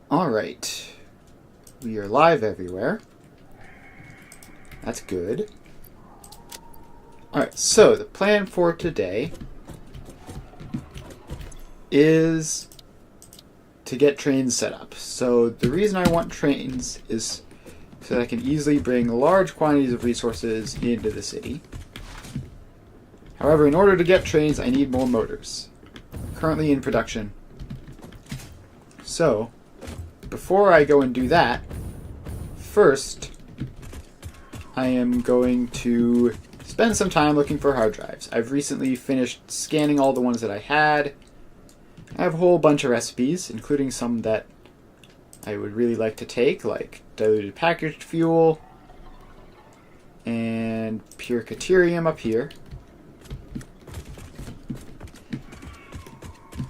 Alright. We are live everywhere. That's good. Alright, so the plan for today is to get trains set up. So the reason I want trains is so that I can easily bring large quantities of resources into the city. However, in order to get trains, I need more motors. Currently in production. So, before I go and do that, first, I am going to spend some time looking for hard drives. I've recently finished scanning all the ones that I had. I have a whole bunch of recipes, including some that I would really like to take, like diluted packaged fuel and pure caterium up here.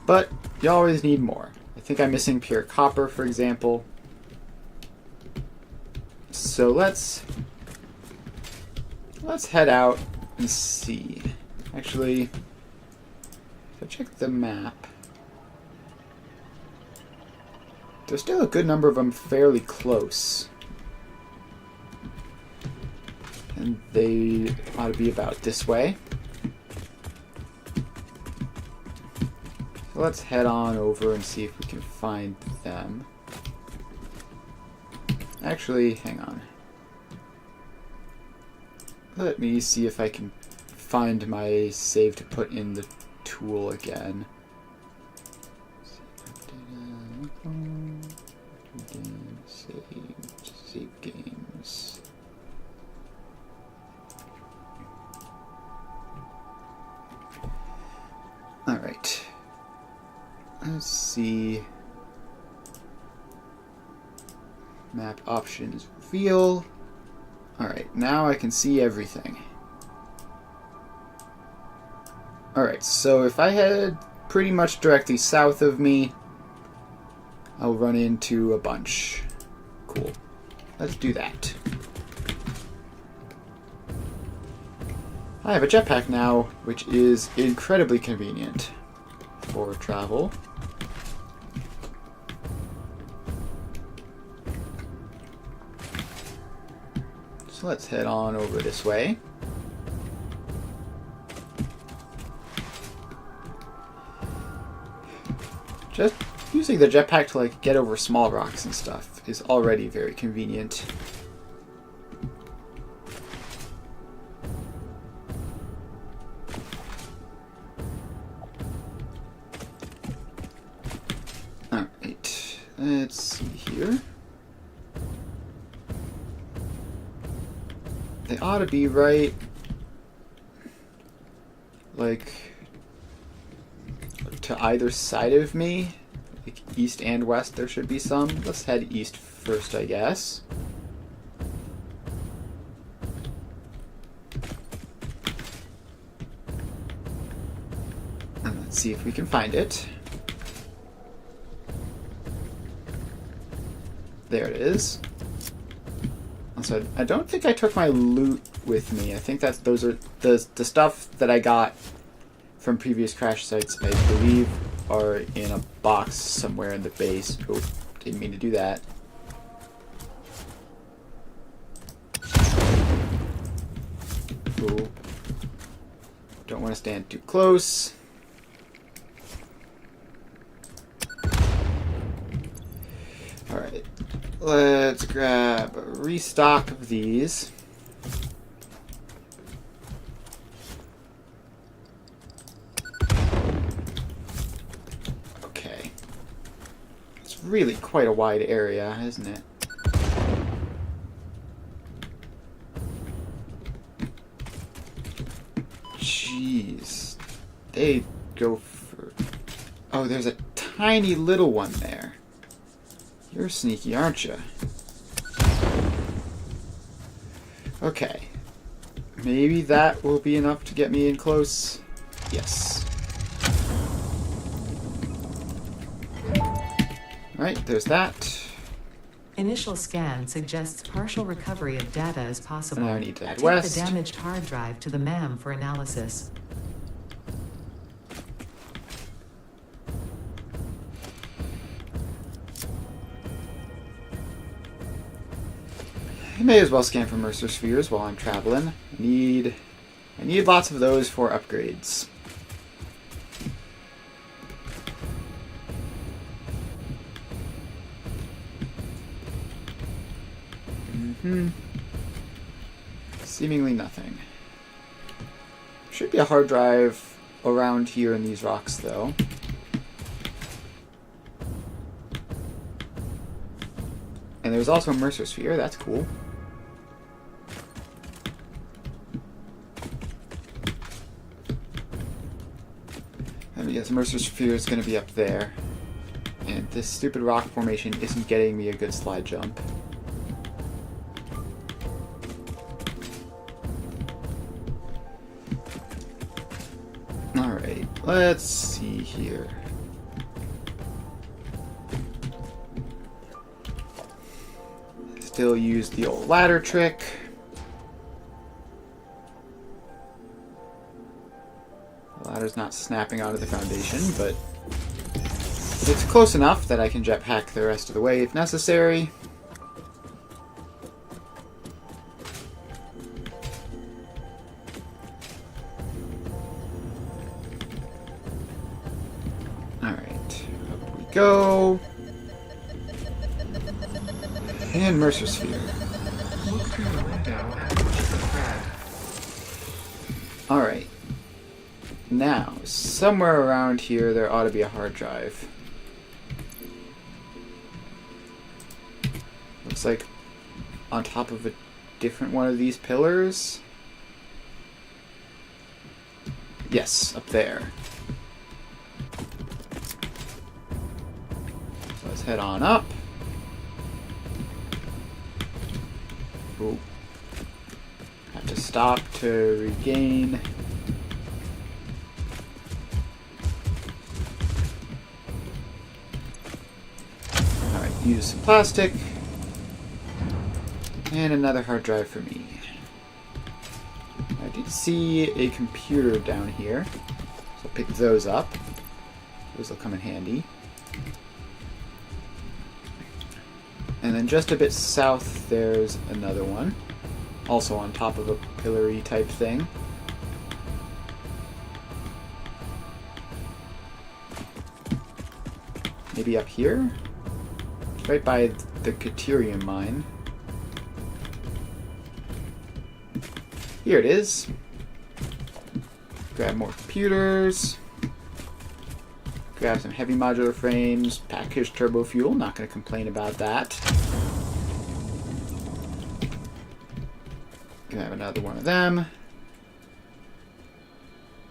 But you always need more. I think I'm missing pure copper, for example. So let's head out and see. Actually, if I check the map, there's still a good number of them fairly close. And they ought to be about this way. So let's head on over and see if we can find them. Actually, hang on. Let me see if I can find my save to put in the tool again. Save games. Alright. Let's see. Map options reveal. Alright, now I can see everything. Alright, so if I head pretty much directly south of me, I'll run into a bunch. Cool. Let's do that. I have a jetpack now, which is incredibly convenient for travel. So let's head on over this way. Just using the jetpack to get over small rocks and stuff is already very convenient. Alright, let's see here. They ought to be right, to either side of me. Like east and west there should be some. Let's head east first, I guess. And let's see if we can find it. There it is. So I don't think I took my loot with me. I think those are the stuff that I got from previous crash sites. I believe are in a box somewhere in the base. Oh, didn't mean to do that. Cool. Don't want to stand too close. All right. Let's grab a restock of these. Okay. It's really quite a wide area, isn't it? Jeez. They go for... Oh, there's a tiny little one there. You're sneaky, aren't you? Okay. Maybe that will be enough to get me in close. Yes. Alright, there's that. Initial scan suggests partial recovery of data is possible. Now I need to head Take west. the damaged hard drive to the MAM for analysis. I may as well scan for Mercer spheres while I'm traveling. I need lots of those for upgrades. Seemingly nothing. Should be a hard drive around here in these rocks, though. And there's also a Mercer sphere. That's cool. And yes, Mercer sphere is going to be up there. And this stupid rock formation isn't getting me a good slide jump. Alright, let's see here. Still use the old ladder trick. The ladder's not snapping out of the foundation, but it's close enough that I can jetpack the rest of the way if necessary. Alright, up we go. And Mercer sphere. Look through the window and watch the thread. Alright. Now, somewhere around here there ought to be a hard drive. Looks like on top of a different one of these pillars. Yes, up there. So let's head on up. Ooh. Have to stop to regain. Alright, use some plastic. And another hard drive for me. I did see a computer down here, so I'll pick those up. Those will come in handy. And then just a bit south, there's another one. Also on top of a pillory type thing. Maybe up here? Right by the Caterium mine. Here it is. Grab more computers. Grab some heavy modular frames. Package turbo fuel. Not going to complain about that. Grab another one of them.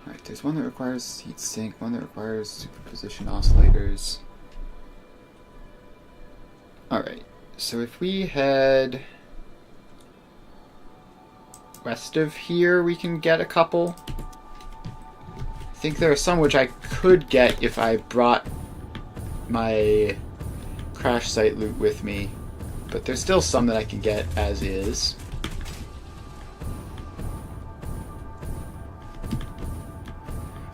Alright, there's one that requires heat sink, one that requires superposition oscillators. Alright, so if we head west of here, we can get a couple. I think there are some which I could get if I brought my crash site loot with me, but there's still some that I can get as is.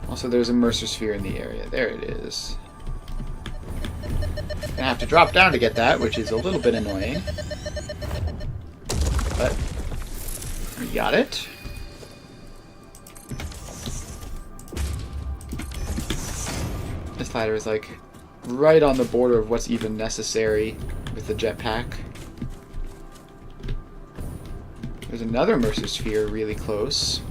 Also, there's a Mercer sphere in the area. There it is. Gonna have to drop down to get that, which is a little bit annoying. But we got it. This ladder is like right on the border of what's even necessary with the jetpack. There's another Mercer sphere really close.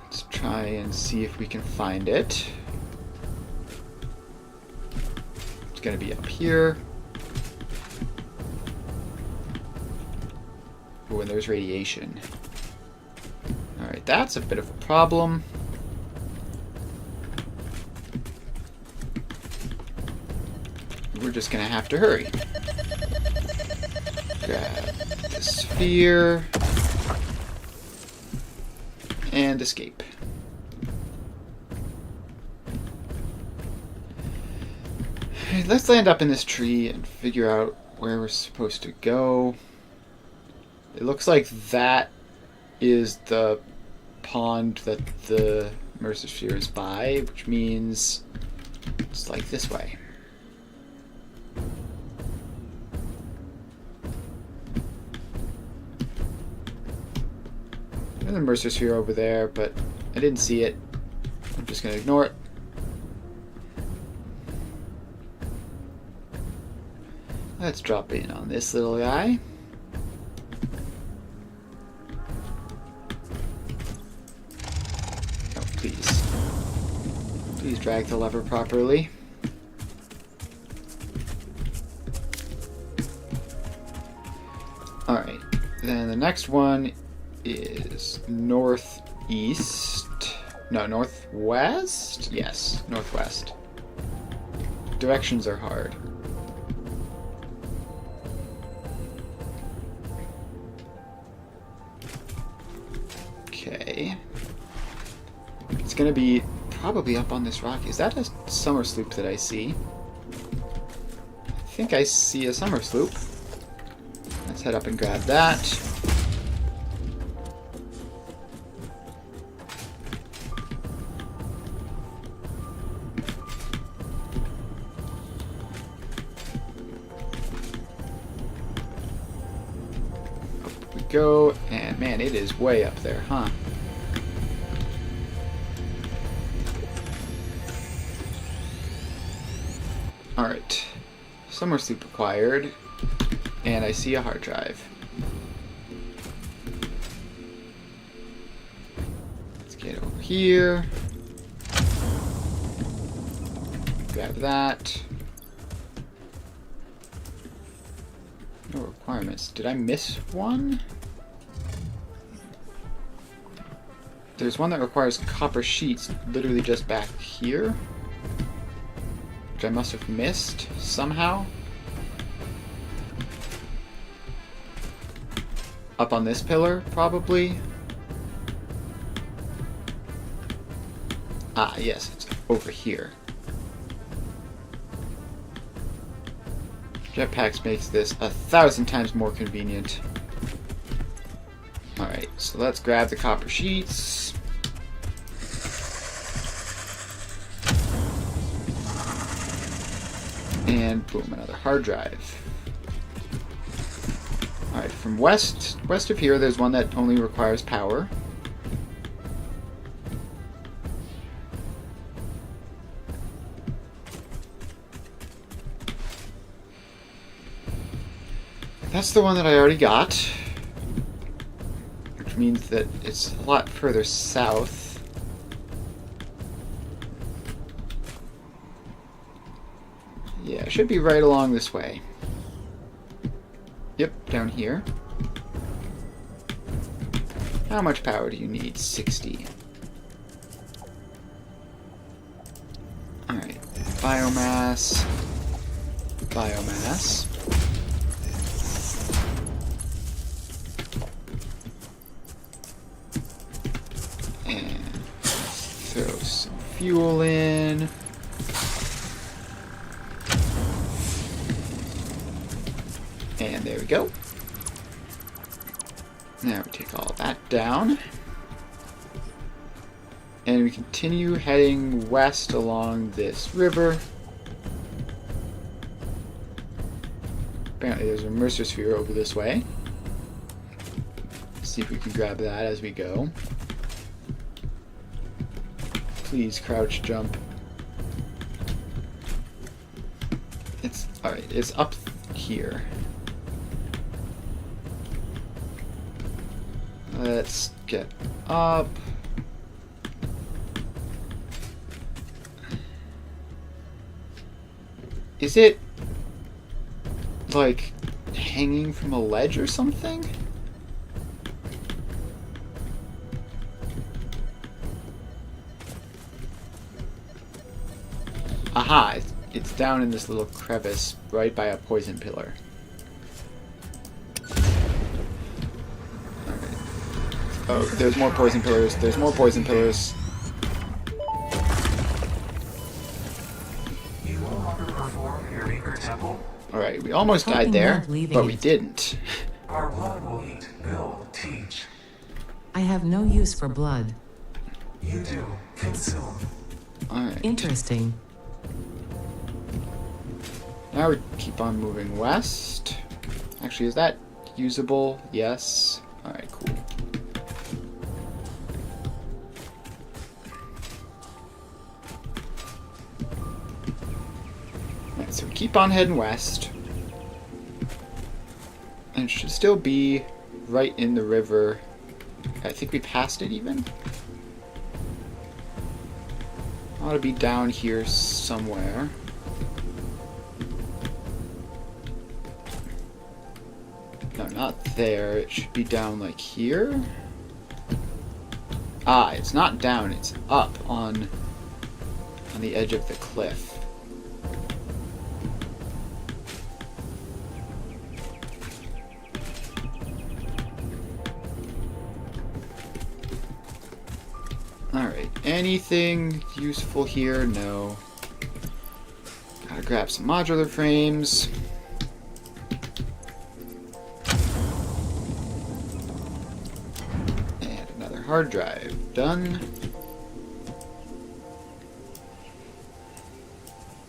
Let's try and see if we can find it. It's going to be up here. Oh, and there's radiation. Alright, that's a bit of a problem. We're just going to have to hurry. Grab the sphere. And escape. Alright, let's land up in this tree and figure out where we're supposed to go. It looks like that is the pond that the Mercer sphere is by, which means it's like this way. There's a Mercer Sphere over there, but I didn't see it. I'm just going to ignore it. Let's drop in on this little guy. Oh, please. Please drag the lever properly. Alright, then the next one is northeast. No, northwest? Yes, northwest. Directions are hard. Okay. It's gonna be probably up on this rock. Is that a summer sloop that I see? I think I see a summer sloop. Let's head up and grab that. Up we go, and man, it is way up there, huh? Alright. Summer sleep required. And I see a hard drive. Let's get over here. Grab that. No requirements. Did I miss one? There's one that requires copper sheets literally just back here, which I must have missed somehow. Up on this pillar, probably. Ah, yes, it's over here. Jetpacks makes this 1,000 times more convenient. Alright, so let's grab the copper sheets. And boom, another hard drive. Alright, from west of here, there's one that only requires power. That's the one that I already got, which means that it's a lot further south. Yeah, it should be right along this way. Yep, down here. How much power do you need? 60. Alright, biomass. Biomass. And throw some fuel in. And there we go. Now we take all that down. And we continue heading west along this river. Apparently there's a Mercer Sphere over this way. Let's see if we can grab that as we go. Please crouch jump. It's alright, it's up here. Let's get up. Is it like hanging from a ledge or something? Aha, it's down in this little crevice right by a poison pillar. Oh, there's more poison pillars. There's more poison pillars. You no longer perform your anchor temple. Alright, we almost died Hoping there, not leaving but we it. didn't. Our blood will eat, build, teach. I have no use for blood. You do, consume. Alright. Interesting. Now we keep on moving west. Actually, is that usable? Yes. Alright, cool. So keep on heading west. And it should still be right in the river. I think we passed it even. Ought to be down here somewhere. No, not there. It should be down like here. Ah, it's not down. It's up on the edge of the cliff. Alright, anything useful here? No. Gotta grab some modular frames. And another hard drive. Done.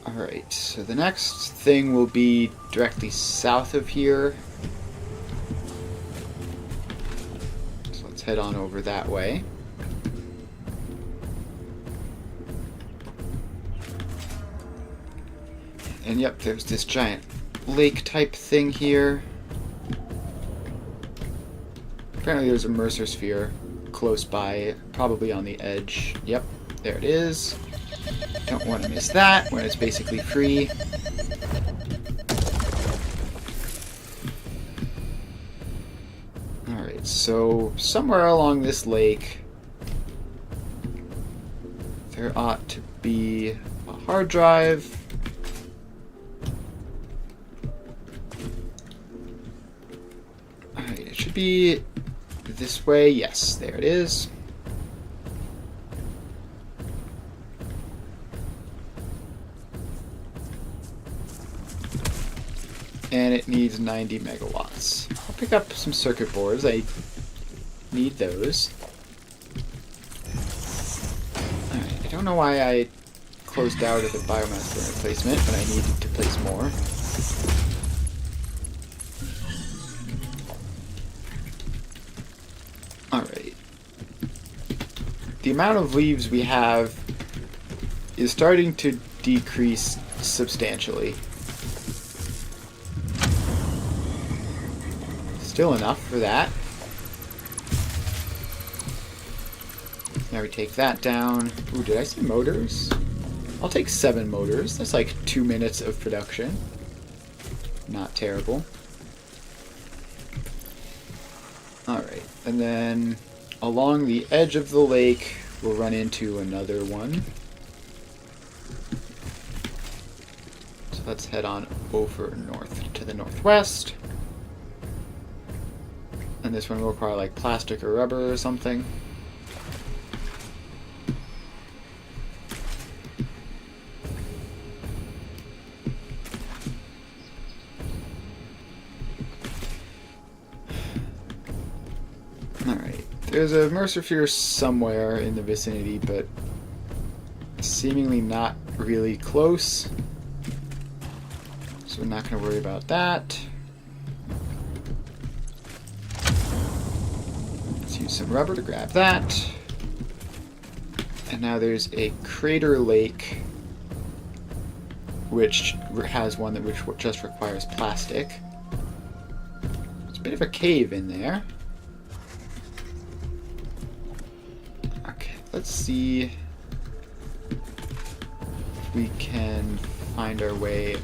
Alright, so the next thing will be directly south of here. So let's head on over that way. And yep, there's this giant lake type thing here. Apparently there's a Mercer sphere close by, probably on the edge. Yep, there it is. Don't want to miss that when it's basically free. Alright, so somewhere along this lake there ought to be a hard drive. Alright, it should be this way. Yes, there it is. And it needs 90 megawatts. I'll pick up some circuit boards. I need those. Alright, I don't know why I closed out of the biomass burner placement, but I needed to place more. Alright. The amount of leaves we have is starting to decrease substantially. Still enough for that. Now we take that down. Ooh, did I say motors? I'll take 7 motors. That's like 2 minutes of production. Not terrible. Alright, and then along the edge of the lake, we'll run into another one. So let's head on over north to the northwest. And this one will require like plastic or rubber or something. Alright, there's a Mercer sphere somewhere in the vicinity, but seemingly not really close. So we're not going to worry about that. Some rubber to grab that. And now there's a crater lake which has one that just requires plastic. There's a bit of a cave in there. Okay, let's see if we can find our way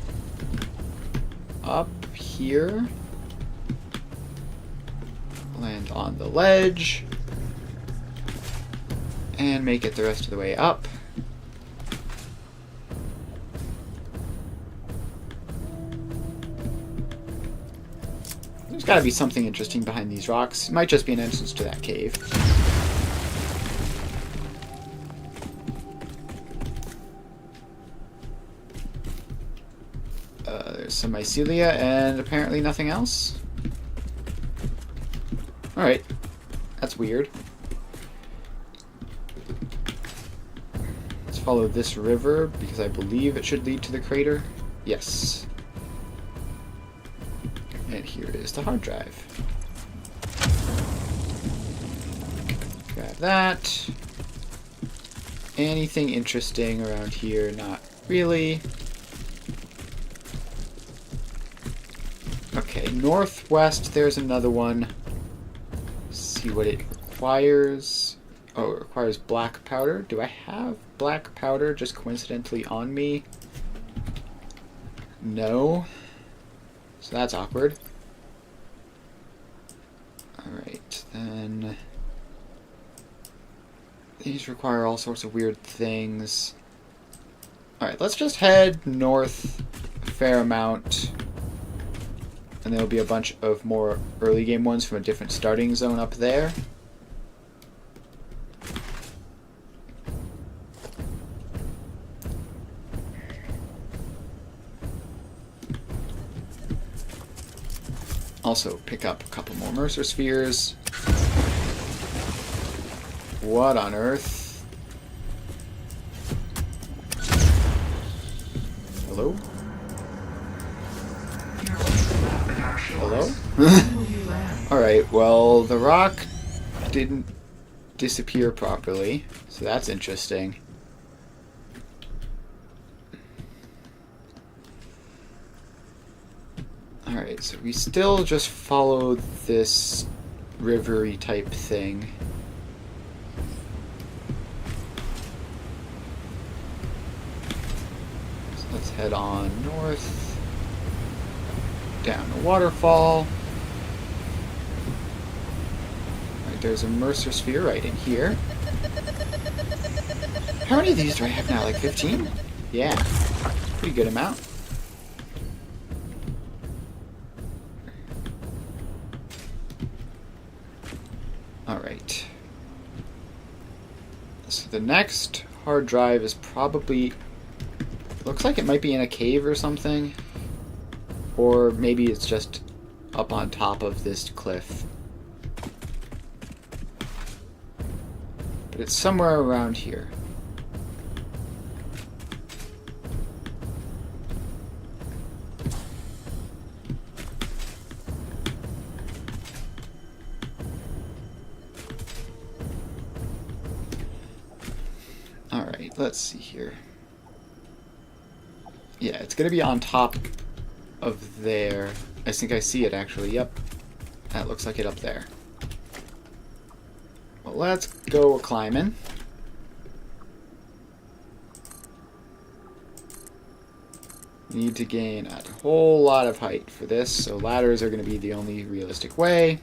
up here. Land on the ledge and make it the rest of the way up. There's got to be something interesting behind these rocks. It might just be an entrance to that cave. There's some mycelia and apparently nothing else. Alright, that's weird. Let's follow this river because I believe it should lead to the crater. Yes. And here is the hard drive. Grab that. Anything interesting around here? Not really. northwest, there's another one. Let's see what it requires. Oh, it requires black powder. Do I have black powder just coincidentally on me? No. So that's awkward. Alright, then... These require all sorts of weird things. Alright, let's just head north a fair amount. And there'll be a bunch of more early game ones from a different starting zone up there. Also pick up a couple more Mercer Spheres. What on earth? Hello? Hello? Alright, well, the rock didn't disappear properly, so that's interesting. Alright, so we still just follow this rivery type thing. So let's head on north, down the waterfall. Alright, there's a Mercer Sphere right in here. How many of these do I have now? Like 15? Yeah, pretty good amount. Alright. So the next hard drive is probably... Looks like it might be in a cave or something. Or maybe it's just up on top of this cliff. But it's somewhere around here. Alright, let's see here. Yeah, it's gonna be on top of there. I think I see it actually, yep. That looks like it up there. Well, let's go climbing. Need to gain a whole lot of height for this, so ladders are gonna be the only realistic way.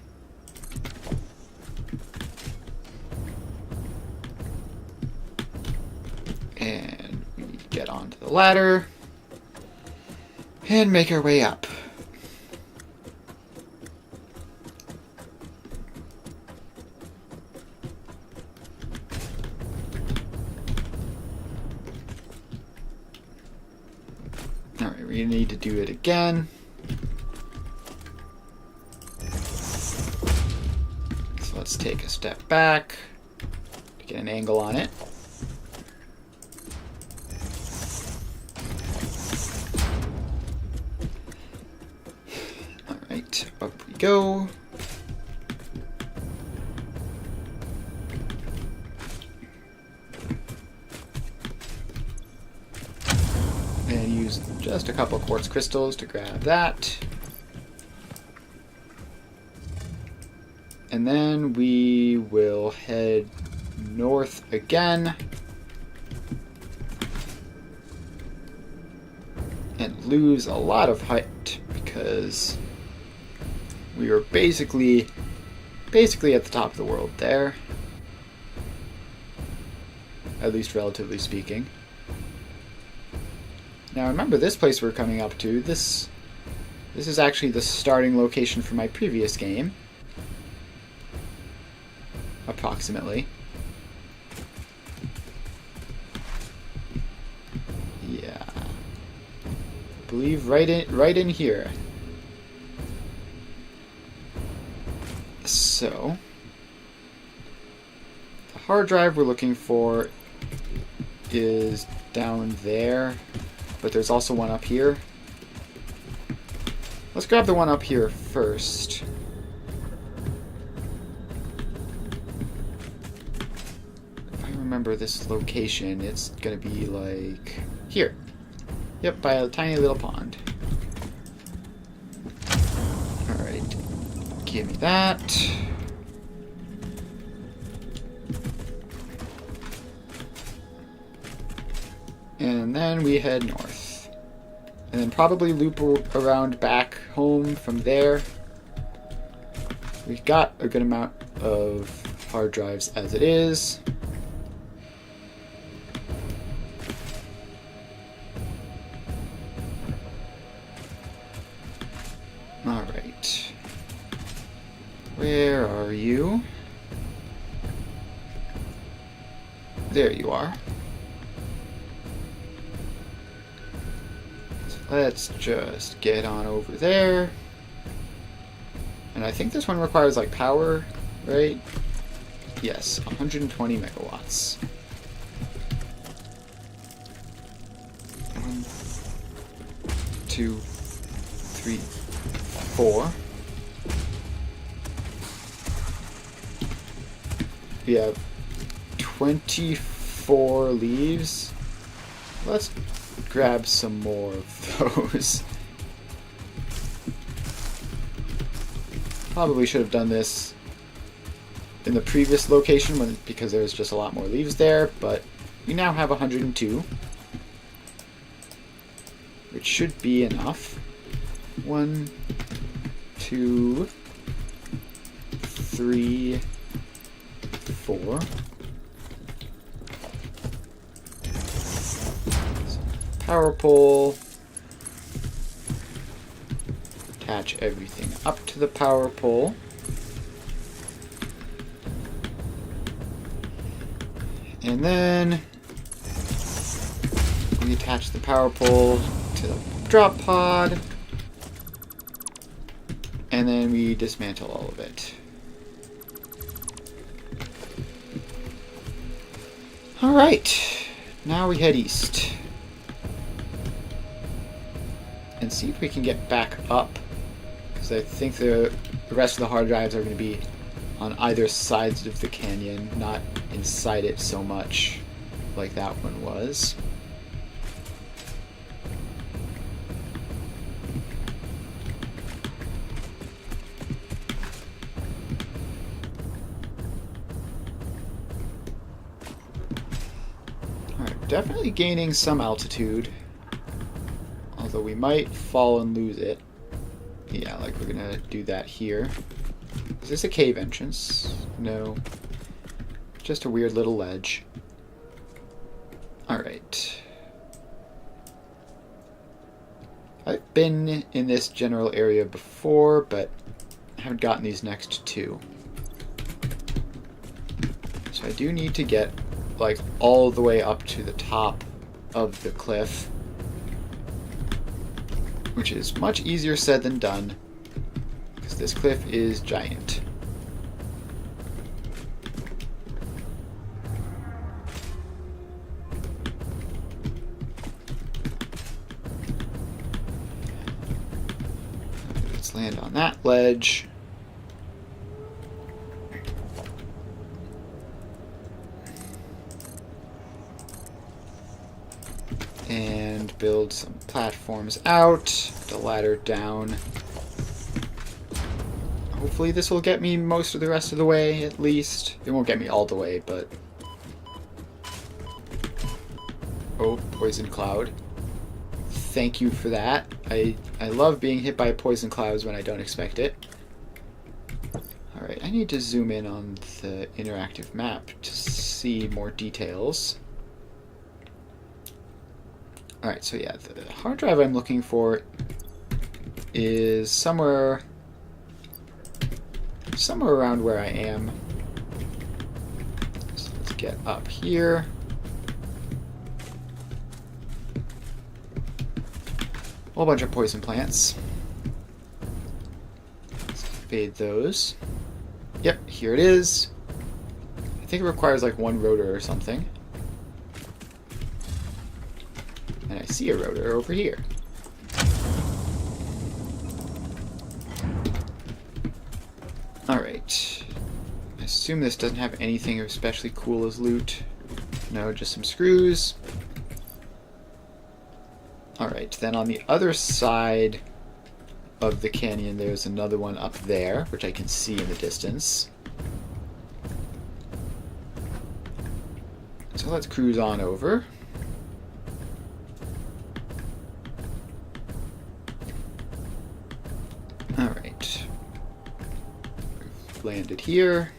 And we get onto the ladder and make our way up. Alright, we need to do it again. So let's take a step back to get an angle on it. Up we go. And use just a couple quartz crystals to grab that. And then we will head north again. And lose a lot of height because we were basically at the top of the world there. At least relatively speaking. Now remember this place we're coming up to, this is actually the starting location for my previous game. Approximately. Yeah. I believe right in here. So, the hard drive we're looking for is down there, but there's also one up here. Let's grab the one up here first. If I remember this location, it's gonna be like here. Yep, by a tiny little pond. Give me that. And then we head north. And then probably loop around back home from there. We've got a good amount of hard drives as it is. Alright. Where are you? There you are. So let's just get on over there. And I think this one requires like power, right? Yes, 120 megawatts. 1, 2, 3, 4. We have 24 leaves. Let's grab some more of those. Probably should have done this in the previous location because there was just a lot more leaves there, but we now have 102, which should be enough. 1, 2, 3, 4. Power pole. Attach everything up to the power pole. And then we attach the power pole to the drop pod. And then we dismantle all of it. Alright, now we head east. And see if we can get back up. Because I think the rest of the hard drives are going to be on either sides of the canyon, not inside it so much like that one was. Alright, definitely gaining some altitude. Although we might fall and lose it. Yeah, like we're gonna do that here. Is this a cave entrance? No. Just a weird little ledge. Alright. I've been in this general area before, but I haven't gotten these next two. So I do need to get, like, all the way up to the top of the cliff. Which is much easier said than done, because this cliff is giant. Let's land on that ledge. And build some platforms out, the ladder down. Hopefully this will get me most of the rest of the way, at least. It won't get me all the way, but... Oh, poison cloud. Thank you for that. I love being hit by poison clouds when I don't expect it. Alright, I need to zoom in on the interactive map to see more details. Alright, so yeah, the hard drive I'm looking for is somewhere around where I am. So let's get up here. A whole bunch of poison plants. Let's fade those. Yep, here it is. I think it requires like one rotor or something. And I see a rotor over here. Alright. I assume this doesn't have anything especially cool as loot. No, just some screws. Alright, then on the other side of the canyon, there's another one up there, which I can see in the distance. So let's cruise on over. Alright. We've landed here.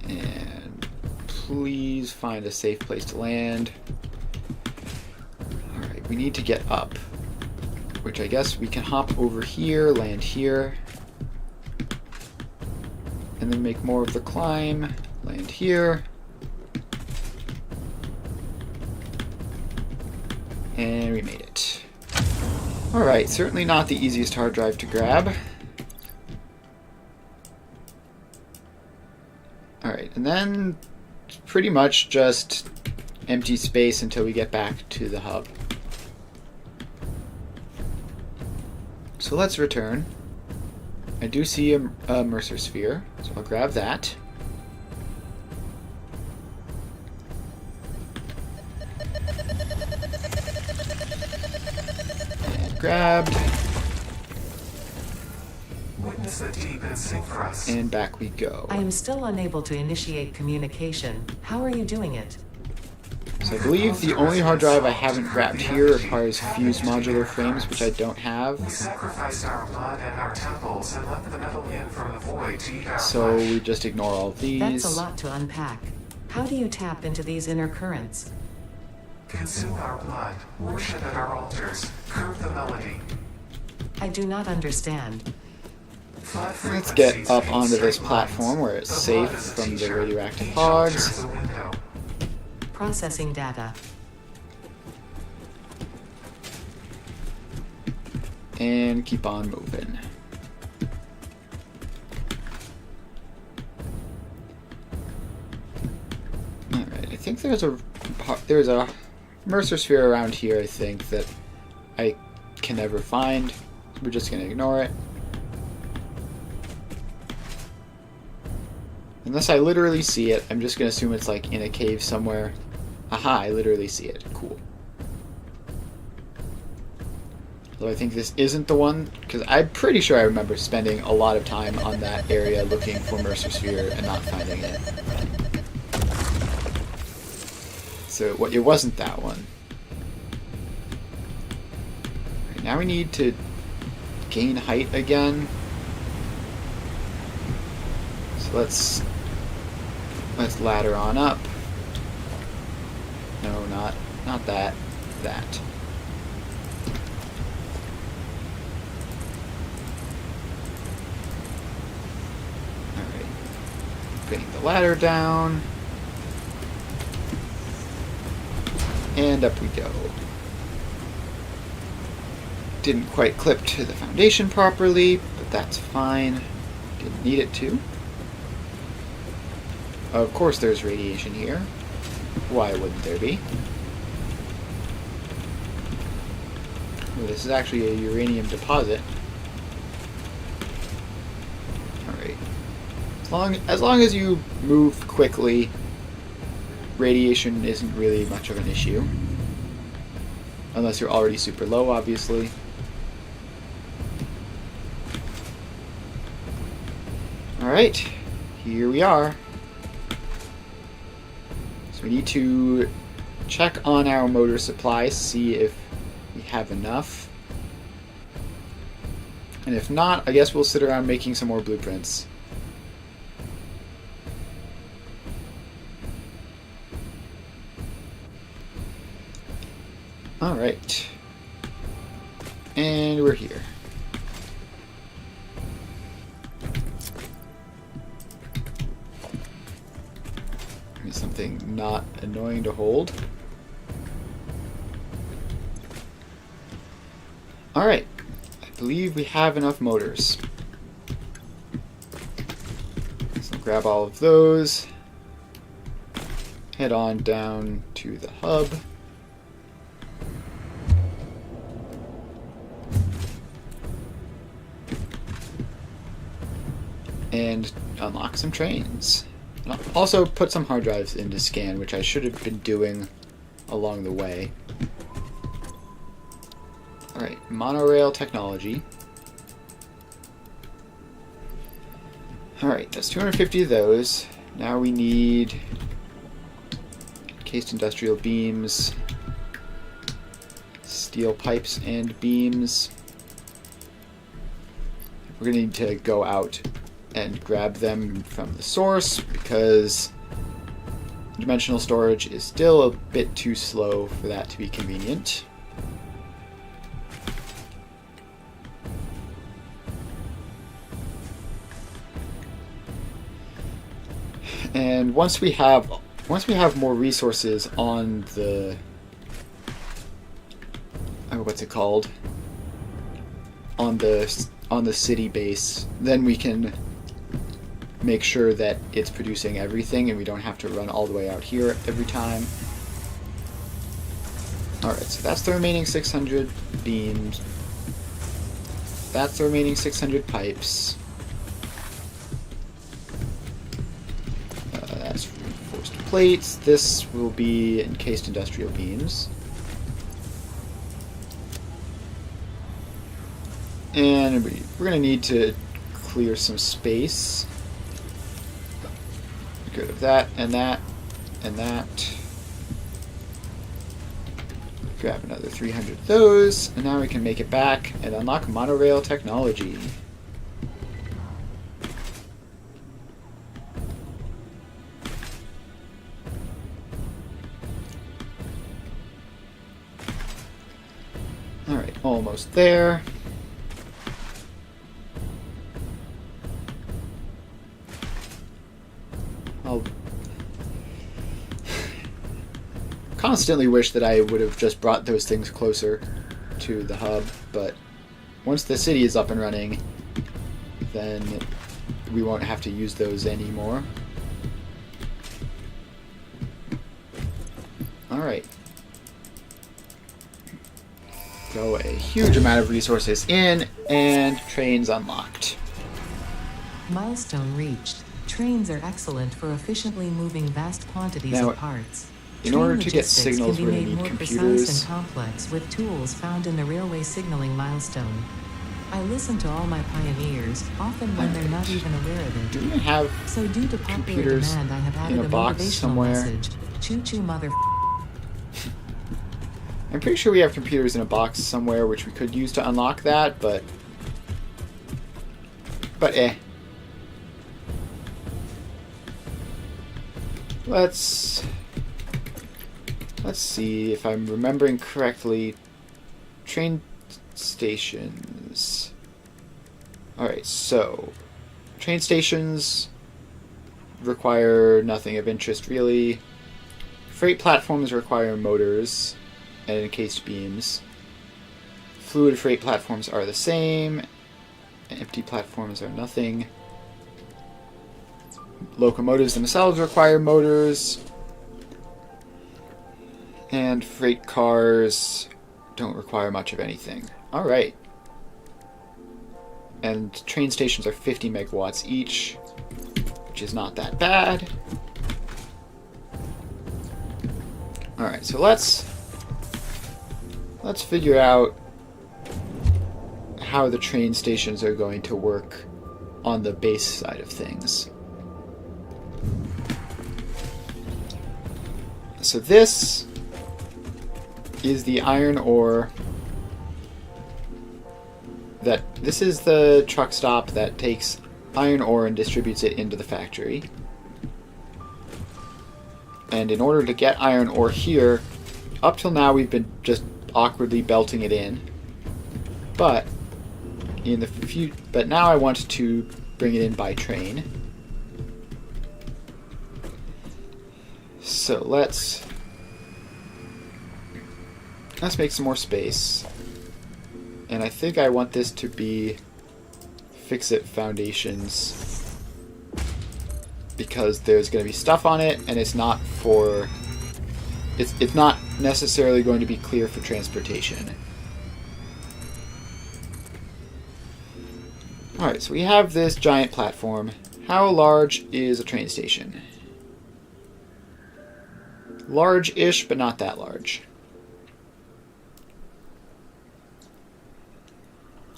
And please find a safe place to land. Alright, we need to get up, which I guess we can hop over here, land here, and then make more of the climb, land here, and we made it. Alright, certainly not the easiest hard drive to grab. Alright, and then pretty much just empty space until we get back to the hub. So let's return. I do see a Mercer sphere, so I'll grab that. And grabbed. Witness the deep and sink for us. And back we go. I am still unable to initiate communication. How are you doing it? So I believe the only hard drive I haven't grabbed here requires fused modular frames, which I don't We have. sacrificed our blood and our temples and let the metal in from the void to eat our So flesh. we just ignore all of these. That's a lot to unpack. How do you tap into these inner currents? Consume our blood, worship at our altars, curve the melody. I do not understand. Flat Let's get frequencies up paint onto this straight platform lines. where it's The safe blood is a from the teacher. radioactive Each hogs. altar is a window. Processing data. And keep on moving. Alright, I think there's a Mercer sphere around here, I think, that I can never find. So we're just gonna ignore it. Unless I literally see it, I'm just gonna assume it's like in a cave somewhere. Aha, I literally see it. Cool. Though I think this isn't the one, because I'm pretty sure I remember spending a lot of time on that area looking for Mercer Sphere and not finding it. So it wasn't that one. Right, now we need to gain height again. So let's ladder on up. No, not that. That. Alright. Putting the ladder down. And up we go. Didn't quite clip to the foundation properly, but that's fine. Didn't need it to. Of course there's radiation here. Why wouldn't there be? Oh, this is actually a uranium deposit. Alright. As long as you move quickly, radiation isn't really much of an issue. Unless you're already super low, obviously. Alright, here we are. So we need to check on our motor supply, see if we have enough. And if not, I guess we'll sit around making some more blueprints. Alright. And we're here. Maybe something not annoying to hold. Alright. I believe we have enough motors. So grab all of those. Head on down to the hub. And unlock some trains. And I'll also put some hard drives into scan, which I should have been doing along the way. Alright, monorail technology. Alright, that's 250 of those. Now we need encased industrial beams, steel pipes and beams. We're going to need to go out and grab them from the source because dimensional storage is still a bit too slow for that to be convenient. And once we have more resources on the what's it called? On the city base, then we can make sure that it's producing everything and we don't have to run all the way out here every time. Alright, so that's the remaining 600 beams. That's the remaining 600 pipes. That's reinforced plates. This will be encased industrial beams. And we're going to need to clear some space. Get rid of that and that and that. Grab another 300 of those, and now we can make it back and unlock monorail technology. Alright, almost there. I'll constantly wish that I would have just brought those things closer to the hub, but once the city is up and running, then we won't have to use those anymore. Alright. Throw a huge amount of resources in, and trains unlocked. Milestone reached. Trains are excellent for efficiently moving vast quantities Now, of parts. in order to get logistics signals, can we're be going to made need more computers. precise and complex with tools found in the railway signaling milestone. I listen to all my pioneers, often when they're not even aware of Do it. we have So due to popular computers demand, I have in added a a box motivational somewhere? message. Choo-choo mother. I'm pretty sure we have computers in a box somewhere which we could use to unlock that, but eh. Let's see if I'm remembering correctly. Train stations. Alright, so train stations require nothing of interest really. Freight platforms require motors and encased beams. Fluid freight platforms are the same. Empty platforms are nothing. Locomotives themselves require motors. And freight cars don't require much of anything. Alright. And train stations are 50 megawatts each, which is not that bad. Alright, so let's figure out how the train stations are going to work on the base side of things. So this is the iron ore this is the truck stop that takes iron ore and distributes it into the factory. And in order to get iron ore here, up till now we've been just awkwardly belting it in. But now I want to bring it in by train. So let's make some more space. And I think I want this to be fix-it foundations because there's going to be stuff on it and it's not necessarily going to be clear for transportation. Alright, so we have this giant platform. How large is a train station? Large-ish, but not that large.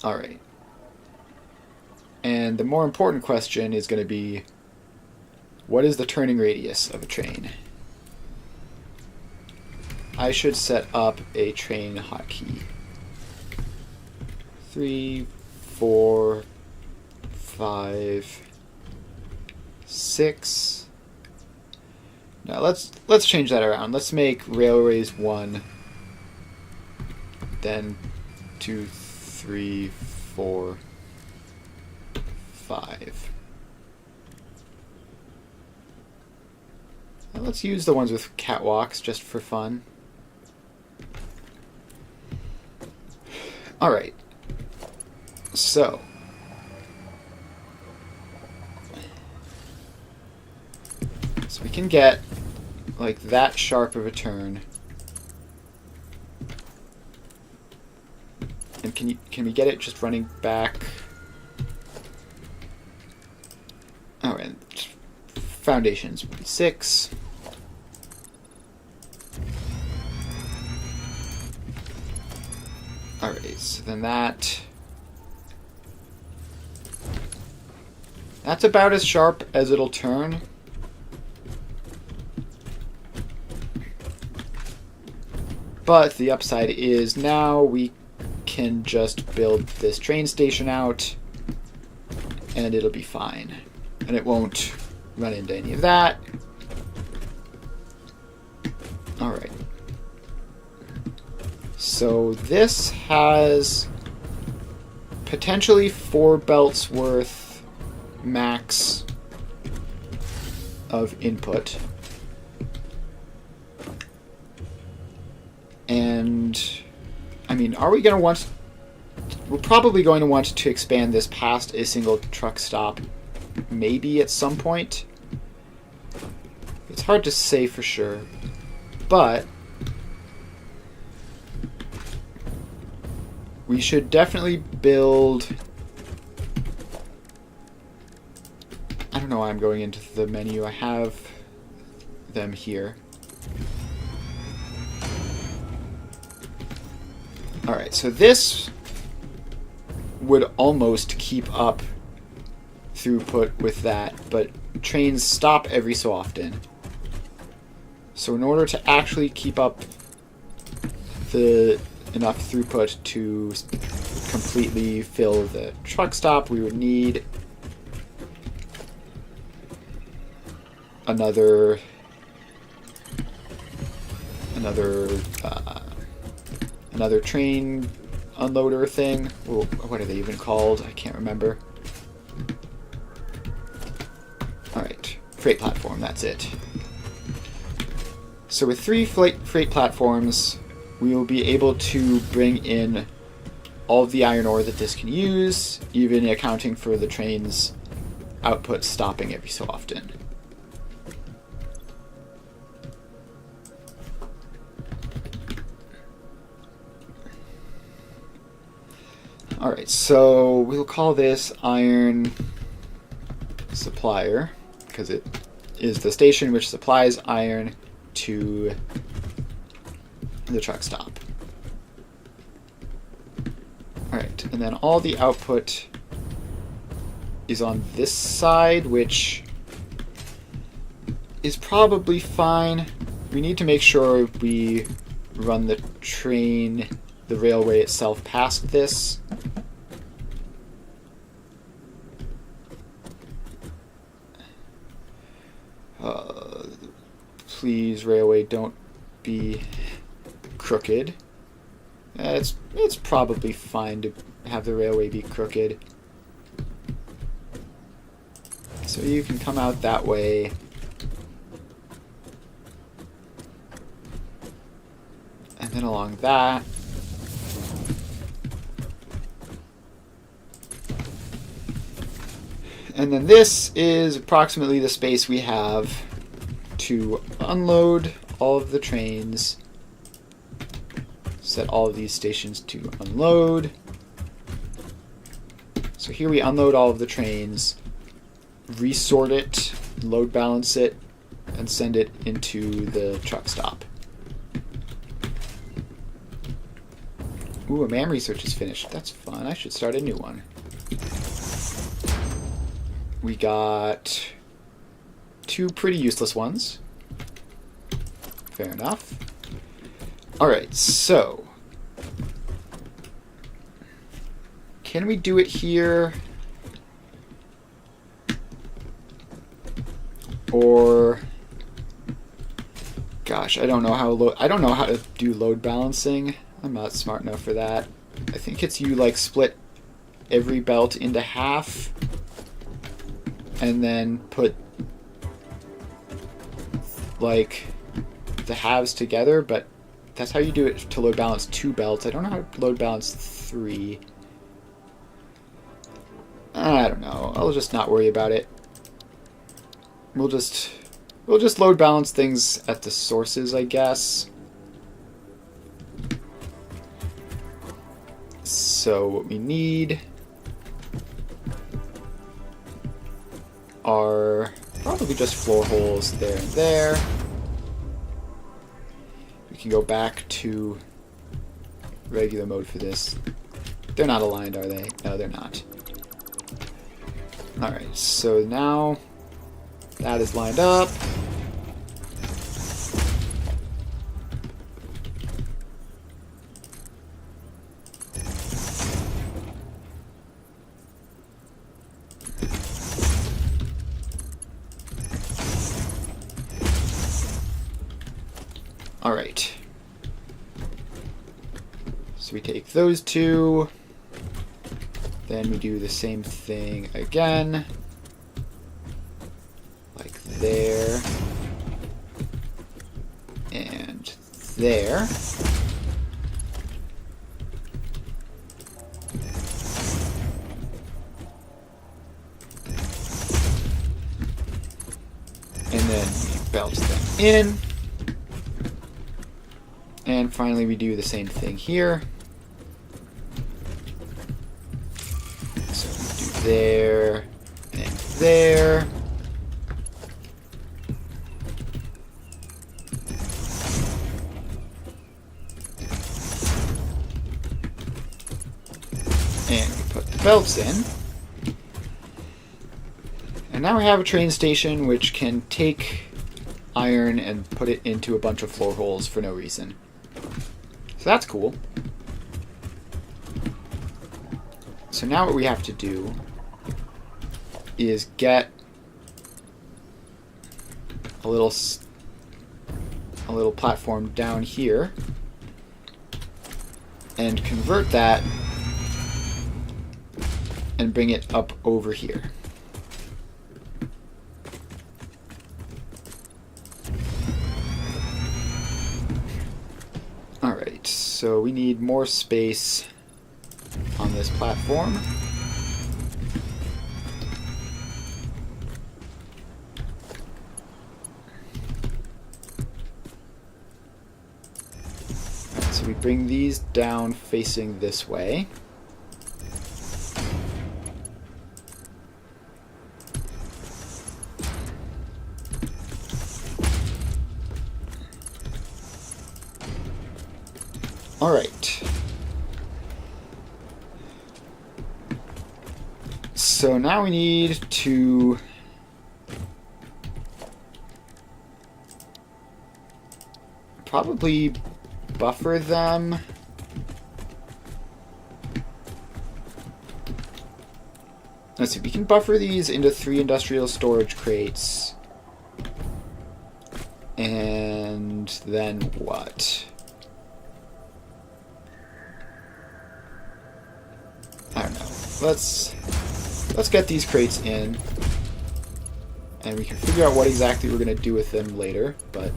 Alright. And the more important question is going to be, what is the turning radius of a train? I should set up a train hotkey. 3, 4, 5, 6. Now let's change that around. Let's make railways 1, then 2, 3, 4, 5. Now let's use the ones with catwalks just for fun. Alright. So we can get like that sharp of a turn. And can we get it just running back? Oh, and foundations 6. Alright, so then that's about as sharp as it'll turn. But the upside is now we can just build this train station out and it'll be fine. And it won't run into any of that. Alright. So this has potentially 4 belts worth max of input. And, I mean, are we going to want... We're probably going to want to expand this past a single truck stop, maybe at some point. It's hard to say for sure, but we should definitely build... I don't know why I'm going into the menu. I have them here. Alright, so this would almost keep up throughput with that, but trains stop every so often. So in order to actually keep up enough throughput to completely fill the truck stop, we would need another train unloader thing. Ooh, what are they even called? I can't remember. Alright, freight platform, that's it. So with 3 freight platforms, we will be able to bring in all of the iron ore that this can use, even accounting for the train's output stopping every so often. Alright, so we'll call this iron supplier, because it is the station which supplies iron to the truck stop. Alright, and then all the output is on this side, which is probably fine. We need to make sure we run the train, the railway itself, past this. Please, railway, don't be crooked. It's probably fine to have the railway be crooked. So you can come out that way. And then along that. And then this is approximately the space we have to unload all of the trains. Set all of these stations to unload. So here we unload all of the trains, resort it, load balance it, and send it into the truck stop. Ooh, a MAM research is finished. That's fun. I should start a new one. We got 2 pretty useless ones. Fair enough. Alright, so can we do it here? Or gosh, I don't know how to do load balancing. I'm not smart enough for that. I think it's you like split every belt into half and then put like the halves together, but that's how you do it to load balance 2 belts. I don't know how to load balance 3. I don't know. I'll just not worry about it. We'll just load balance things at the sources, I guess. So what we need are probably just floor holes there and there. We can go back to regular mode for this. They're not aligned, are they? No, they're not. Alright, so now that is lined up. Alright. So we take those 2. Then we do the same thing again. Like there. And there. And then we belt them in. And finally we do the same thing here. So we do there and there. And we put the belts in. And now we have a train station which can take iron and put it into a bunch of floor holes for no reason. So that's cool. So now what we have to do is get a little platform down here and convert that and bring it up over here. Alright, so we need more space on this platform. Alright, so we bring these down facing this way. Alright. So now we need to probably buffer them. Let's see, we can buffer these into 3 industrial storage crates. And then what? I don't know. Let's get these crates in, and we can figure out what exactly we're going to do with them later, but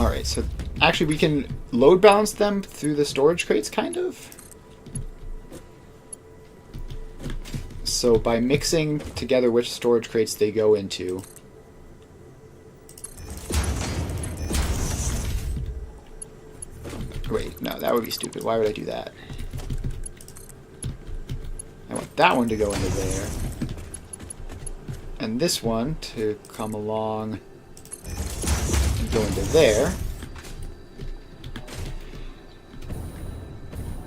alright, so actually we can load balance them through the storage crates, kind of. So by mixing together which storage crates they go into, wait, no, that would be stupid. Why would I do that? I want that one to go into there. And this one to come along and go into there.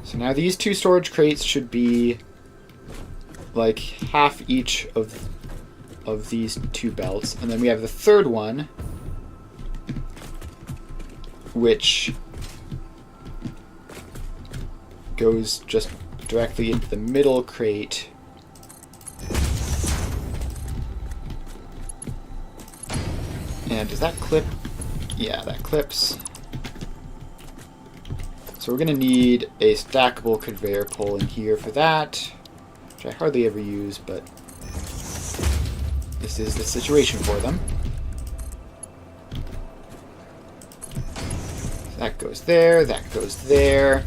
So now these two storage crates should be like half each of these two belts. And then we have the third one, which goes just directly into the middle crate. And does that clip? Yeah, that clips. So we're going to need a stackable conveyor pole in here for that, which I hardly ever use, but this is the situation for them. So that goes there, that goes there.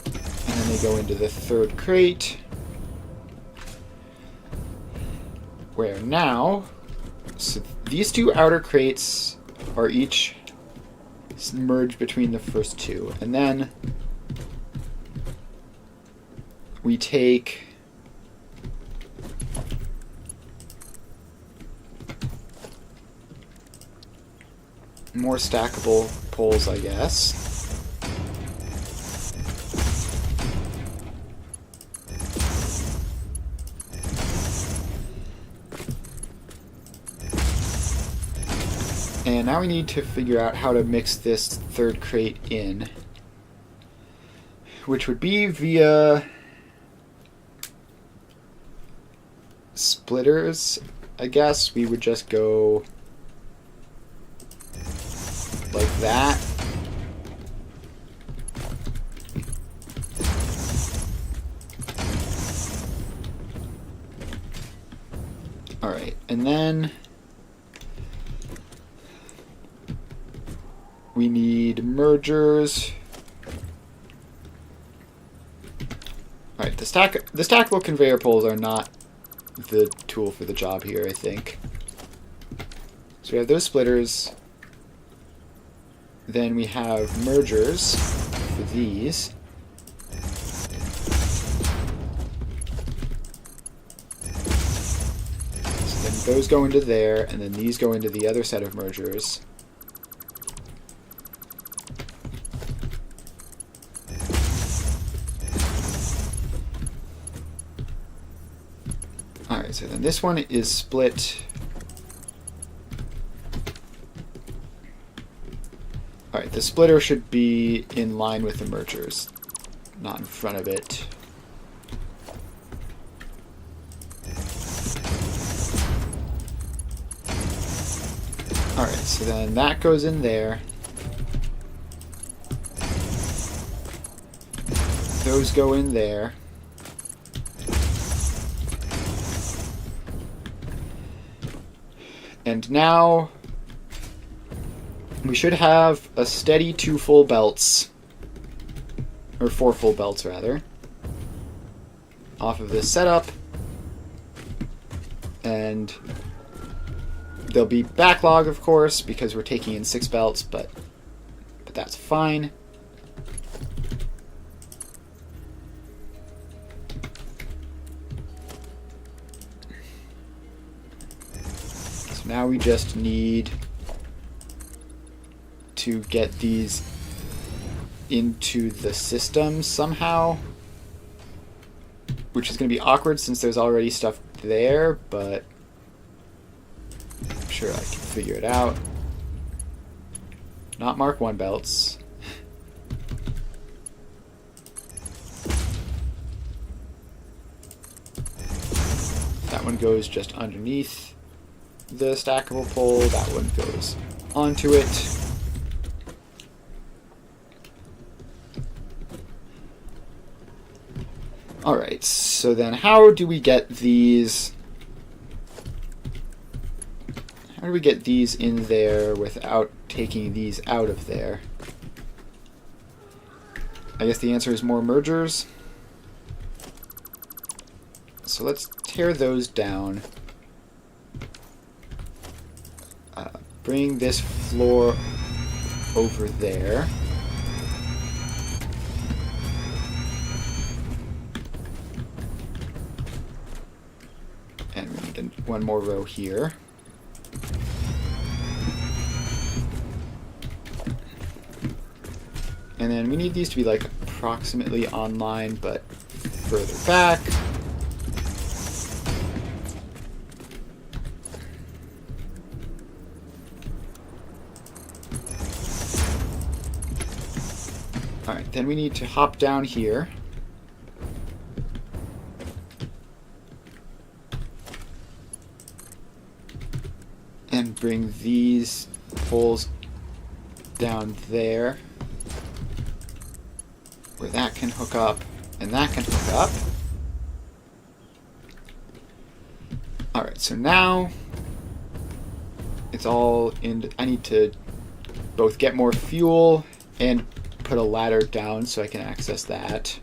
And then they go into the third crate, where now, so these two outer crates are each merged between the first two. And then we take more stackable poles, I guess. And now we need to figure out how to mix this third crate in, which would be via splitters, I guess. We would just go like that. Alright, and then we need mergers. Alright, the stackable conveyor poles are not the tool for the job here, I think. So we have those splitters. Then we have mergers for these. So then those go into there, and then these go into the other set of mergers. Alright, so then this one is split. Alright, the splitter should be in line with the mergers, not in front of it. Alright, so then that goes in there. Those go in there. And now we should have a steady 2 full belts, or 4 full belts rather, off of this setup. And there'll be backlog, of course, because we're taking in 6 belts, but that's fine. Now we just need to get these into the system somehow, which is going to be awkward since there's already stuff there, but I'm sure I can figure it out. Not Mark 1 belts. That one goes just underneath the stackable pole, that one goes onto it. Alright, so then how do we get these in there without taking these out of there? I guess the answer is more mergers. So let's tear those down. Bring this floor over there. one more row here. And then we need these to be like approximately online, but further back. Alright, then we need to hop down here. And bring these poles down there, where that can hook up and that can hook up. Alright, so now it's all in. I need to both get more fuel and put a ladder down so I can access that.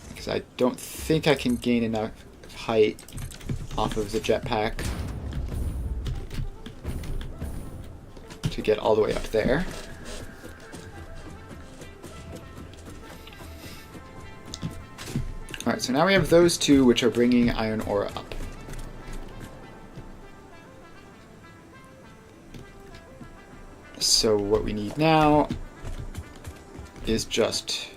Because I don't think I can gain enough height off of the jetpack to get all the way up there. Alright, so now we have those two which are bringing iron ore up. So what we need now is just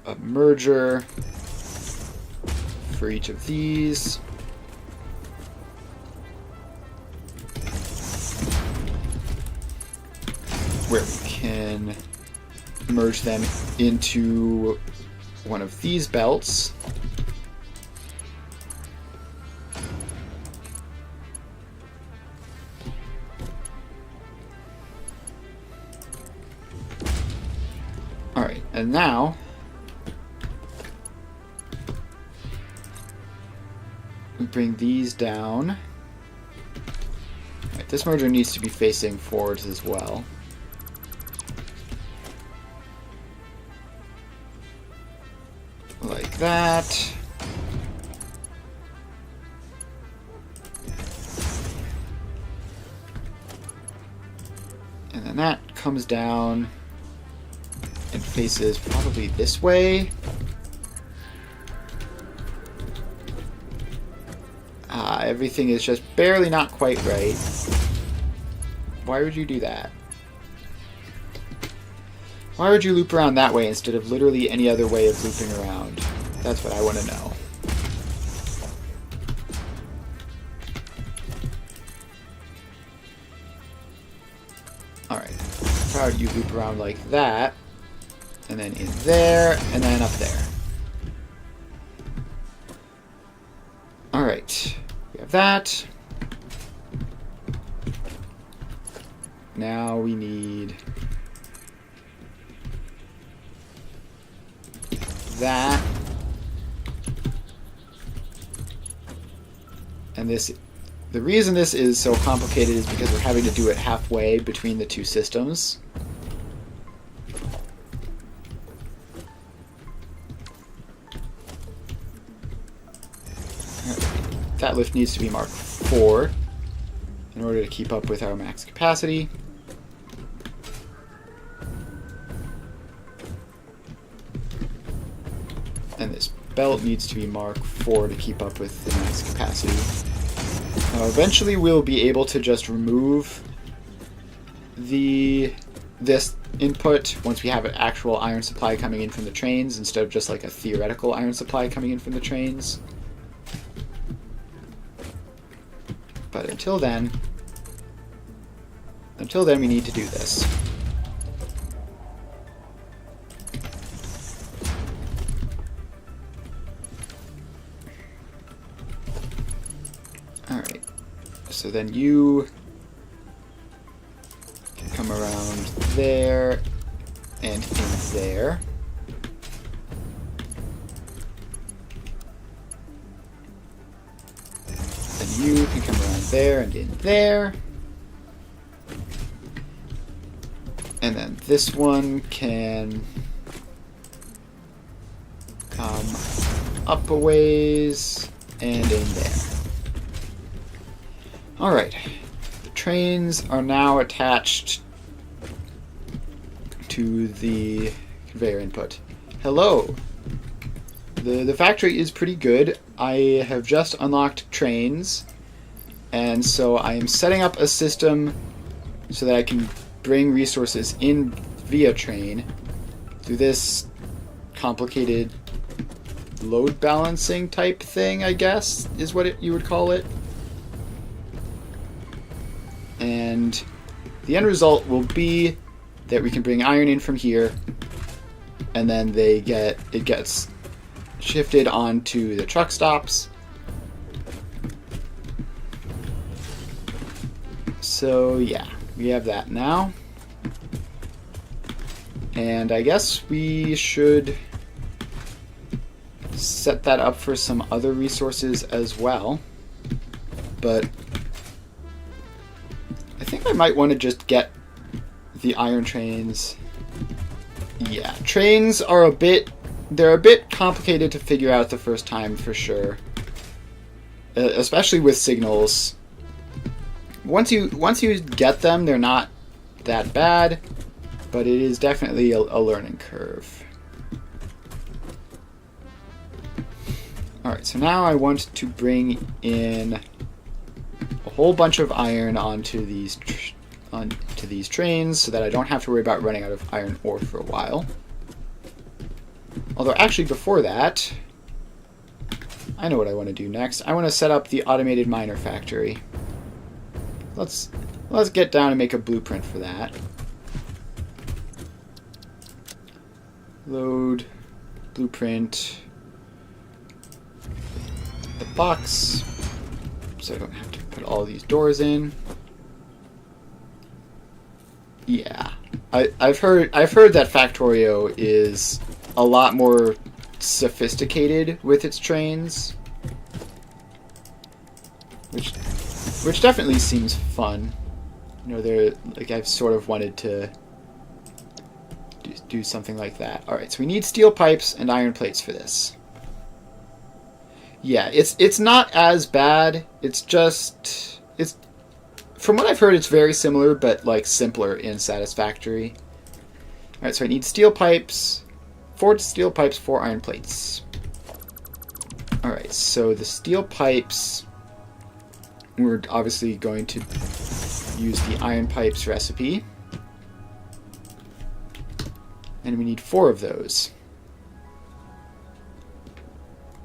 a merger for each of these. Where we can merge them into one of these belts. Alright, and now we bring these down. Right, this merger needs to be facing forwards as well. Like that. And then that comes down and faces probably this way. Everything is just barely not quite right. Why would you do that? Why would you loop around that way instead of literally any other way of looping around? That's what I want to know. Alright. How do you loop around like that? And then in there, and then up there. Alright. We have that. Now we need that. And this, the reason this is so complicated is because we're having to do it halfway between the two systems. That lift needs to be marked 4 in order to keep up with our max capacity. And this belt needs to be marked 4 to keep up with the max capacity. Now eventually we'll be able to just remove this input once we have an actual iron supply coming in from the trains instead of just like a theoretical iron supply coming in from the trains. But until then we need to do this. Alright, so then you can come around there and in there. You can come around there and in there. And then this one can come up a ways and in there. Alright. The trains are now attached to the conveyor input. Hello. The factory is pretty good. I have just unlocked trains, and so I am setting up a system so that I can bring resources in via train through this complicated load balancing type thing, I guess, is what you would call it. And the end result will be that we can bring iron in from here, and then it gets shifted onto the truck stops. So yeah, we have that now. And I guess we should set that up for some other resources as well. But I think I might want to just get the iron trains. Yeah, trains are they're a bit complicated to figure out the first time for sure. Especially with signals. Once you get them, they're not that bad, but it is definitely a learning curve. Alright, so now I want to bring in a whole bunch of iron onto these trains so that I don't have to worry about running out of iron ore for a while. Although actually before that, I know what I want to do next. I want to set up the automated miner factory. Let's get down and make a blueprint for that. Load blueprint the box so I don't have to put all these doors in. Yeah, I've heard that Factorio is a lot more sophisticated with its trains, which definitely seems fun. You know, they're like, I've sort of wanted to do something like that. All right, so we need steel pipes and iron plates for this. Yeah, it's not as bad. It's from what I've heard, it's very similar, but like simpler in Satisfactory. All right, so I need steel pipes, 4 steel pipes, 4 iron plates. All right, so the steel pipes, we're obviously going to use the iron pipes recipe, and we need 4 of those,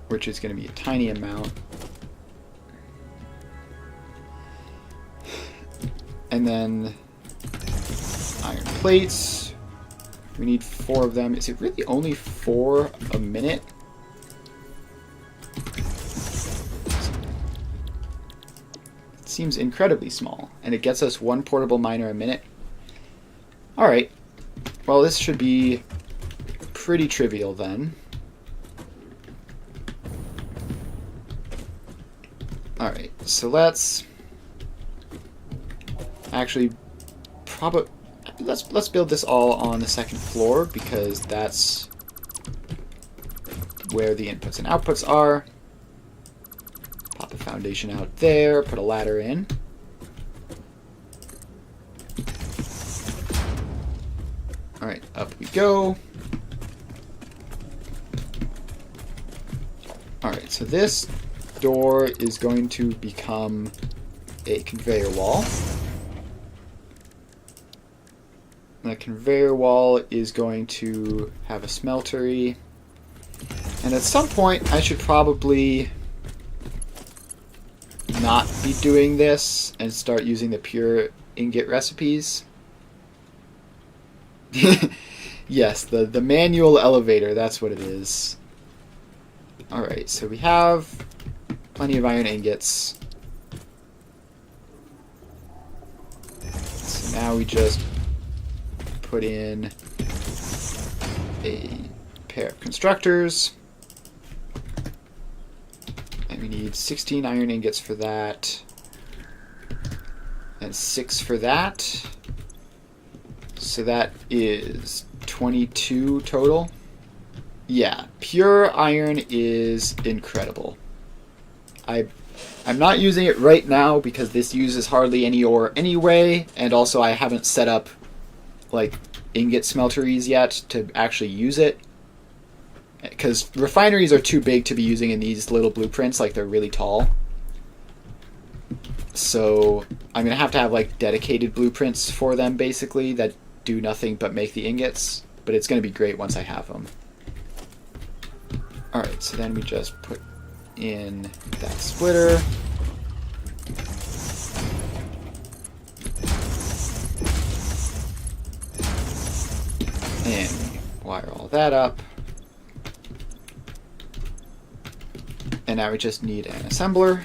which is going to be a tiny amount. And then iron plates, we need 4 of them. Is it really only 4 a minute? It seems incredibly small, and it gets us 1 portable miner a minute. Alright, well this should be pretty trivial then. Alright, so let's actually let's build this all on the 2nd floor, because that's where the inputs and outputs are. Pop a foundation out there, put a ladder in. Alright, up we go. Alright, so this door is going to become a conveyor wall. The conveyor wall is going to have a smeltery. And at some point, I should probably not be doing this and start using the pure ingot recipes. Yes, the manual elevator, that's what it is. Alright, so we have plenty of iron ingots. So now we just put in a pair of constructors, and we need 16 iron ingots for that, and 6 for that, so that is 22 total. Yeah, pure iron is incredible. I'm not using it right now because this uses hardly any ore anyway, and also I haven't set up like ingot smelteries yet to actually use it. because refineries are too big to be using in these little blueprints, like they're really tall. So I'm going to have like dedicated blueprints for them, basically, that do nothing but make the ingots, but it's going to be great once I have them. Alright, so then we just put in that splitter. And we wire all that up. And now we just need an assembler.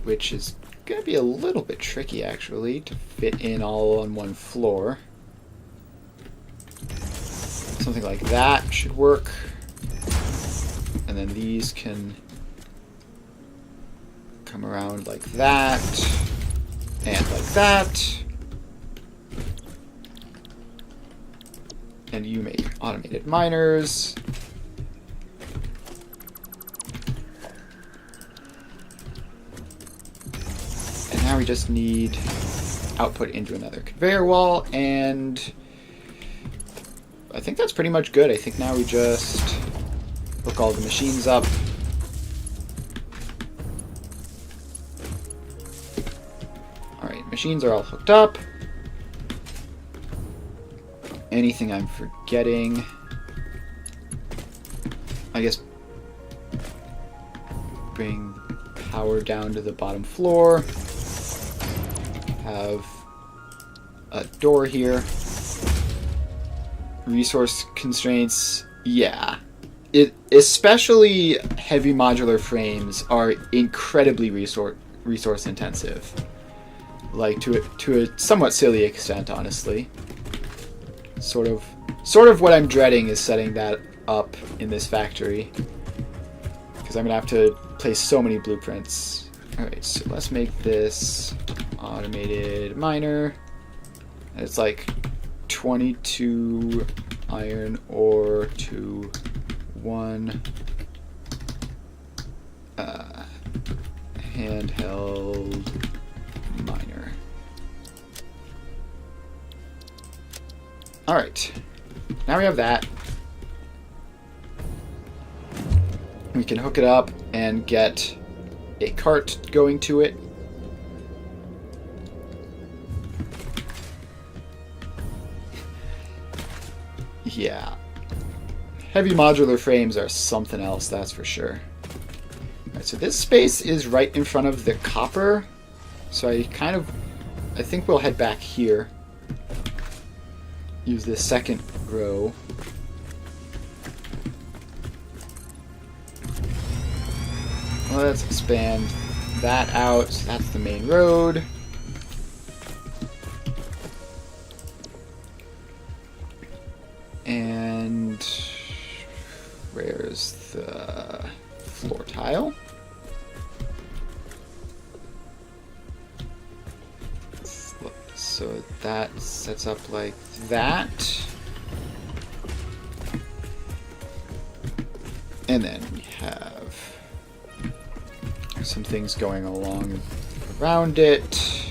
Which is going to be a little bit tricky, actually, to fit in all on one floor. Something like that should work. And then these can come around like that. And like that. And you make automated miners. And now we just need output into another conveyor wall, and I think that's pretty much good. I think now we just hook all the machines up. Alright, machines are all hooked up. Anything I'm forgetting? I guess bring power down to the bottom floor. Have a door here. Resource constraints, yeah. Especially heavy modular frames are incredibly resource intensive. Like to a somewhat silly extent, honestly. Sort of what I'm dreading is setting that up in this factory, because I'm gonna have to place so many blueprints. Alright, so let's make this automated miner. It's like 22 iron ore to 1 handheld miner. Alright, now we have that. We can hook it up and get a cart going to it. Yeah. Heavy modular frames are something else, that's for sure. Alright, so this space is right in front of the copper. So I think we'll head back here. Use this second row. Let's expand that out. So that's the main road. And where's the floor tile? So that sets up like that. And then we have some things going along around it.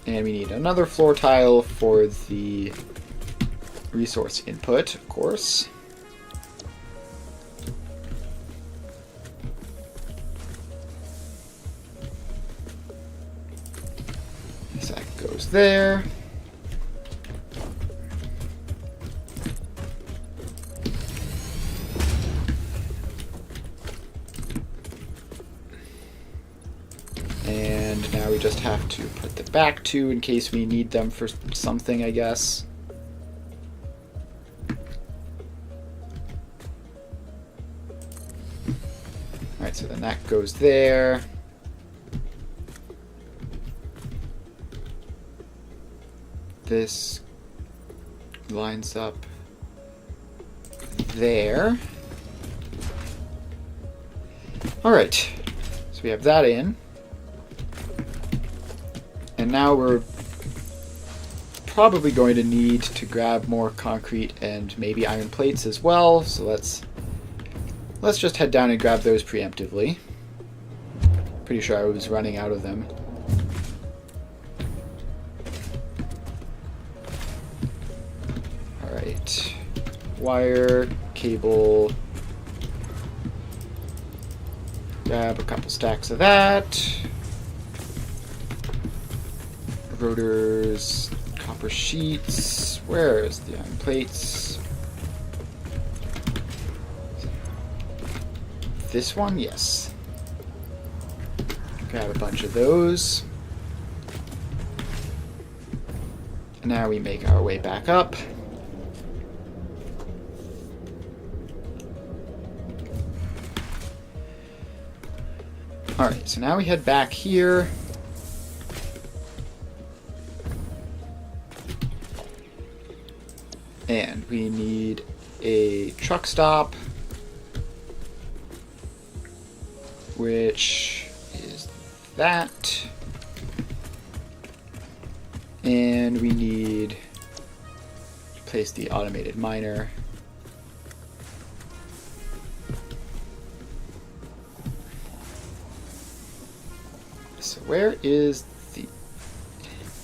And we need another floor tile for the resource input, of course. So that goes there. And now we just have to put the back two in case we need them for something, I guess. Alright, so then that goes there. This lines up there. Alright, so we have that in. And now we're probably going to need to grab more concrete and maybe iron plates as well. So let's just head down and grab those preemptively. Pretty sure I was running out of them. wire, cable. Grab a couple stacks of that. Rotors, copper sheets. Where is the iron plates? This one? Yes. Grab a bunch of those. And now we make our way back up. Alright, so now we head back here. And we need a truck stop, which is that. And we need to place the automated miner. So where is the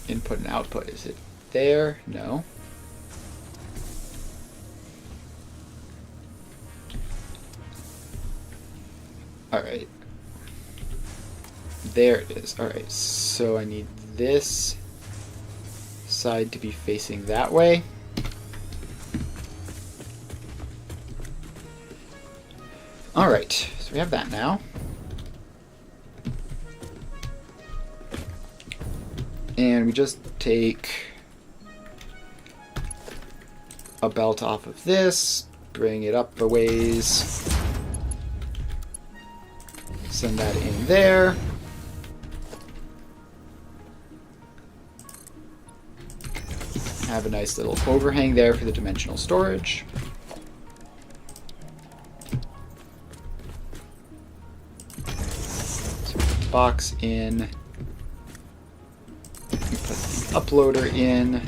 input and output? Is it there? No. Alright. There it is. Alright, so I need this side to be facing that way. Alright, so we have that now. And we just take a belt off of this, bring it up a ways, send that in there. Have a nice little overhang there for the dimensional storage. So put the box in. We put the uploader in.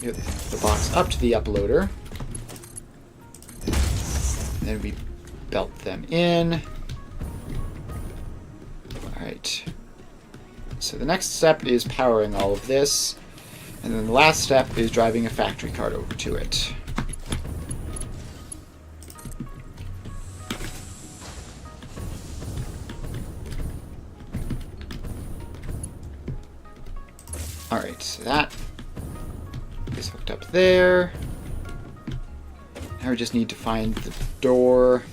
Get the box up to the uploader. And then we belt them in. Alright. So the next step is powering all of this. And then the last step is driving a factory cart over to it. Alright, so that is hooked up there. Now we just need to find the door.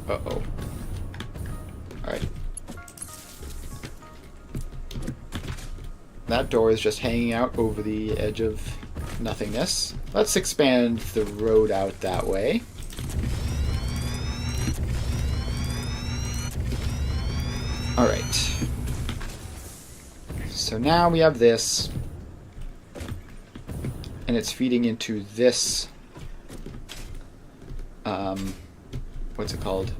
Uh-oh. Alright. That door is just hanging out over the edge of nothingness. Let's expand the road out that way. Alright. So now we have this, and it's feeding into this, what's it called?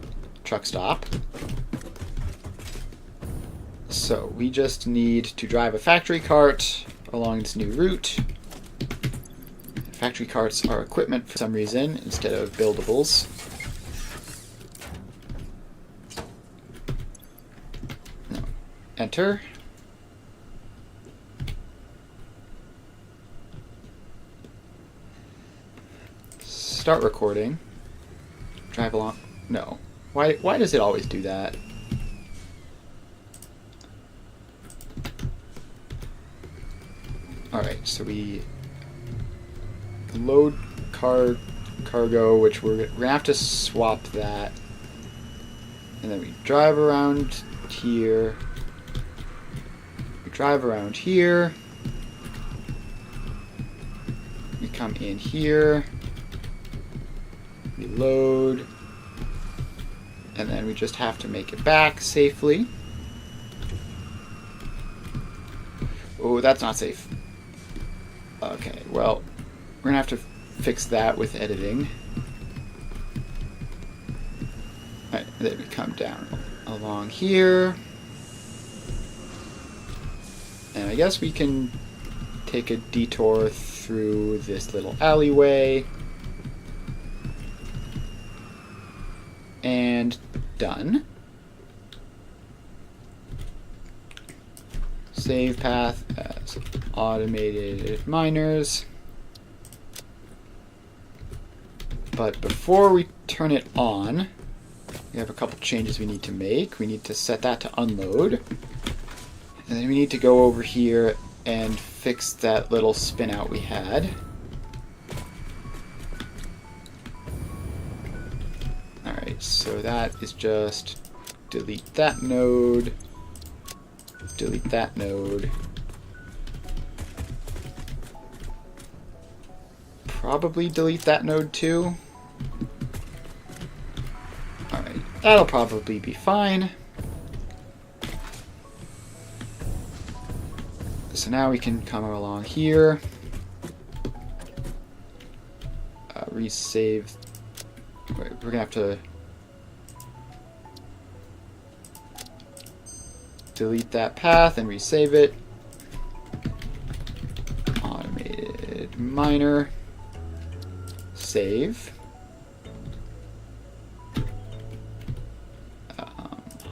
Truck stop. So we just need to drive a factory cart along this new route. Factory carts are equipment for some reason instead of buildables. No. Enter. Start recording. Drive along. No. Why does it always do that? Alright, so we load cargo, which we're gonna have to swap that. And then we drive around here. We drive around here. We come in here. We load. And then we just have to make it back safely. Oh, that's not safe. Okay, well, we're gonna have to fix that with editing. Alright, then we come down along here. And I guess we can take a detour through this little alleyway. And done. Save path as automated miners. But before we turn it on, we have a couple changes we need to make. We need to set that to unload. And then we need to go over here and fix that little spin out we had. Alright, so that is just delete that node, delete that node. Probably delete that node too. Alright, that'll probably be fine. So now we can come along here, resave. We're gonna have to delete that path and resave it. Automated miner, save.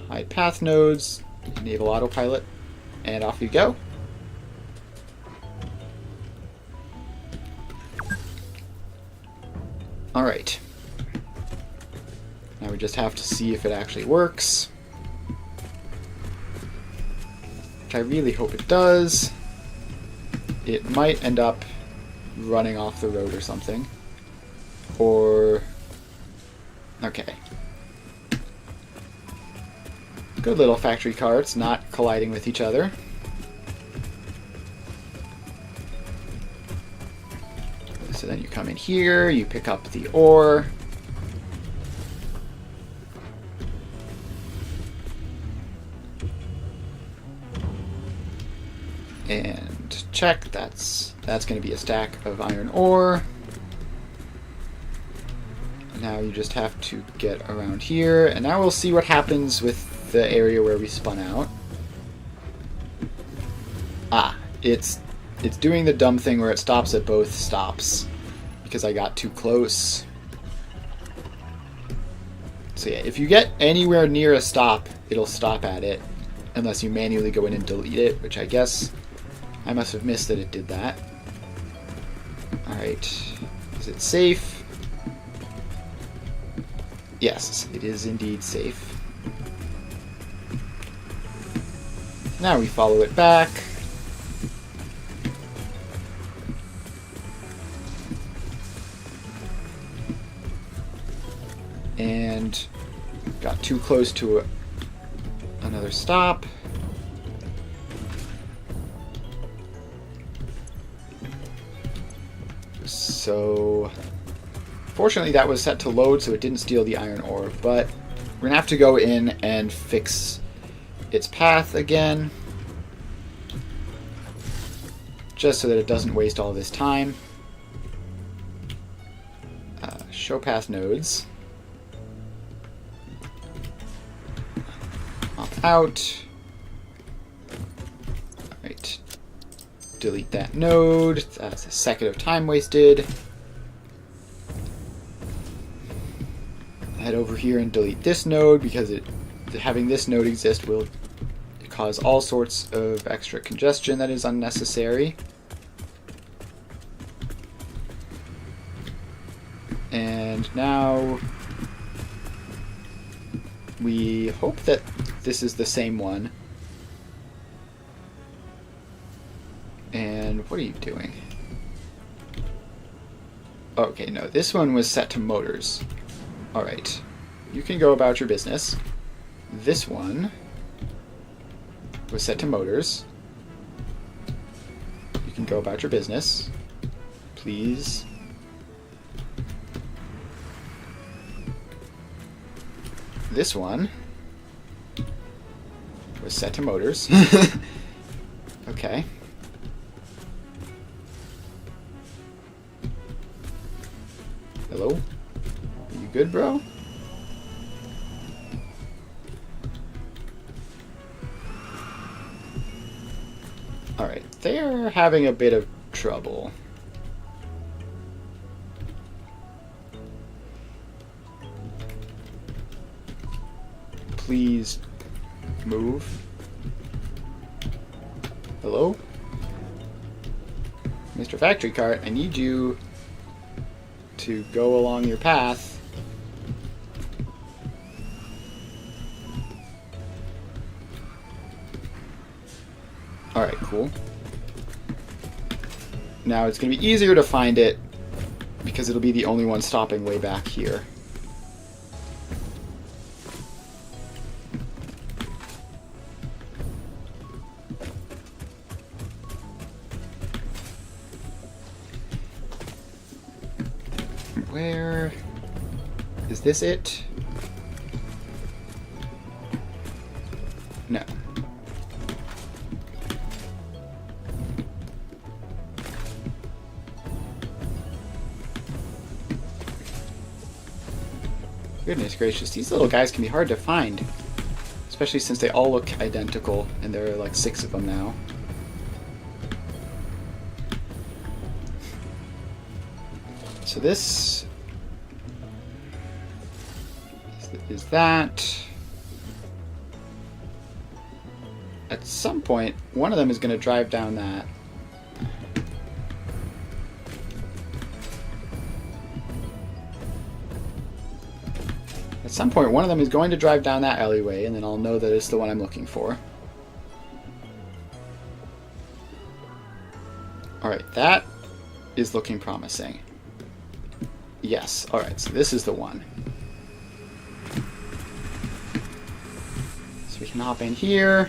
Hide path nodes, enable autopilot, and off you go. Alright. Now we just have to see if it actually works. Which I really hope it does. It might end up running off the road or something. Or... okay. Good little factory carts, not colliding with each other. So then you come in here, you pick up the ore. And check, that's going to be a stack of iron ore. Now you just have to get around here, and now we'll see what happens with the area where we spun out. Ah, it's doing the dumb thing where it stops at both stops because I got too close. So yeah, if you get anywhere near a stop, it'll stop at it unless you manually go in and delete it, which I guess I must have missed that it did that. Alright, is it safe? Yes, it is indeed safe. Now we follow it back. And got too close to another stop. So, fortunately that was set to load so it didn't steal the iron ore, but we're gonna have to go in and fix its path again, just so that it doesn't waste all this time. Show path nodes. Opt out. Alright. Delete that node. That's a second of time wasted. Head over here and delete this node because having this node exist will cause all sorts of extra congestion that is unnecessary. And now we hope that this is the same one. And what are you doing? Okay, no, this one was set to motors. Alright, you can go about your business. This one was set to motors. You can go about your business. Please. This one was set to motors. Okay. Hello? Are you good, bro? Alright, they're having a bit of trouble. Please move. Hello? Mr. Factory Cart, I need you to go along your path. Alright, cool. Now it's going to be easier to find it because it'll be the only one stopping way back here. Where is this it? No. Goodness gracious, these little guys can be hard to find. Especially since they all look identical, and there are like 6 of them now. So this is that. At some point, one of them is going to drive down that. At some point, one of them is going to drive down that alleyway, and then I'll know that it's the one I'm looking for. Alright, that is looking promising. Yes, alright, so this is the one. So we can hop in here.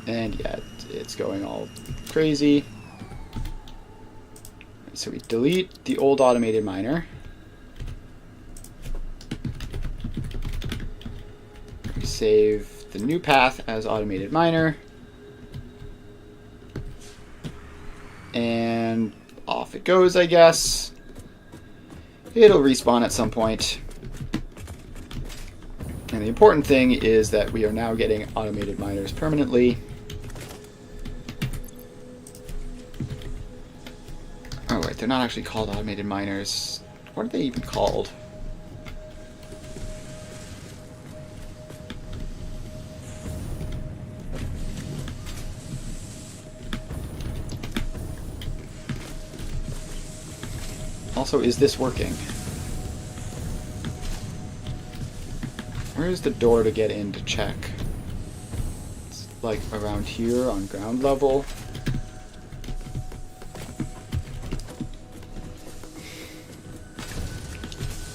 And yeah, it's going all crazy. So we delete the old automated miner. We save the new path as automated miner. And off it goes, I guess. It'll respawn at some point. And the important thing is that we are now getting automated miners permanently. Oh, wait, they're not actually called automated miners. What are they even called? Also, is this working? Where's the door to get in to check? It's like around here on ground level.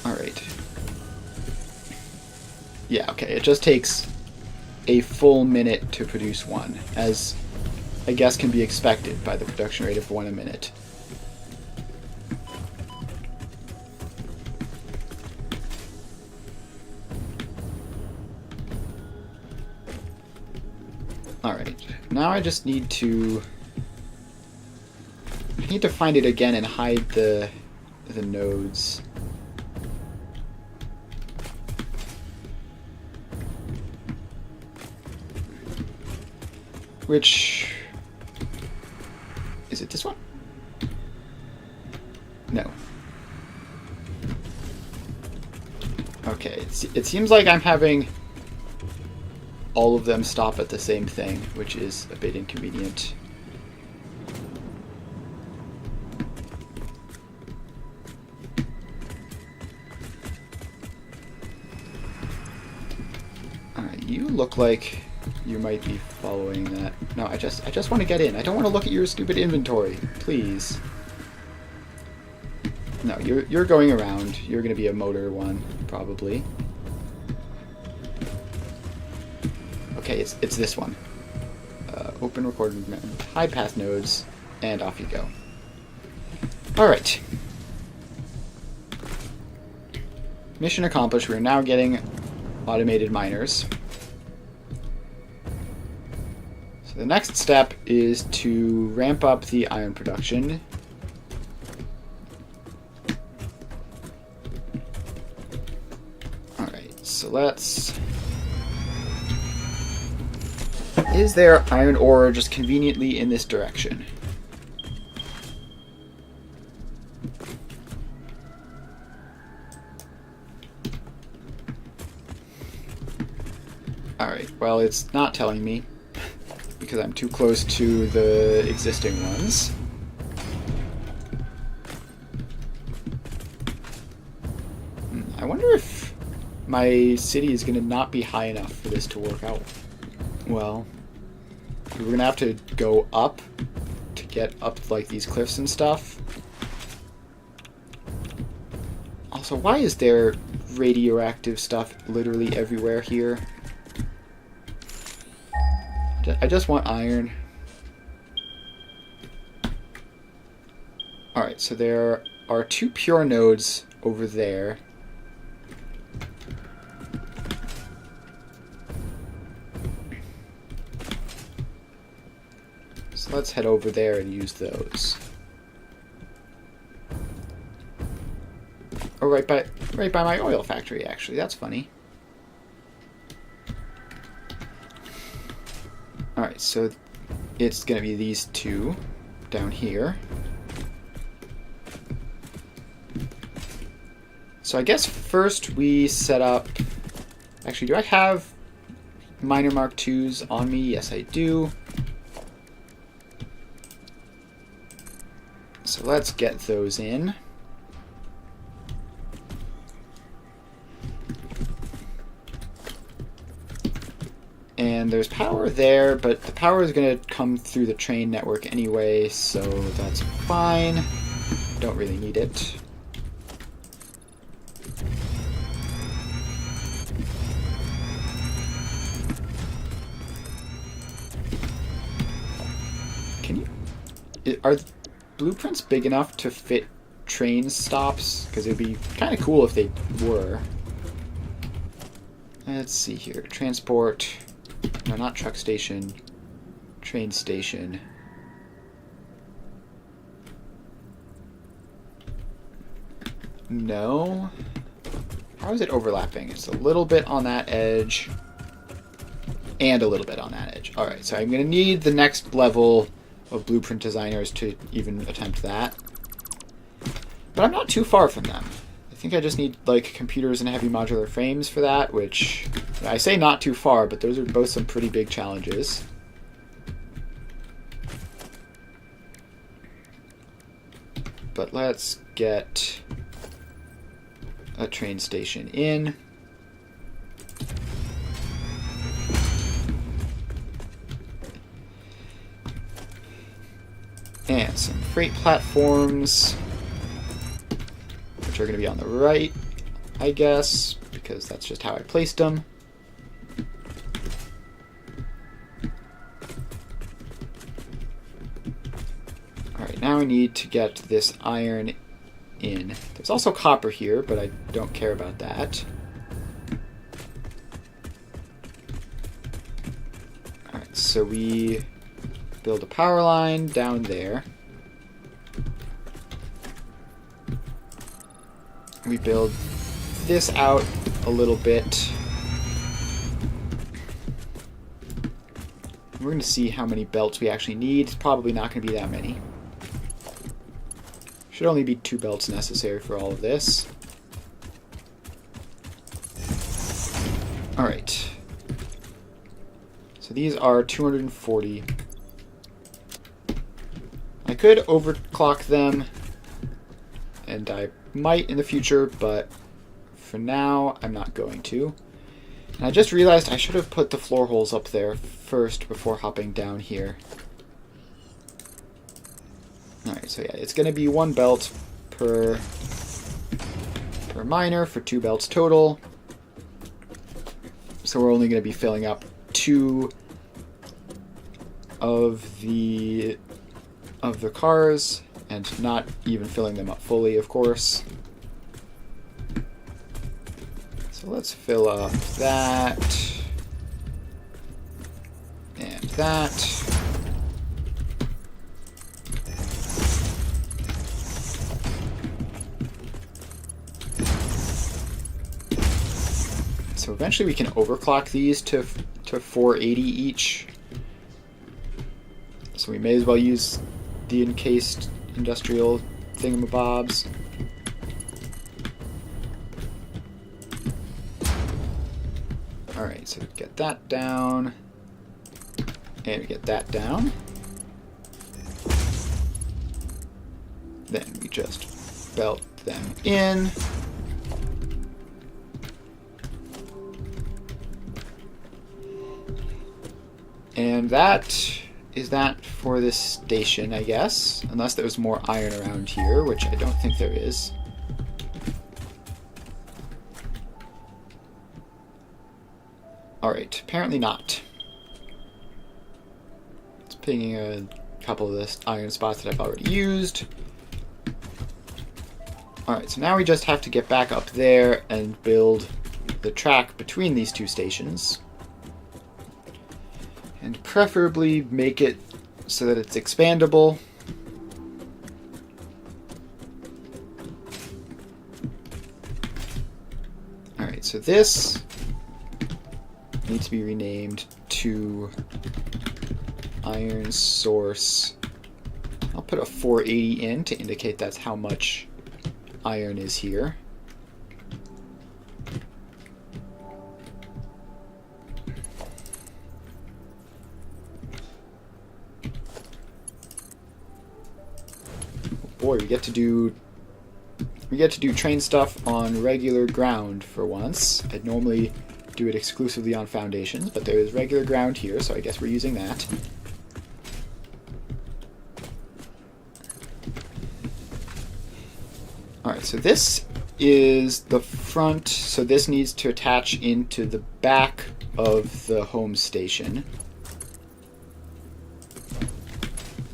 Alright. Yeah, okay, it just takes a full minute to produce one, as I guess can be expected by the production rate of 1 a minute. Alright, now I just need to find it again and hide the nodes. Which is it, this one? No. Okay, it seems like I'm having all of them stop at the same thing, which is a bit inconvenient. Alright, you look like you might be following that. No, I just want to get in. I don't want to look at your stupid inventory. Please. No, you're going around. You're going to be a motor one, probably. Okay, it's this one. Open recorded hide path nodes, and off you go. Alright. Mission accomplished. We're now getting automated miners. So the next step is to ramp up the iron production. Alright, so let's... Is there iron ore just conveniently in this direction? Alright, well, it's not telling me. because I'm too close to the existing ones. I wonder if my city is going to not be high enough for this to work out well. We're going to have to go up to get up like these cliffs and stuff. Also, why is there radioactive stuff literally everywhere here? I just want iron. Alright, so there are 2 pure nodes over there. So let's head over there and use those. Oh, right by my oil factory, actually. That's funny. Alright, so it's going to be these 2 down here. So I guess first we set up... Actually, do I have Miner Mark IIs on me? Yes, I do. So let's get those in. And there's power there, but the power is going to come through the train network anyway, so that's fine. Don't really need it. Are the blueprints big enough to fit train stops? Because it'd be kind of cool if they were. Let's see here. Transport. No, not truck station. Train station. No. How is it overlapping? It's a little bit on that edge. And a little bit on that edge. Alright, so I'm going to need the next level of blueprint designers to even attempt that. But I'm not too far from them. I think I just need like computers and heavy modular frames for that, which I say not too far, but those are both some pretty big challenges. But let's get a train station in. And some freight platforms, which are going to be on the right, I guess, because that's just how I placed them. Alright, now I need to get this iron in. There's also copper here, but I don't care about that. Alright, so we build a power line down there. We build this out a little bit. We're going to see how many belts we actually need. It's probably not going to be that many. Should only be 2 belts necessary for all of this. Alright. So these are 240. I could overclock them, and I might in the future, but for now, I'm not going to. And I just realized I should have put the floor holes up there first before hopping down here. Alright, so yeah, it's going to be 1 belt per miner for 2 belts total. So we're only going to be filling up 2 of the cars, and not even filling them up fully, of course. So let's fill up that, and that. So eventually we can overclock these to 480 each. So we may as well use the encased industrial thingamabobs. Alright, so get that down. And we get that down. Then we just belt them in. And that is that for this station, I guess. Unless there's more iron around here, which I don't think there is. Alright, apparently not. It's pinging a couple of the iron spots that I've already used. Alright, so now we just have to get back up there and build the track between these two stations. And preferably make it so that it's expandable. Alright, so this needs to be renamed to iron source. I'll put a 480 in to indicate that's how much iron is here. Boy, we get to do train stuff on regular ground for once. I'd normally do it exclusively on foundations, but there is regular ground here, so I guess we're using that. Alright, so this is the front, so this needs to attach into the back of the home station.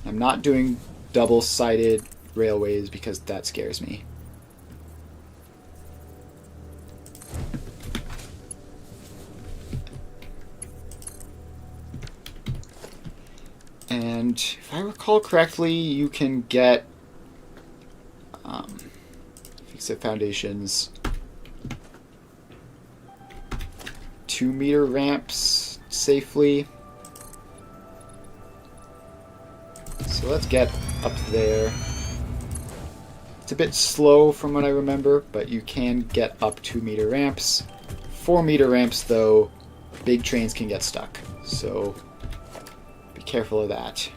I'm not doing double-sided railways because that scares me. And if I recall correctly, you can get fixed foundations 2-meter ramps safely. So let's get up there. It's a bit slow from what I remember, but you can get up 2-meter ramps. 4-meter ramps, though, big trains can get stuck. So be careful of that.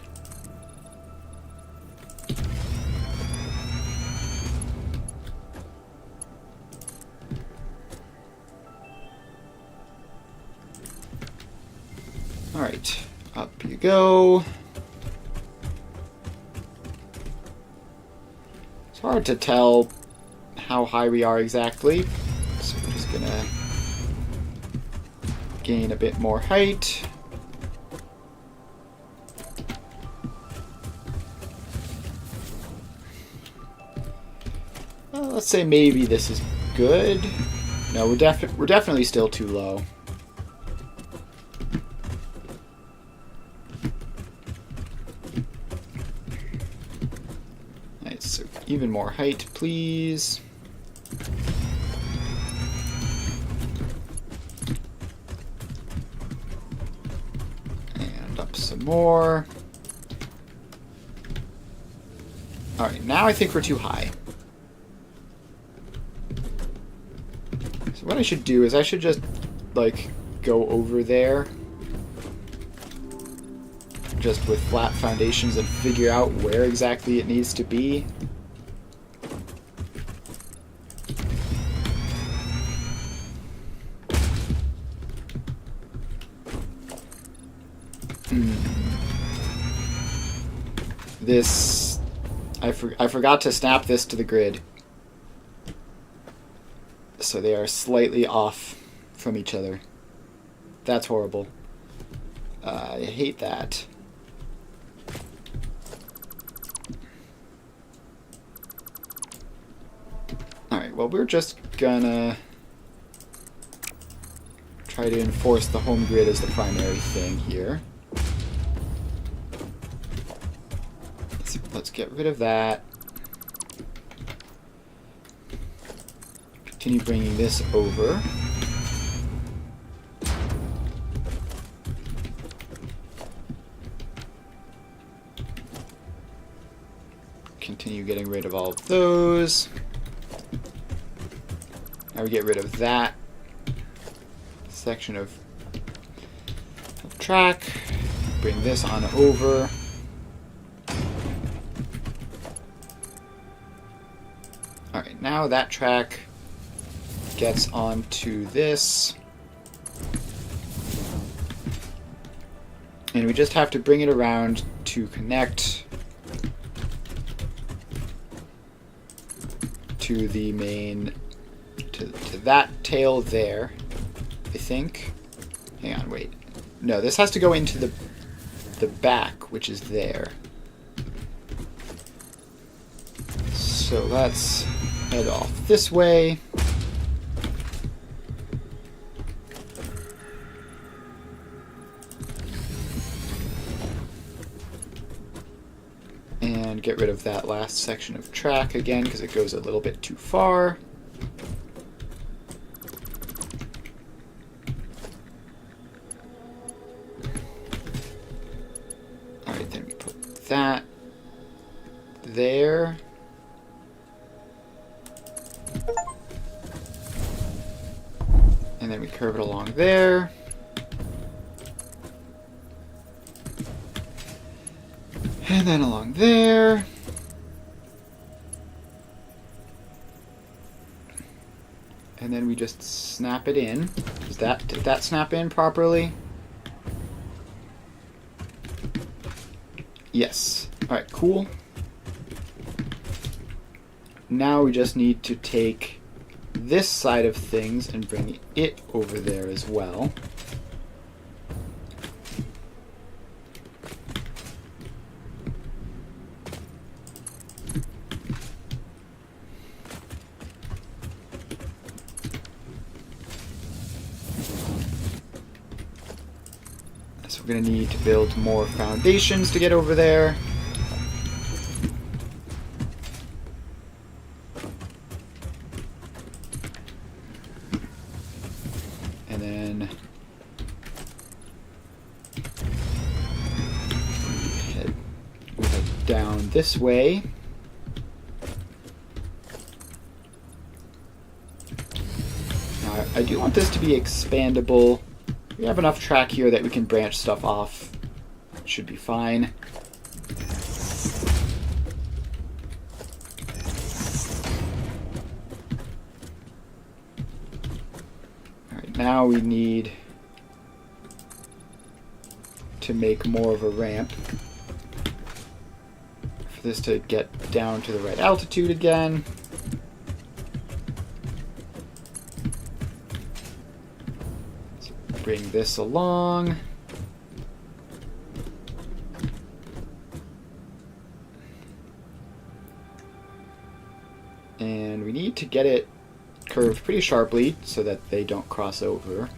Alright, up you go. It's hard to tell how high we are exactly, so we're just gonna gain a bit more height. Well, let's say maybe this is good. No, we're definitely still too low. Alright, so even more height, please. And up some more. Alright, now I think we're too high. So what I should do is I should just, like, go over there just with flat foundations and figure out where exactly it needs to be. This... I forgot to snap this to the grid. So they are slightly off from each other. That's horrible. I hate that. Alright, well, we're just gonna try to enforce the home grid as the primary thing here. Let's get rid of that. Continue bringing this over. Continue getting rid of all of those. Now we get rid of that section of track. bring this on over. Alright, now that track gets onto this. And we just have to bring it around to connect to the main, to that tail there, I think. Hang on, wait. No, this has to go into the back, which is there. So let's head off this way. And get rid of that last section of track again, because it goes a little bit too far. Alright, then we put that there. And then we curve it along there. And then along there. And then we just snap it in. Did that snap in properly? Yes. Alright, cool. Now we just need to take this side of things and bring it over there as well. So we're going to need to build more foundations to get over there. And then head down this way. Now I do want this to be expandable. We have enough track here that we can branch stuff off. Should be fine. Alright, now we need to make more of a ramp for this to get down to the right altitude again. Bring this along. And we need to get it curved pretty sharply so that they don't cross over.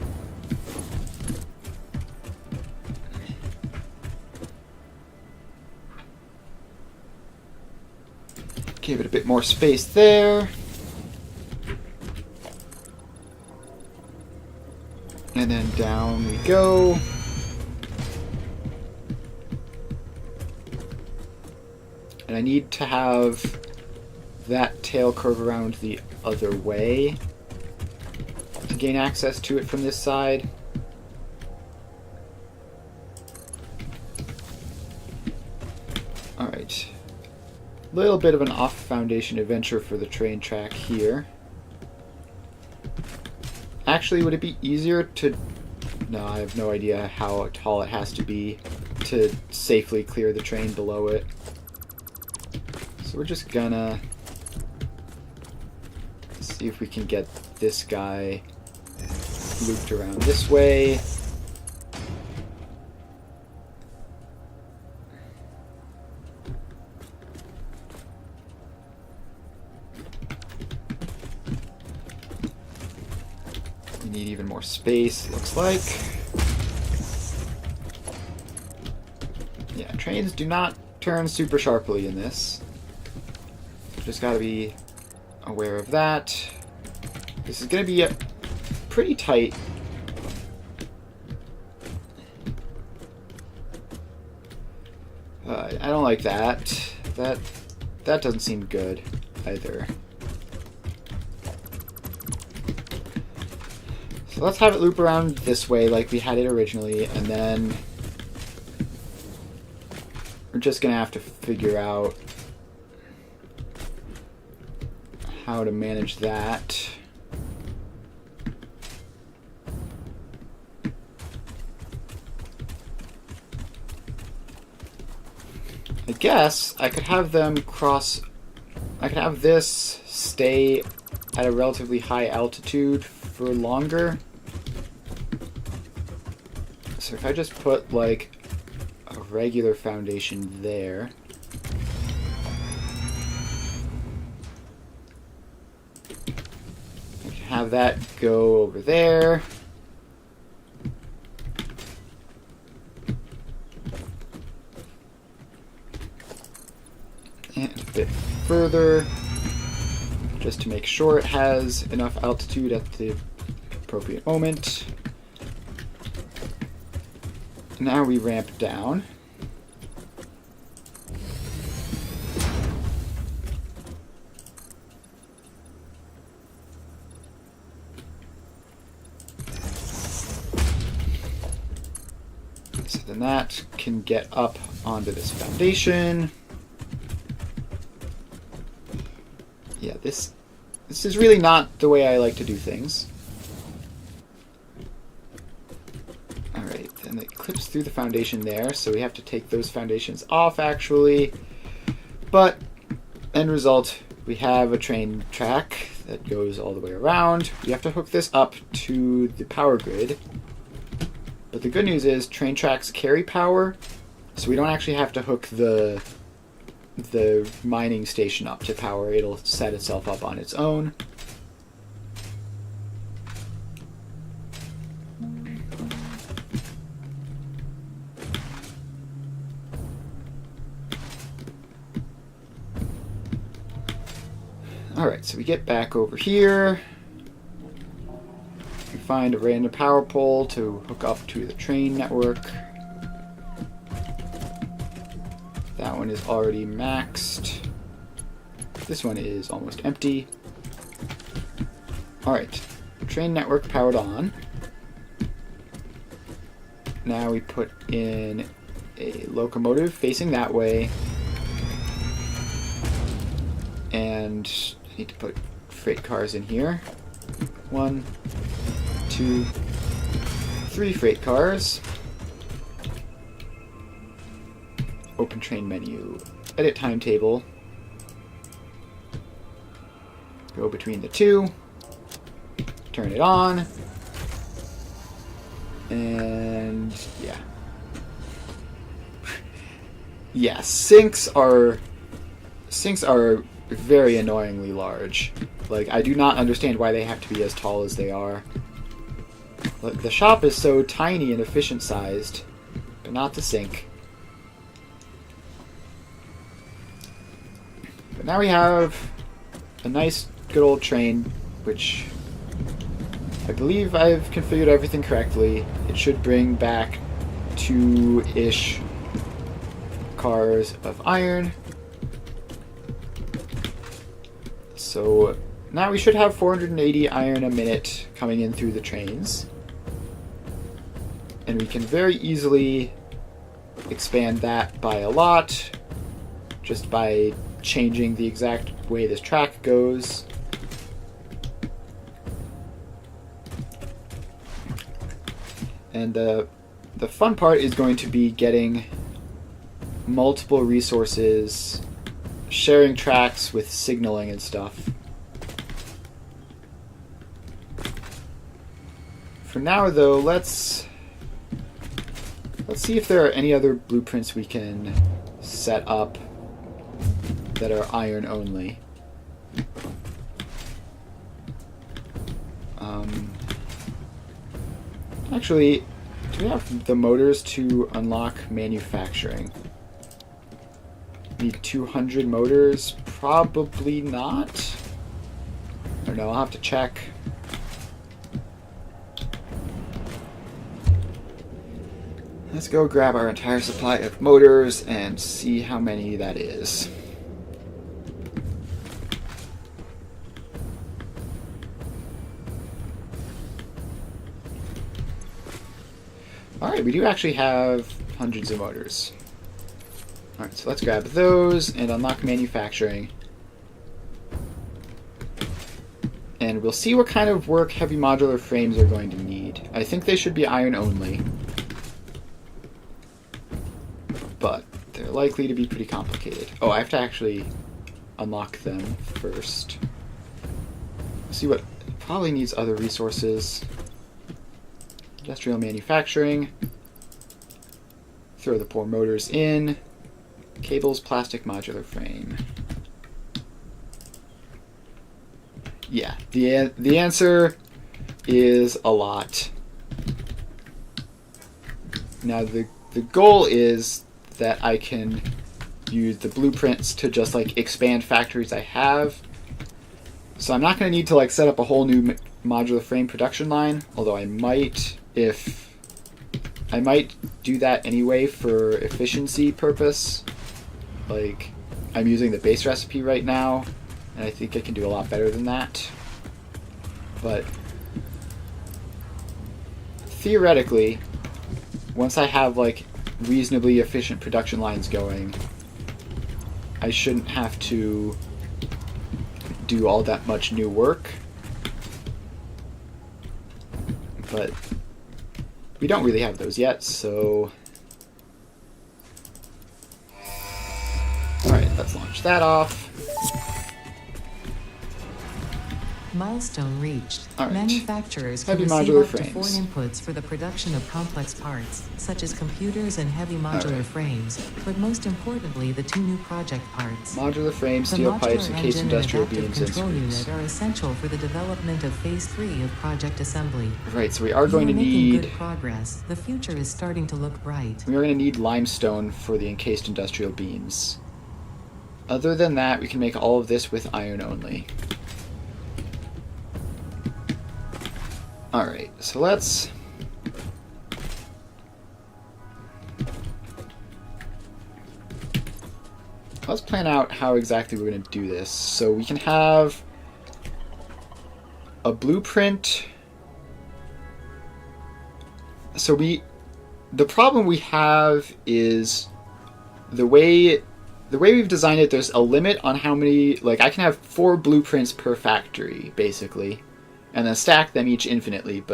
Give it a bit more space there. And then down we go. And I need to have that tail curve around the other way to gain access to it from this side. Alright. Little bit of an off-foundation adventure for the train track here. Actually, would it be easier to... No, I have no idea how tall it has to be to safely clear the train below it. So we're just gonna see if we can get this guy looped around this way. Need even more space, looks like. Yeah, trains do not turn super sharply in this. Just gotta be aware of that. This is gonna be pretty tight. I don't like that. That doesn't seem good either. Let's have it loop around this way like we had it originally, and then just going to have to figure out how to manage that. I guess I could have them cross. I could have this stay at a relatively high altitude for longer. So if I just put like a regular foundation there. I can have that go over there. And a bit further, just to make sure it has enough altitude at the appropriate moment. Now we ramp down. So then that can get up onto this foundation. Yeah, this is really not the way I like to do things. Alright, then it clips through the foundation there, so we have to take those foundations off actually. But, end result, we have a train track that goes all the way around. We have to hook this up to the power grid. But the good news is train tracks carry power, so we don't actually have to hook the mining station up to power. It'll set itself up on its own. Alright, so we get back over here. We find a random power pole to hook up to the train network. That one is already maxed. This one is almost empty. Alright, train network powered on. Now we put in a locomotive facing that way. And I need to put freight cars in here. 1, 2, 3 freight cars. Open train menu. Edit timetable. Go between the two. Turn it on. And yeah. Yeah, sinks are very annoyingly large. Like, I do not understand why they have to be as tall as they are. The shop is so tiny and efficient sized, but not the sink. But now we have a nice, good old train, which I believe I've configured everything correctly. It should bring back 2-ish cars of iron. So now we should have 480 iron a minute coming in through the trains. And we can very easily expand that by a lot, just by changing the exact way this track goes. And the fun part is going to be getting multiple resources, sharing tracks with signaling and stuff. For now, though, let's see if there are any other blueprints we can set up that are iron only. Actually, do we have the motors to unlock manufacturing? Need 200 motors? Probably not. I don't know, I'll have to check. Let's go grab our entire supply of motors and see how many that is. Alright, we do actually have hundreds of motors. Alright, so let's grab those and unlock manufacturing. And we'll see what kind of work heavy modular frames are going to need. I think they should be iron only. But they're likely to be pretty complicated. Oh, I have to actually unlock them first. Let's see what probably needs other resources. Industrial manufacturing. Throw the 4 motors in. Cables, plastic, modular frame. Yeah, the answer is a lot. Now the goal is that I can use the blueprints to just like expand factories I have. So I'm not going to need to like set up a whole new modular frame production line, although I might do that anyway for efficiency purpose. Like, I'm using the base recipe right now, and I think I can do a lot better than that. But theoretically, once I have like reasonably efficient production lines going, I shouldn't have to do all that much new work. But we don't really have those yet, so... Alright, let's launch that off. Milestone reached. All right. Manufacturers can Heavy receive modular up to 4 frames. inputs for the production of complex parts, such as computers and heavy modular right. frames, but most importantly, the 2 new project parts. Modular frames, The steel modular pipes, and case engine industrial adaptive beams and control screws. unit are essential for the development of Phase 3 of Project Assembly. Right, so we are You going to making need... good progress. The future is starting to look bright. We are going to need limestone for the encased industrial beams. Other than that, we can make all of this with iron only. Alright, so let's plan out how exactly we're going to do this. So we can have a blueprint. So the problem we have is the way we've designed it, there's a limit on how many, like I can have 4 blueprints per factory, basically. And then stack them each infinitely,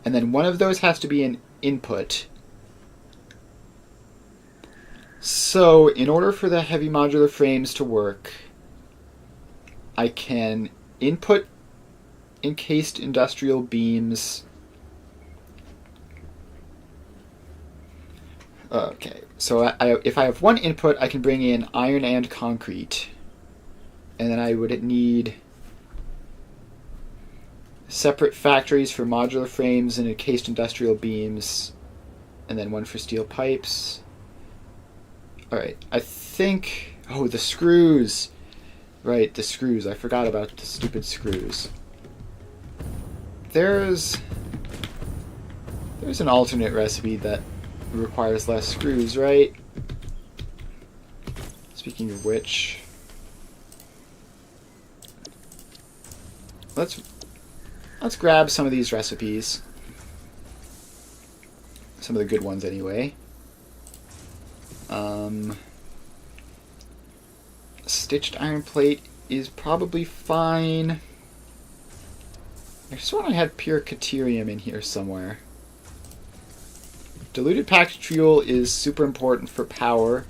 and then one of those has to be an input. So, in order for the heavy modular frames to work, I can input encased industrial beams. Okay, so if I have one input, I can bring in iron and concrete. And then I would need separate factories for modular frames and encased industrial beams, and then one for steel pipes. Alright, I think... Oh, the screws! Right, the screws. I forgot about the stupid screws. There's an alternate recipe that requires less screws, right? Speaking of which... Let's grab some of these recipes. Some of the good ones, anyway. Stitched iron plate is probably fine. I just want I had pure caterium in here somewhere. Diluted packaged fuel is super important for power.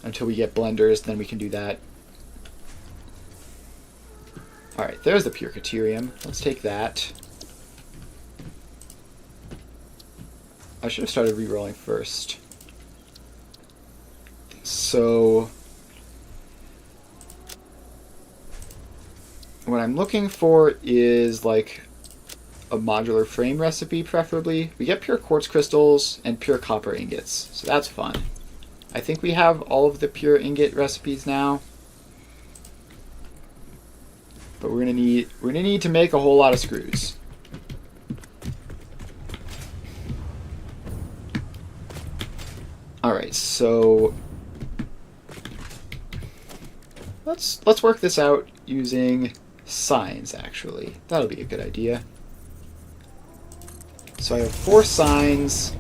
Until we get blenders, then we can do that. Alright, there's the pure caterium. Let's take that. I should have started re-rolling first. So... what I'm looking for is, like, a modular frame recipe, preferably. We get pure quartz crystals and pure copper ingots, so that's fun. I think we have all of the pure ingot recipes now. But we're gonna need to make a whole lot of screws. Alright, so let's work this out using signs, actually. That'll be a good idea. So I have 4 signs.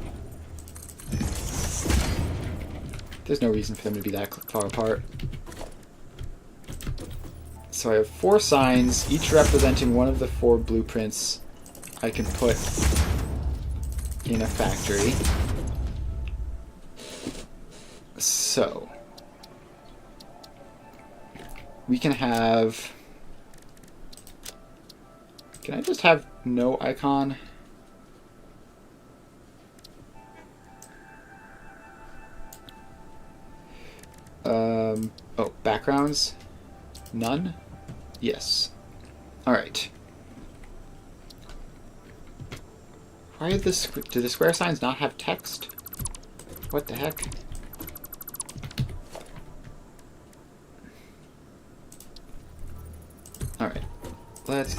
There's no reason for them to be that far apart. So I have 4 signs, each representing one of the 4 blueprints I can put in a factory. So we can have... Can I just have no icon? Oh, backgrounds? None? Yes. Alright. Why do the square signs not have text? What the heck? Alright. Let's...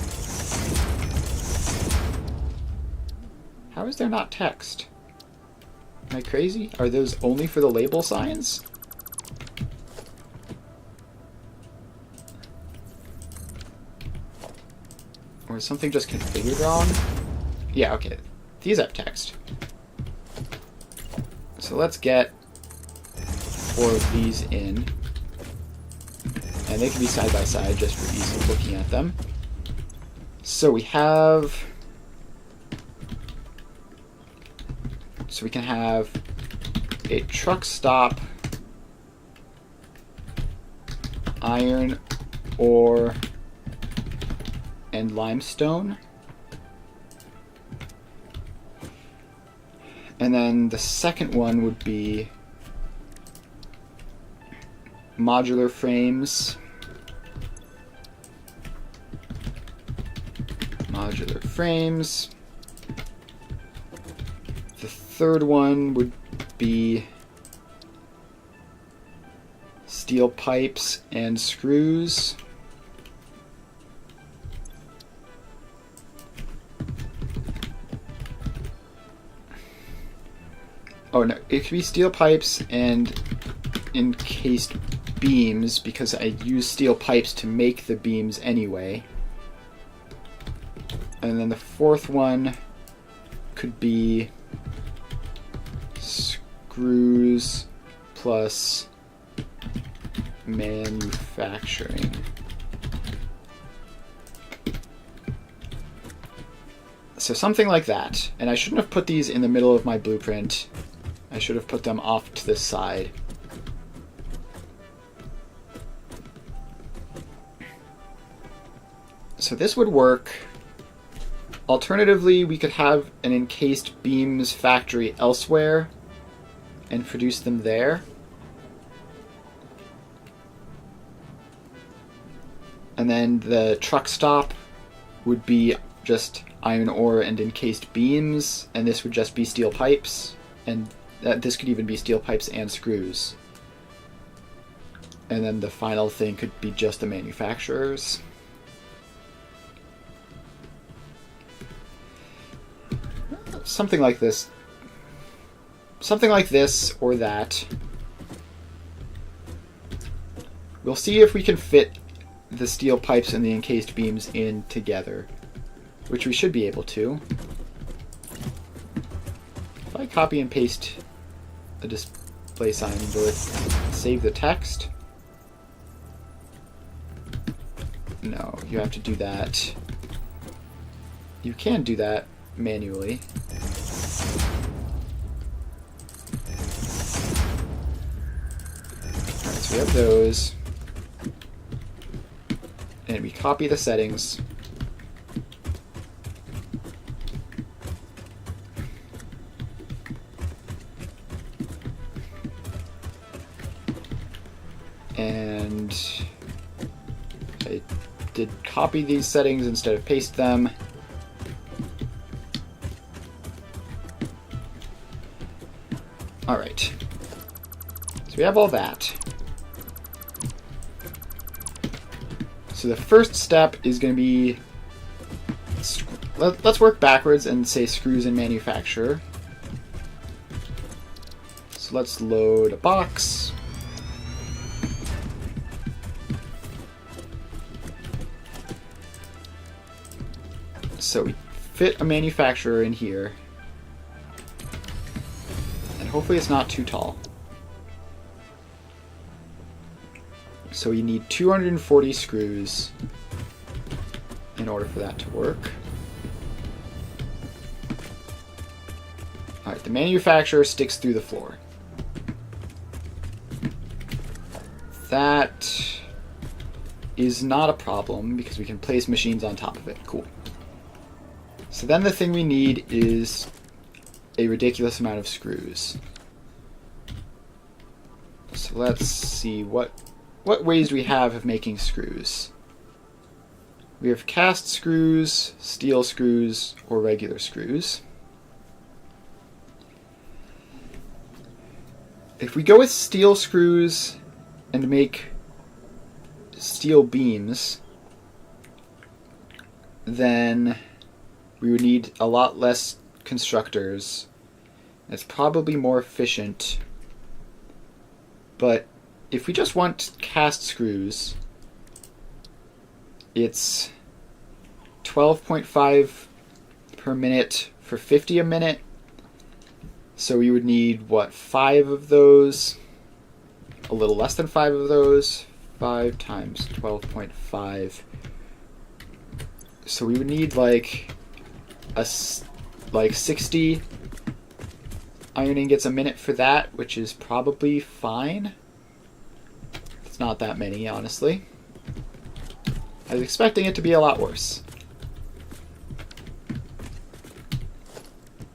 How is there not text? Am I crazy? Are those only for the label signs? Or is something just configured wrong? Yeah, okay. These have text. So let's get 4 of these in. And they can be side by side just for ease of looking at them. So we have... So we can have a truck stop, iron ore, and limestone. And then the second one would be modular frames. Modular frames. The third one would be steel pipes and screws. Oh no, it could be steel pipes and encased beams because I use steel pipes to make the beams anyway. And then the fourth one could be screws plus manufacturing. So something like that. And I shouldn't have put these in the middle of my blueprint. I should have put them off to the side. So this would work. Alternatively, we could have an encased beams factory elsewhere and produce them there. And then the truck stop would be just iron ore and encased beams, and this would just be steel pipes, and this could even be steel pipes and screws. And then the final thing could be just the manufacturers. Something like this. Something like this or that. We'll see if we can fit the steel pipes and the encased beams in together, which we should be able to. If I copy and paste a display sign, will it save the text? No, you have to do that. You can do that manually. Alright, so we have those. And we copy the settings. And I did copy these settings instead of paste them. Alright. So we have all that. So the first step is going to be... Let's work backwards and say screws and manufacture. So let's load a box. So we fit a manufacturer in here. And hopefully it's not too tall. So we need 240 screws in order for that to work. Alright, the manufacturer sticks through the floor. That is not a problem because we can place machines on top of it. Cool. So then the thing we need is a ridiculous amount of screws. So let's see what ways we have of making screws. We have cast screws, steel screws, or regular screws. If we go with steel screws and make steel beams, then we would need a lot less constructors. It's probably more efficient. But if we just want cast screws, it's 12.5 per minute for 50 a minute. So we would need, what, 5 of those? A little less than 5 of those. 5 times 12.5. So we would need like 60 iron ingots a minute for that, which is probably fine. It's not that many, honestly. I was expecting it to be a lot worse.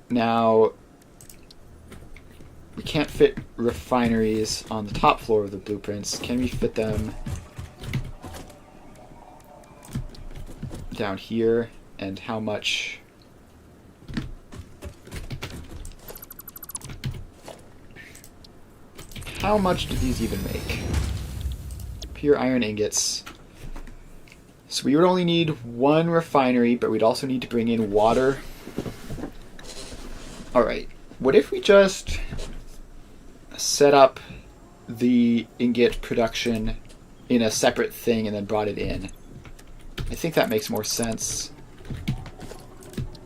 Now, we can't fit refineries on the top floor of the blueprints. Can we fit them down here? And how much? How much do these even make? Pure iron ingots. So we would only need 1 refinery, but we'd also need to bring in water. Alright, what if we just set up the ingot production in a separate thing and then brought it in? I think that makes more sense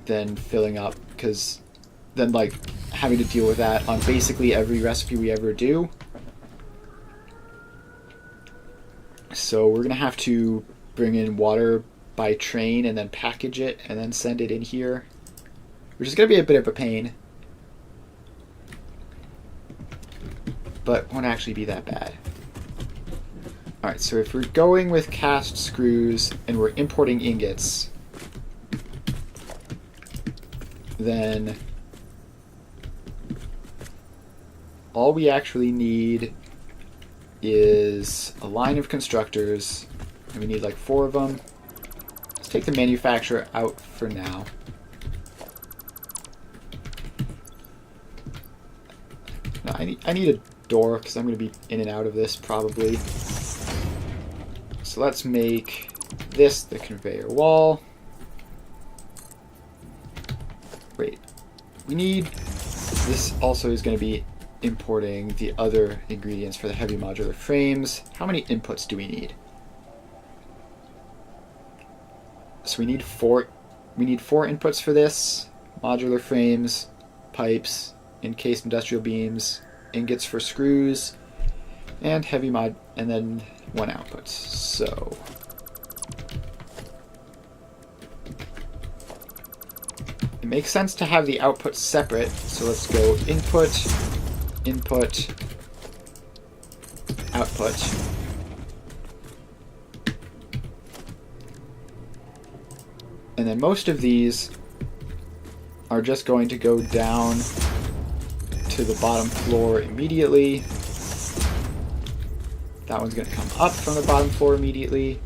than filling up, because then like having to deal with that on basically every recipe we ever do. So we're gonna have to bring in water by train and then package it and then send it in here, which is gonna be a bit of a pain, but won't actually be that bad. Alright, so if we're going with cast screws and we're importing ingots, then all we actually need is a line of constructors, and we need like 4 of them. Let's take the manufacturer out for now. No, I need a door because I'm going to be in and out of this probably. So let's make this the conveyor wall. Wait, we need, this also is going to be importing the other ingredients for the heavy modular frames. How many inputs do we need? So we need 4 inputs for this: modular frames, pipes, encased industrial beams, ingots for screws, and and then 1 output. So it makes sense to have the outputs separate. So let's go input, output. And then most of these are just going to go down to the bottom floor immediately. That one's going to come up from the bottom floor immediately.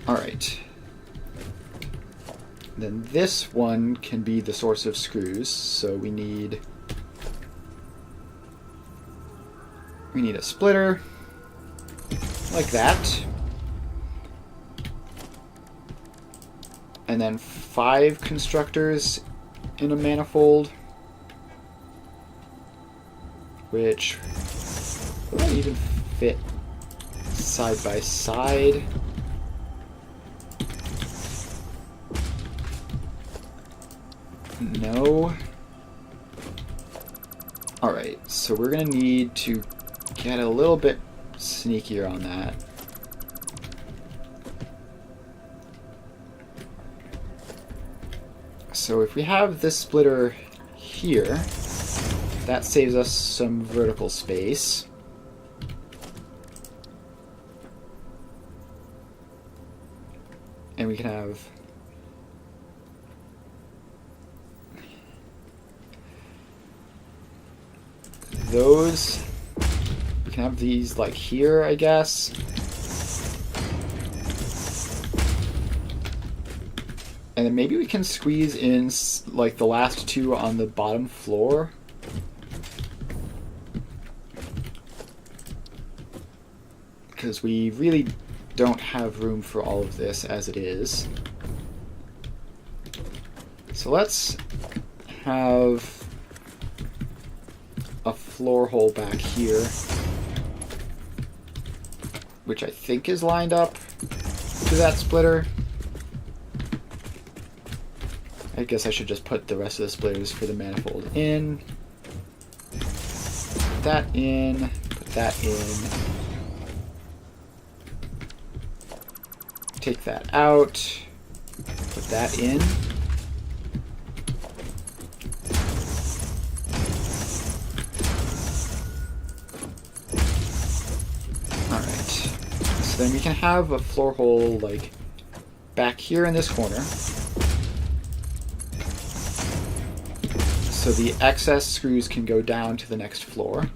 Alright. Then this one can be the source of screws, so we need a splitter like that, and then 5 constructors in a manifold, which Will that even fit side by side? No. Alright, so we're gonna need to get a little bit sneakier on that. So if we have this splitter here, that saves us some vertical space. And we can have those. We can have these like here, I guess. And then maybe we can squeeze in like the last two on the bottom floor. Because we really don't have room for all of this as it is. So let's have a floor hole back here, which I think is lined up to that splitter. I guess I should just put the rest of the splitters for the manifold in. Put that in, put that in. Take that out, put that in. Alright, so then we can have a floor hole like back here in this corner. So the excess screws can go down to the next floor.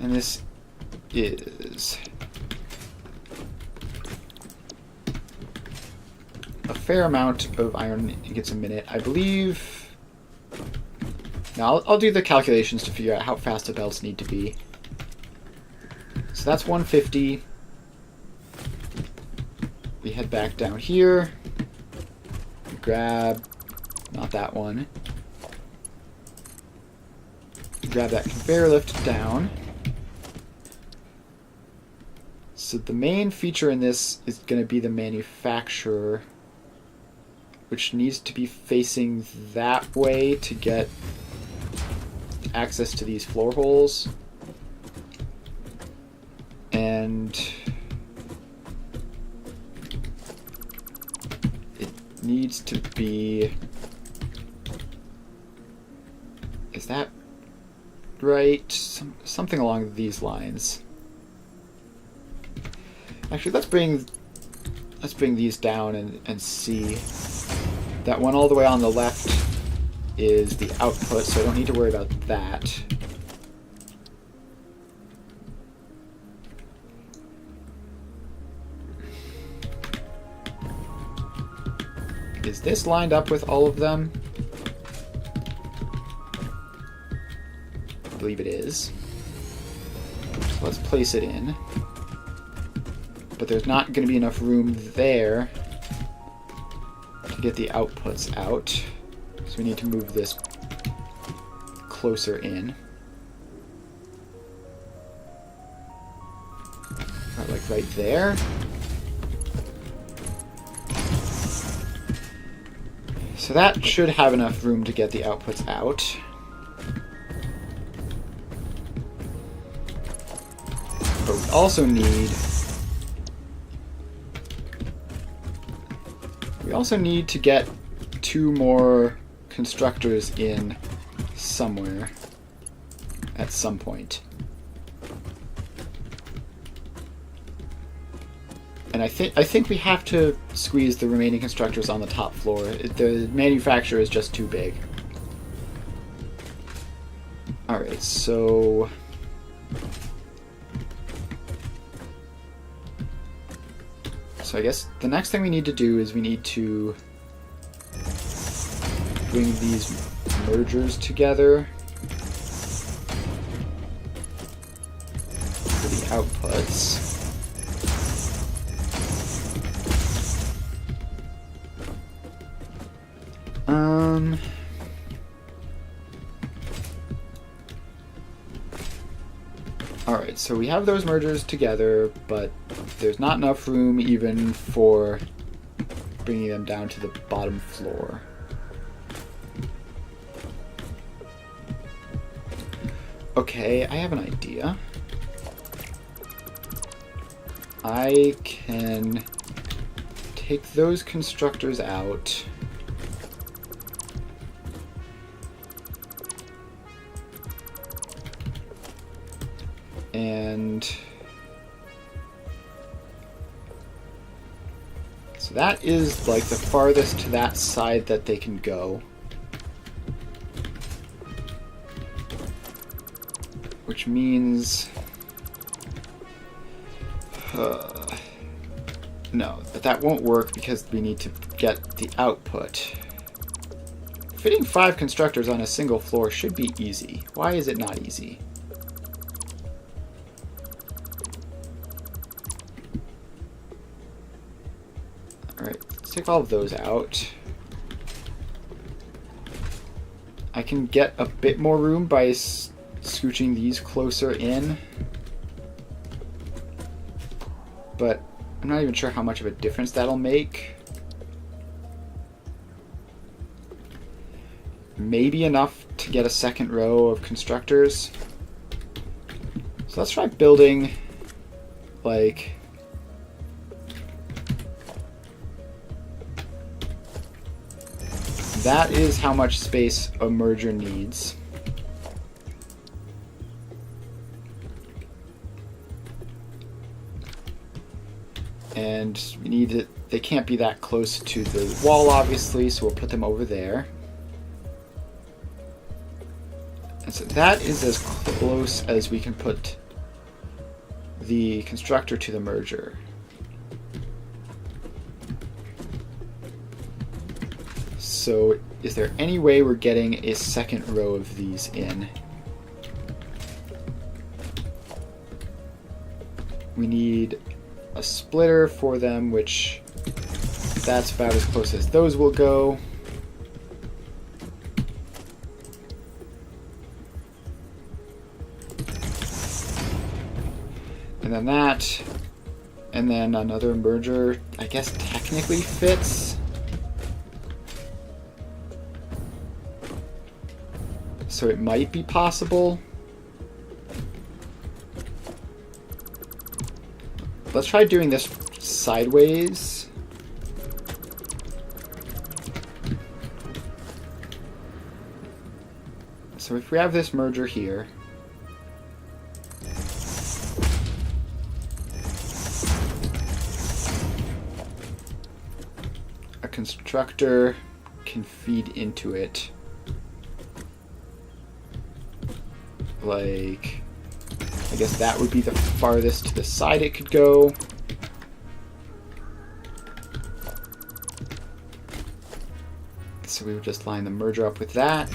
And this is a fair amount of iron. It gets a minute, I believe. Now I'll do the calculations to figure out how fast the belts need to be. So that's 150. We head back down here. Grab, not that one. Grab that conveyor lift down. So the main feature in this is going to be the manufacturer, which needs to be facing that way to get access to these floor holes. And needs to be... Is that right? Something along these lines. Actually, let's bring these down and see. That one all the way on the left is the output, so I don't need to worry about that. Is this lined up with all of them? I believe it is. So let's place it in. But there's not going to be enough room there to get the outputs out. So we need to move this closer in. Like right there. So that should have enough room to get the outputs out. But we also need to get two more constructors in somewhere at some point. And I think we have to squeeze the remaining constructors on the top floor. The manufacturer is just too big. Alright, so... So I guess the next thing we need to do is we need to bring these mergers together for the outputs. Alright, so we have those mergers together, but there's not enough room even for bringing them down to the bottom floor. Okay, I have an idea. I can take those constructors out. And so that is like the farthest to that side that they can go. Which means no, but that won't work because we need to get the output. Fitting 5 constructors on a single floor should be easy. Why is it not easy? Alright, let's take all of those out. I can get a bit more room by scooching these closer in. But I'm not even sure how much of a difference that'll make. Maybe enough to get a second row of constructors. So let's try building like that is how much space a merger needs. And we need it, they can't be that close to the wall obviously, so we'll put them over there. And so that is as close as we can put the constructor to the merger. So is there any way we're getting a second row of these in? We need a splitter for them, which that's about as close as those will go. And then that, and then another merger, I guess technically fits. So it might be possible. Let's try doing this sideways. So if we have this merger here, a constructor can feed into it. Like, I guess that would be the farthest to the side it could go. So we would just line the merger up with that.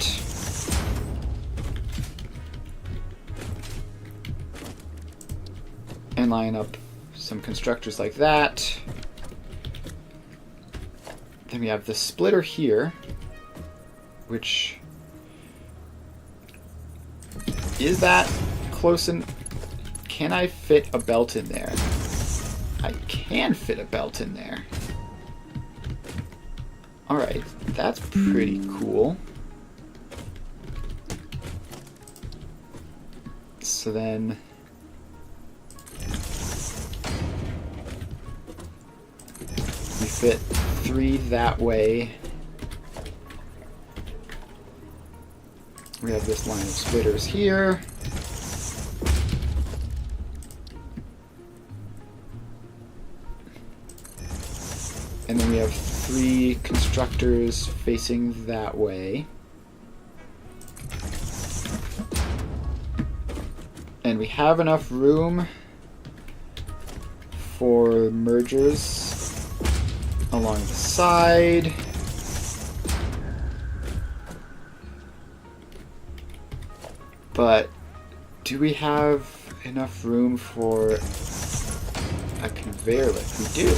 And line up some constructors like that. Then we have the splitter here, which is that close in? Can I fit a belt in there? I can fit a belt in there. Alright, that's pretty cool. So then we fit 3 that way. We have this line of splitters here. And then we have 3 constructors facing that way. And we have enough room for mergers along the side. But do we have enough room for a conveyor lift? We do.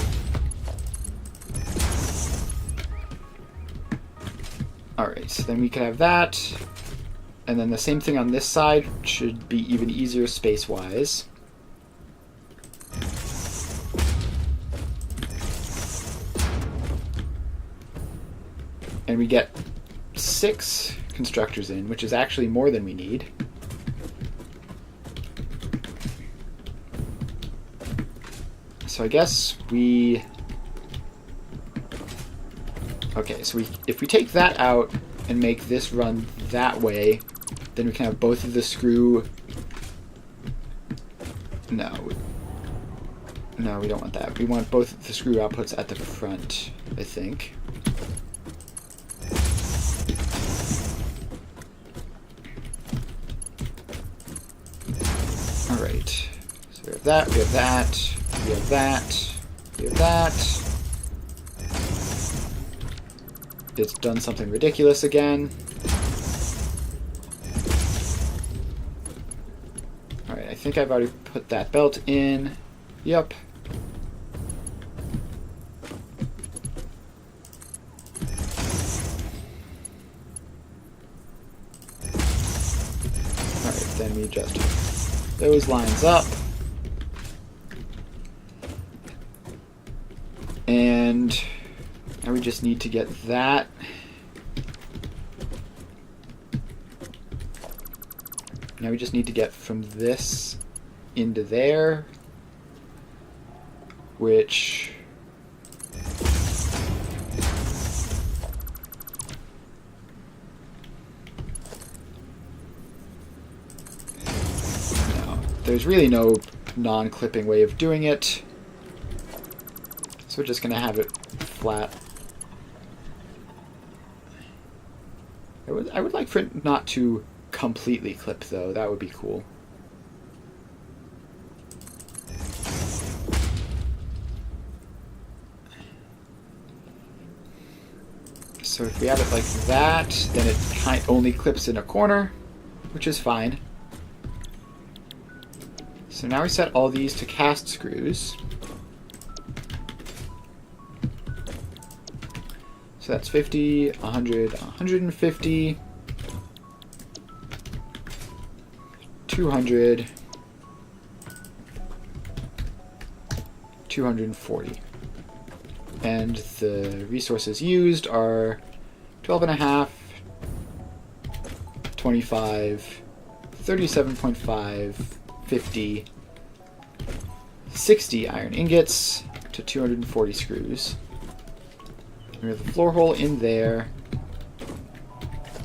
Alright, so then we could have that, And then the same thing on this side should be even easier space-wise. And we get 6 constructors in, which is actually more than we need. So I guess we... Okay, so if we take that out and make this run that way, then we can have both of the screw... No, we don't want that. We want both of the screw outputs at the front, I think. Alright, so we have that, we have that, we have that, we have that. It's done something ridiculous again. Alright, I think I've already put that belt in. Yep. Alright, then we just hook those lines up. And now we just need to get that. Now we just need to get from this into there, which... No, there's really no non-clipping way of doing it. So we're just going to have it flat. I would like for it not to completely clip, though. That would be cool. So if we have it like that, then it only clips in a corner, which is fine. So now we set all these to cast screws. So that's 50, 100, 150, 200, 240. And the resources used are 12.5, 25, 37.5, 50, 60 iron ingots to 240 screws. We have the floor hole in there.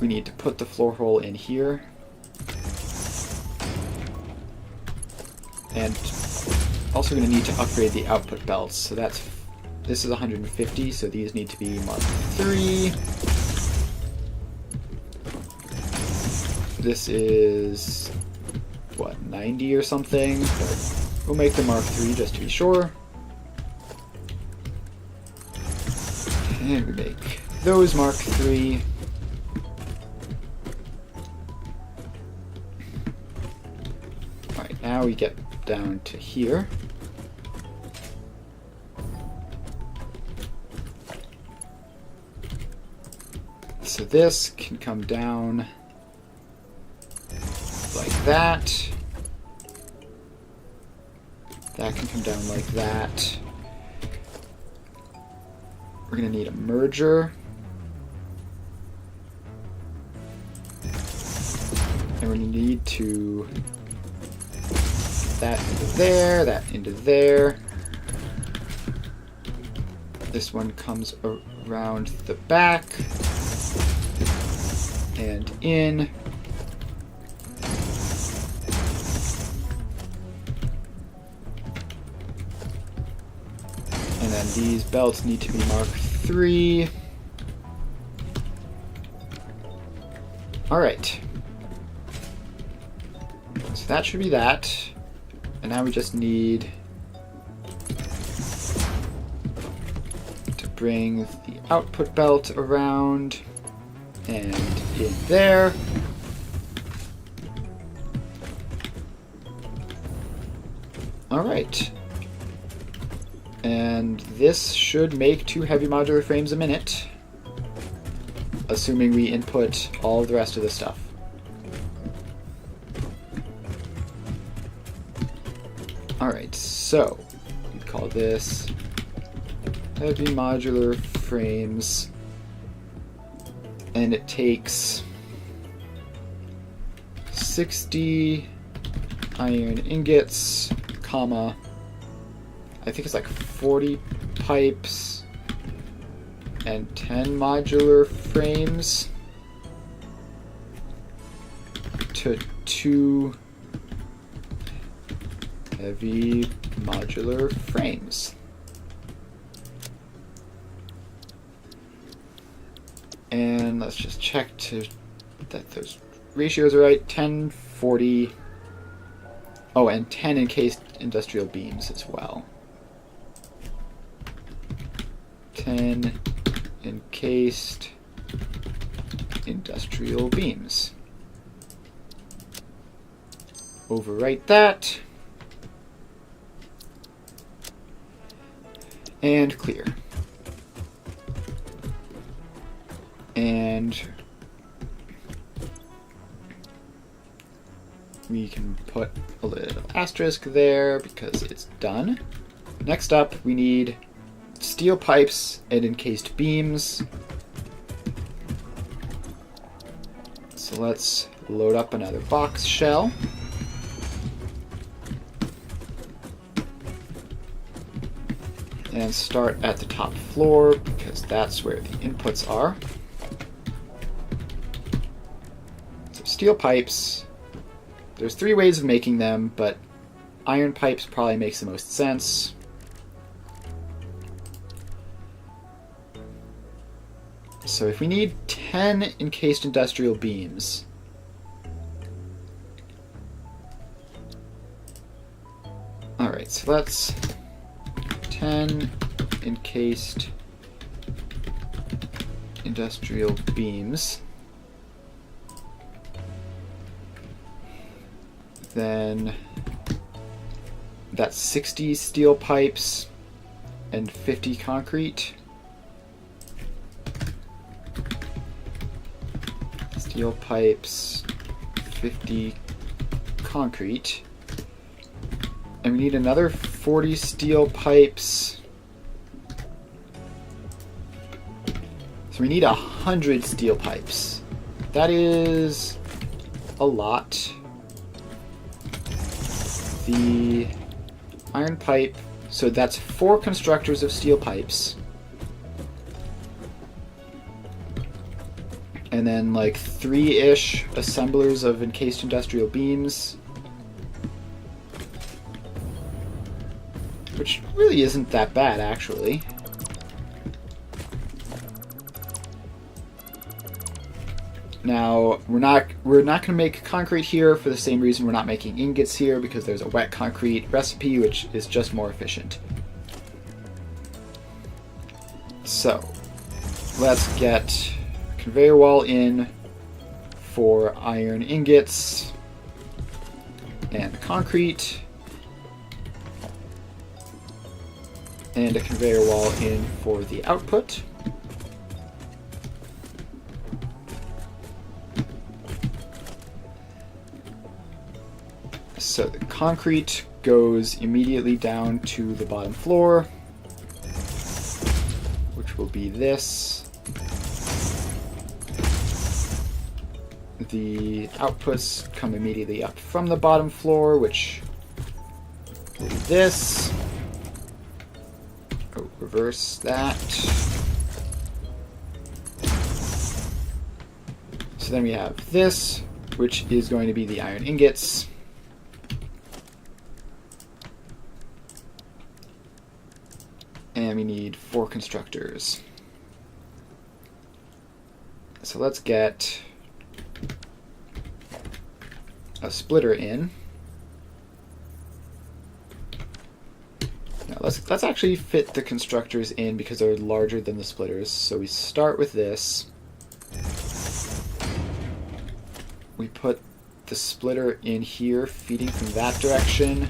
We need to put the floor hole in here. And also going to need to upgrade the output belts. So this is 150, so these need to be Mark 3. This is, what, 90 or something? But we'll make the Mark 3 just to be sure. And we make those Mark 3. Alright, now we get down to here. So this can come down like that. That can come down like that. We're going to need a merger. And we're going to need to get that into there, that into there. This one comes around the back and in. And then these belts need to be Mark 3. Alright. So that should be that. And now we just need to bring the output belt around and in there. Alright. And this should make 2 heavy modular frames a minute, assuming we input all of the rest of the stuff. Alright, so we call this heavy modular frames, and it takes 60 iron ingots, comma, I think it's like 40 pipes and 10 modular frames to 2 heavy modular frames. And let's just check that those ratios are right. 10, 40. Oh, and 10 encased industrial beams as well. 10 encased industrial beams. Overwrite that. And clear. And we can put a little asterisk there because it's done. Next up, we need steel pipes and encased beams. So let's load up another box shell. And start at the top floor because that's where the inputs are. So steel pipes. There's 3 ways of making them, but iron pipes probably makes the most sense. So if we need 10 encased industrial beams, alright, so let's 10 encased industrial beams. Then that's 60 steel pipes and 50 concrete. Steel pipes, 50 concrete. And we need another 40 steel pipes. So we need 100 steel pipes. That is a lot. The iron pipe, so that's 4 constructors of steel pipes. And then like 3-ish assemblers of encased industrial beams. Which really isn't that bad, actually. Now, we're not going to make concrete here for the same reason we're not making ingots here, because there's a wet concrete recipe, which is just more efficient. So, let's get conveyor wall in for iron ingots and concrete. And a conveyor wall in for the output. So the concrete goes immediately down to the bottom floor, which will be this. The outputs come immediately up from the bottom floor, which will be this. Oh, reverse that. So then we have this, which is going to be the iron ingots. And we need 4 constructors. So let's get a splitter in. Now let's actually fit the constructors in because they're larger than the splitters. So we start with this. We put the splitter in here, feeding from that direction.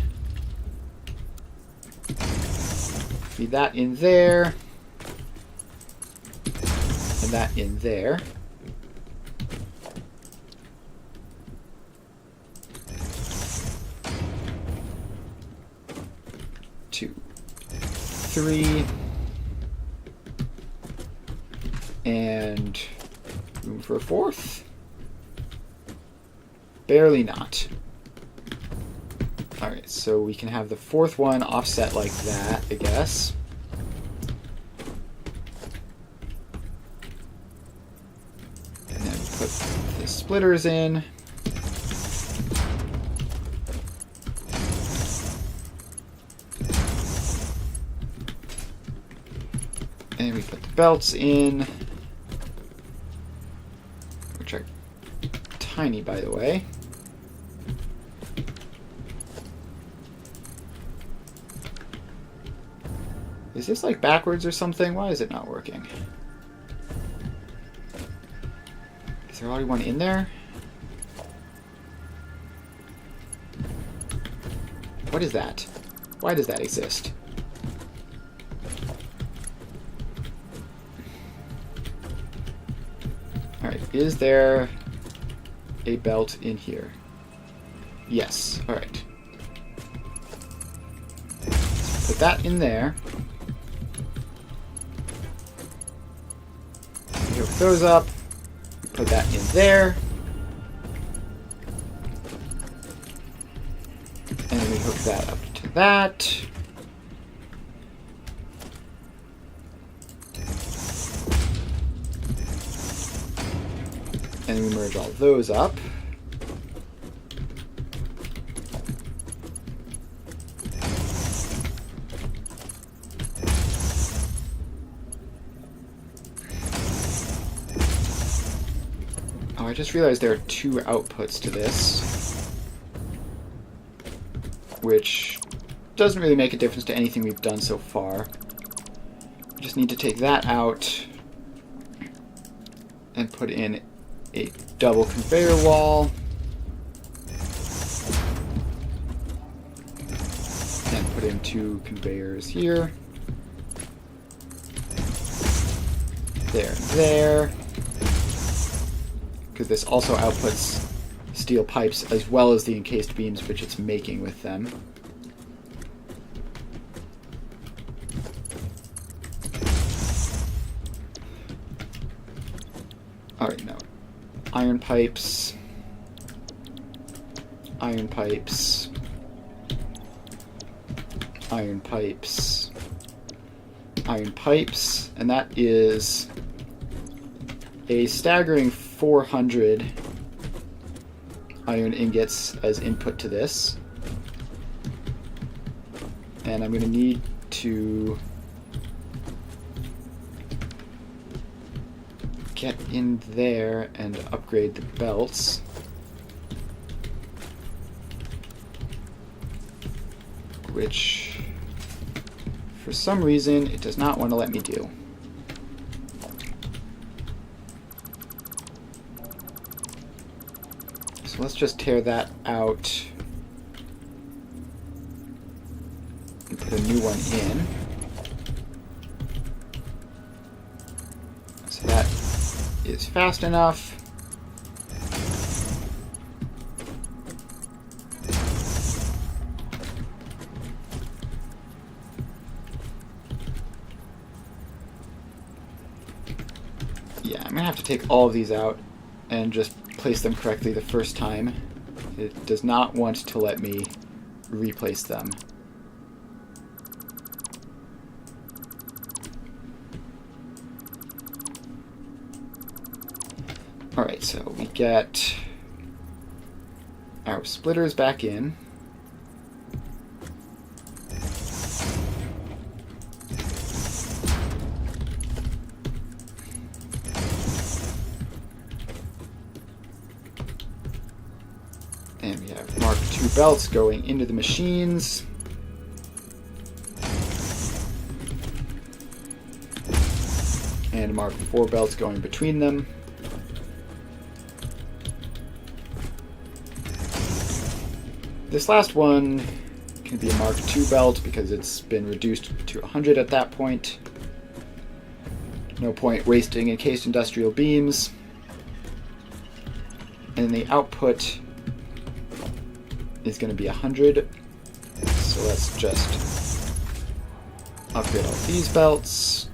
Feed that in there. And that in there. 2, 3, and room for a fourth? Barely not. Alright, so we can have the fourth one offset like that, I guess. And then put the splitters in. And we put the belts in, which are tiny, by the way. Is this like backwards or something? Why is it not working? Is there already one in there? What is that? Why does that exist? Alright, is there a belt in here? Yes, alright. Put that in there. Hook those up. Put that in there. And then we hook that up to that. And we merge all those up. Oh, I just realized there are 2 outputs to this, which doesn't really make a difference to anything we've done so far. We just need to take that out and put in a double conveyor wall. And put in 2 conveyors here. There and there. Because this also outputs steel pipes as well as the encased beams which it's making with them. Alright, now iron pipes, iron pipes, iron pipes, iron pipes, and that is a staggering 400 iron ingots as input to this. And I'm going to need to get in there and upgrade the belts. Which, for some reason, it does not want to let me do. So let's just tear that out and put a new one in. So that is fast enough. Yeah, I'm gonna have to take all of these out and just place them correctly the first time. It does not want to let me replace them. Alright, so we get our splitters back in. And we have Mark II belts going into the machines. And Mark IV belts going between them. This last one can be a Mark II belt because it's been reduced to 100 at that point. No point wasting encased industrial beams. And the output is going to be 100. So let's just Upgrade all these belts.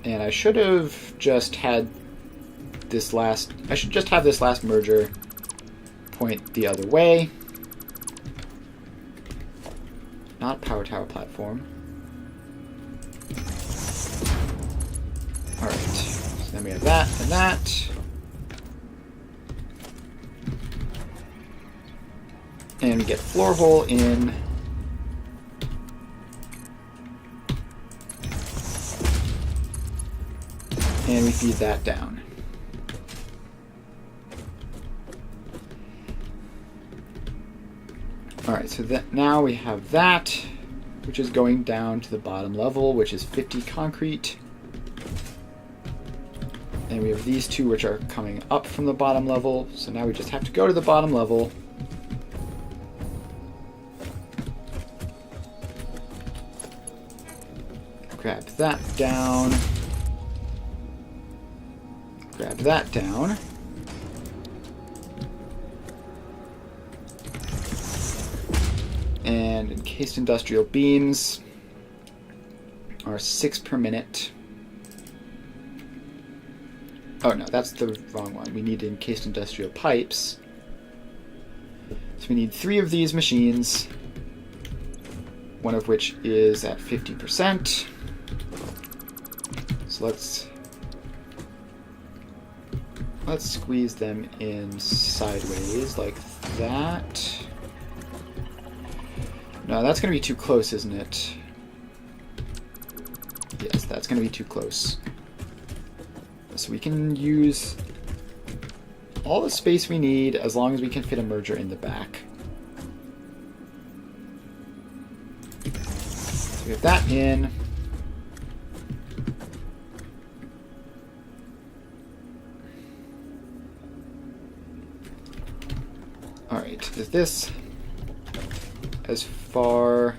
And I should have just had this last... I should just have this last merger point the other way. Not power tower platform. Alright. So then we have that and that. And we get floor hole in. And we feed that down. Alright, so that now we have that, which is going down to the bottom level, which is 50 concrete. And we have these two which are coming up from the bottom level, so now we just have to go to the bottom level. Grab that down. Grab that down. And encased industrial beams are 6 per minute. Oh no, that's the wrong one. We need encased industrial pipes. So we need 3 of these machines, one of which is at 50%. So let's squeeze them in sideways like that. No, that's going to be too close, isn't it? Yes, that's going to be too close. So we can use all the space we need as long as we can fit a merger in the back. So we have that in. Alright, is this as far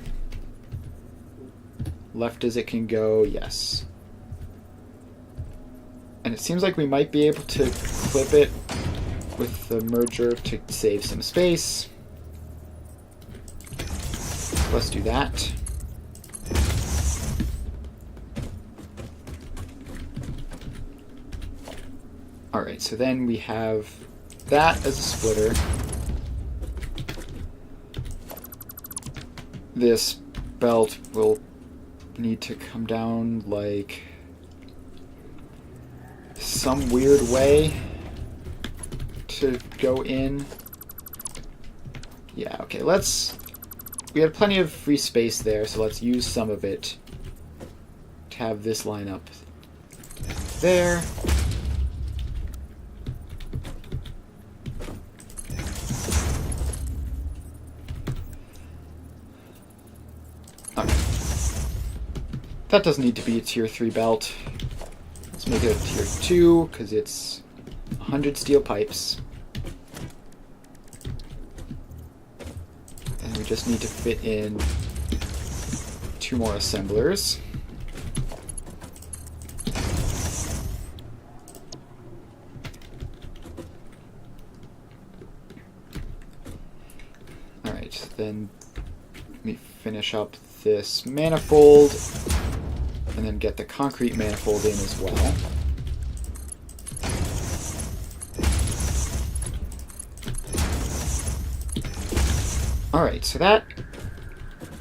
left as it can go? Yes. And it seems like we might be able to clip it with the merger to save some space. Let's do that. Alright, so then we have that as a splitter. This belt will need to come down like some weird way to go in. Yeah, okay, we have plenty of free space there, so let's use some of it to have this line up there. That doesn't need to be a tier 3 belt. Let's make it a tier 2 because it's 100 steel pipes. And we just need to fit in 2 more assemblers. Alright, then let me finish up this manifold. And then get the concrete manifold in as well. Alright, so that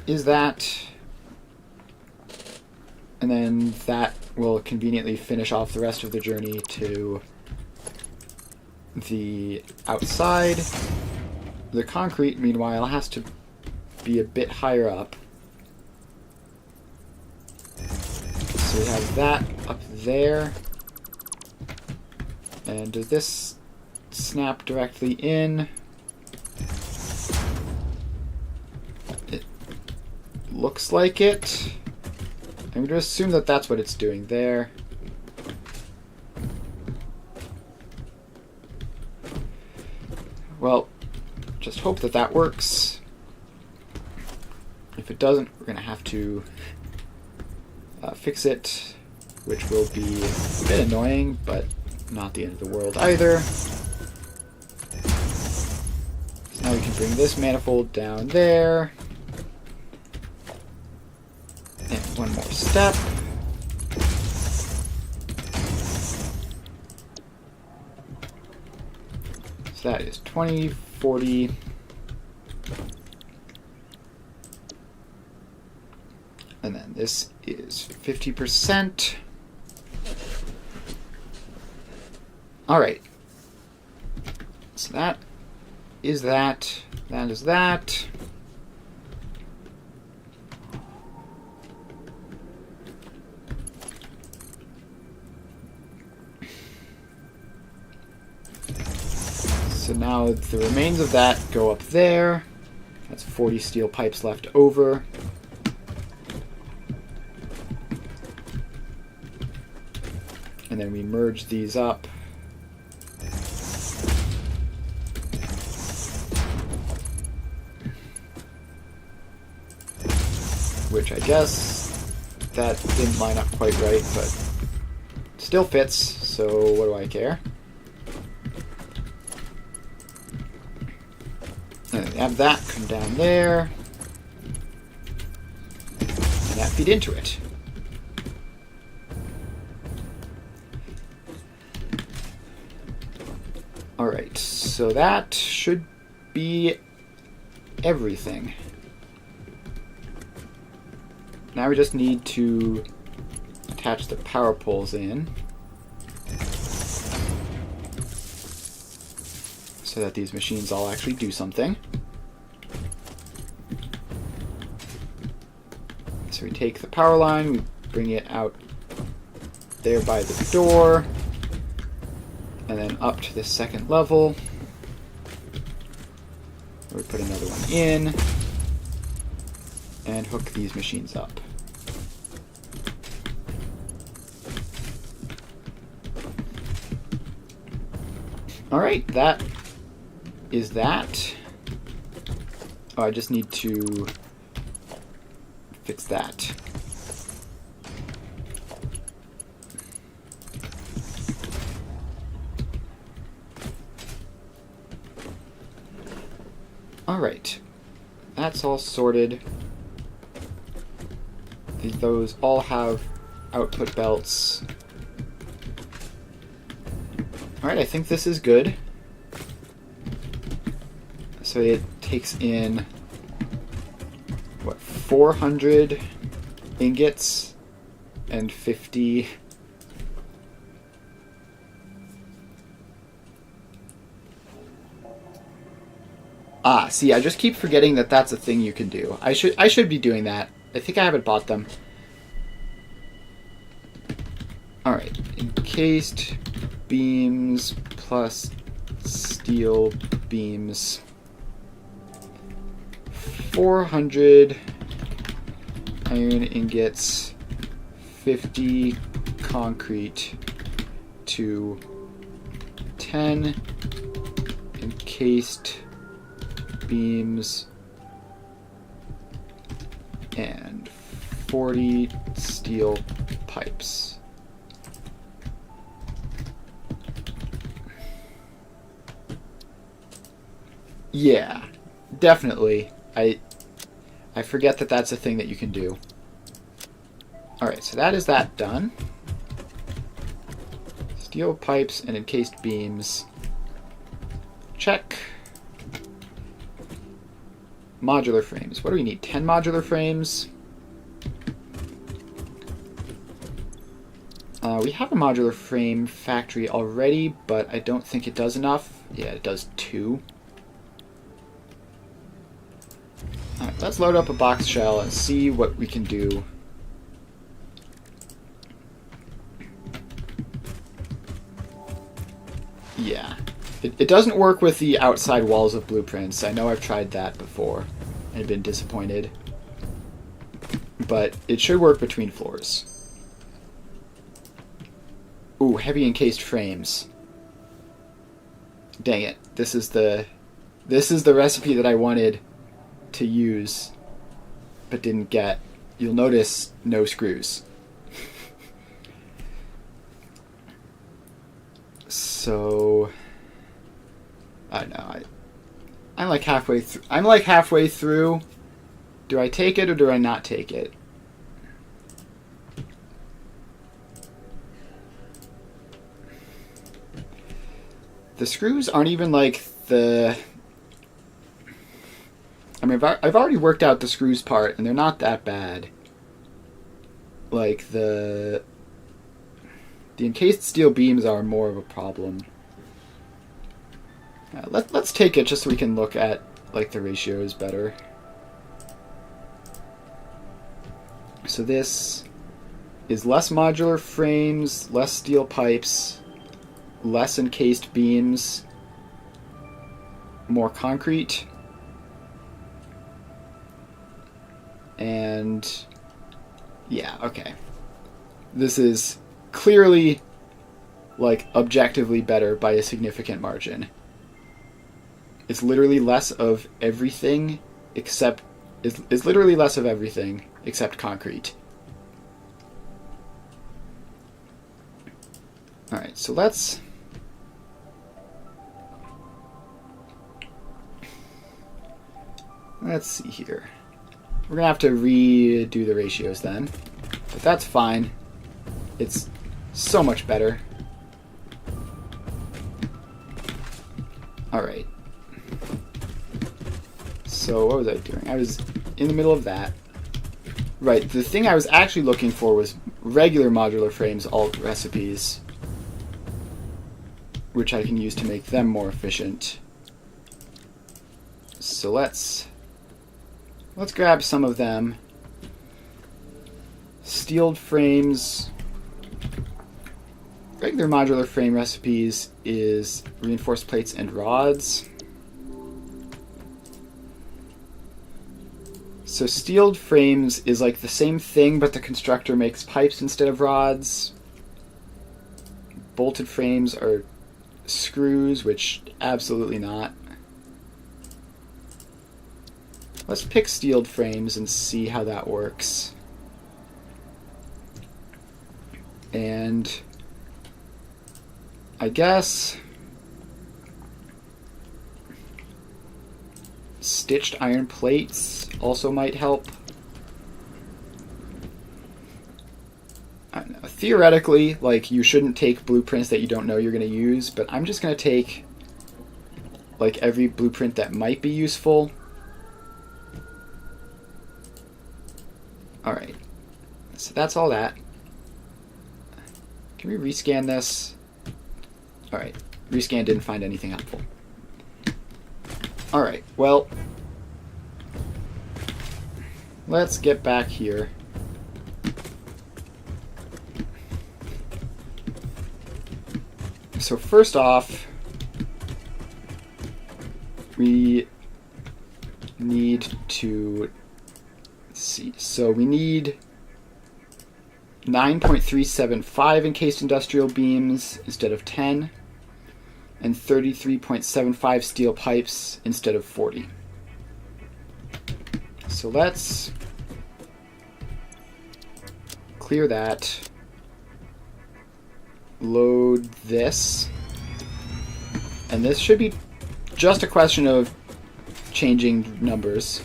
is that. And then that will conveniently finish off the rest of the journey to the outside. The concrete, meanwhile, has to be a bit higher up. So we have that up there. And does this snap directly in? It looks like it. I'm going to assume that that's what it's doing there. Well, just hope that that works. If it doesn't, we're going to have to fix it, which will be a bit annoying, but not the end of the world either. So now we can bring this manifold down there. one more step. So that is 20, 40. And then this is 50%. Alright. So that is that. That is that. So now the remains of that go up there. That's 40 steel pipes left over. And then we merge these up. Which I guess that didn't line up quite right, but still fits, so what do I care? And then have that come down there. And that feed into it. Alright, so that should be everything. Now we just need to attach the power poles in so that these machines all actually do something. So we take the power line, we bring it out there by the door, and then up to the second level. We put another one in and hook these machines up. Alright, that is that. Oh, I just need to fix that. Alright, that's all sorted. Those all have output belts. Alright, I think this is good. So it takes in, what, 400 ingots and 50... Ah, see, I just keep forgetting that that's a thing you can do. I should be doing that. I think I haven't bought them. Alright, encased beams plus steel beams. 400 iron ingots, 50 concrete to 10 encased beams and 40 steel pipes. Yeah, definitely. I forget that that's a thing that you can do. Alright, so that is that done. Steel pipes and encased beams. Check. Modular frames. What do we need? 10 modular frames? We have a modular frame factory already, but I don't think it does enough. Yeah, it does 2. Alright, let's load up a box shell and see what we can do. Yeah. It doesn't work with the outside walls of blueprints. I know I've tried that before and been disappointed. But it should work between floors. Ooh, heavy encased frames. Dang it. This is the recipe that I wanted to use but didn't get. You'll notice no screws. So I don't know. I'm like halfway through. I'm like halfway through. Do I take it or do I not take it? The screws aren't even like the... I mean, I've already worked out the screws part, and they're not that bad. Like, the encased steel beams are more of a problem. Let's take it just so we can look at, like, the ratios better. So this is less modular frames, less steel pipes, less encased beams, more concrete, and yeah, okay. This is clearly, like, objectively better by a significant margin. It's literally less of everything except is literally less of everything except concrete. Alright, so let's see here. We're gonna have to redo the ratios then, but that's fine. It's so much better. Alright. So what was I doing? I was in the middle of that. Right, the thing I was actually looking for was regular modular frames alt recipes, which I can use to make them more efficient. So let's grab some of them. Steeled frames. Regular modular frame recipes is reinforced plates and rods. So steeled frames is like the same thing, but the constructor makes pipes instead of rods. Bolted frames are screws, which absolutely not. Let's pick steeled frames and see how that works. And I guess stitched iron plates also might help. I don't know. Theoretically, like, you shouldn't take blueprints that you don't know you're going to use, but I'm just going to take, like, every blueprint that might be useful. Alright. So that's all that. Can we rescan this? Alright. Rescan didn't find anything helpful. Alright, well, let's get back here. So first off, we need to, let's see, so we need 9.375 encased industrial beams instead of 10, and 33.75 steel pipes instead of 40. So let's clear that, load this, and this should be just a question of changing numbers.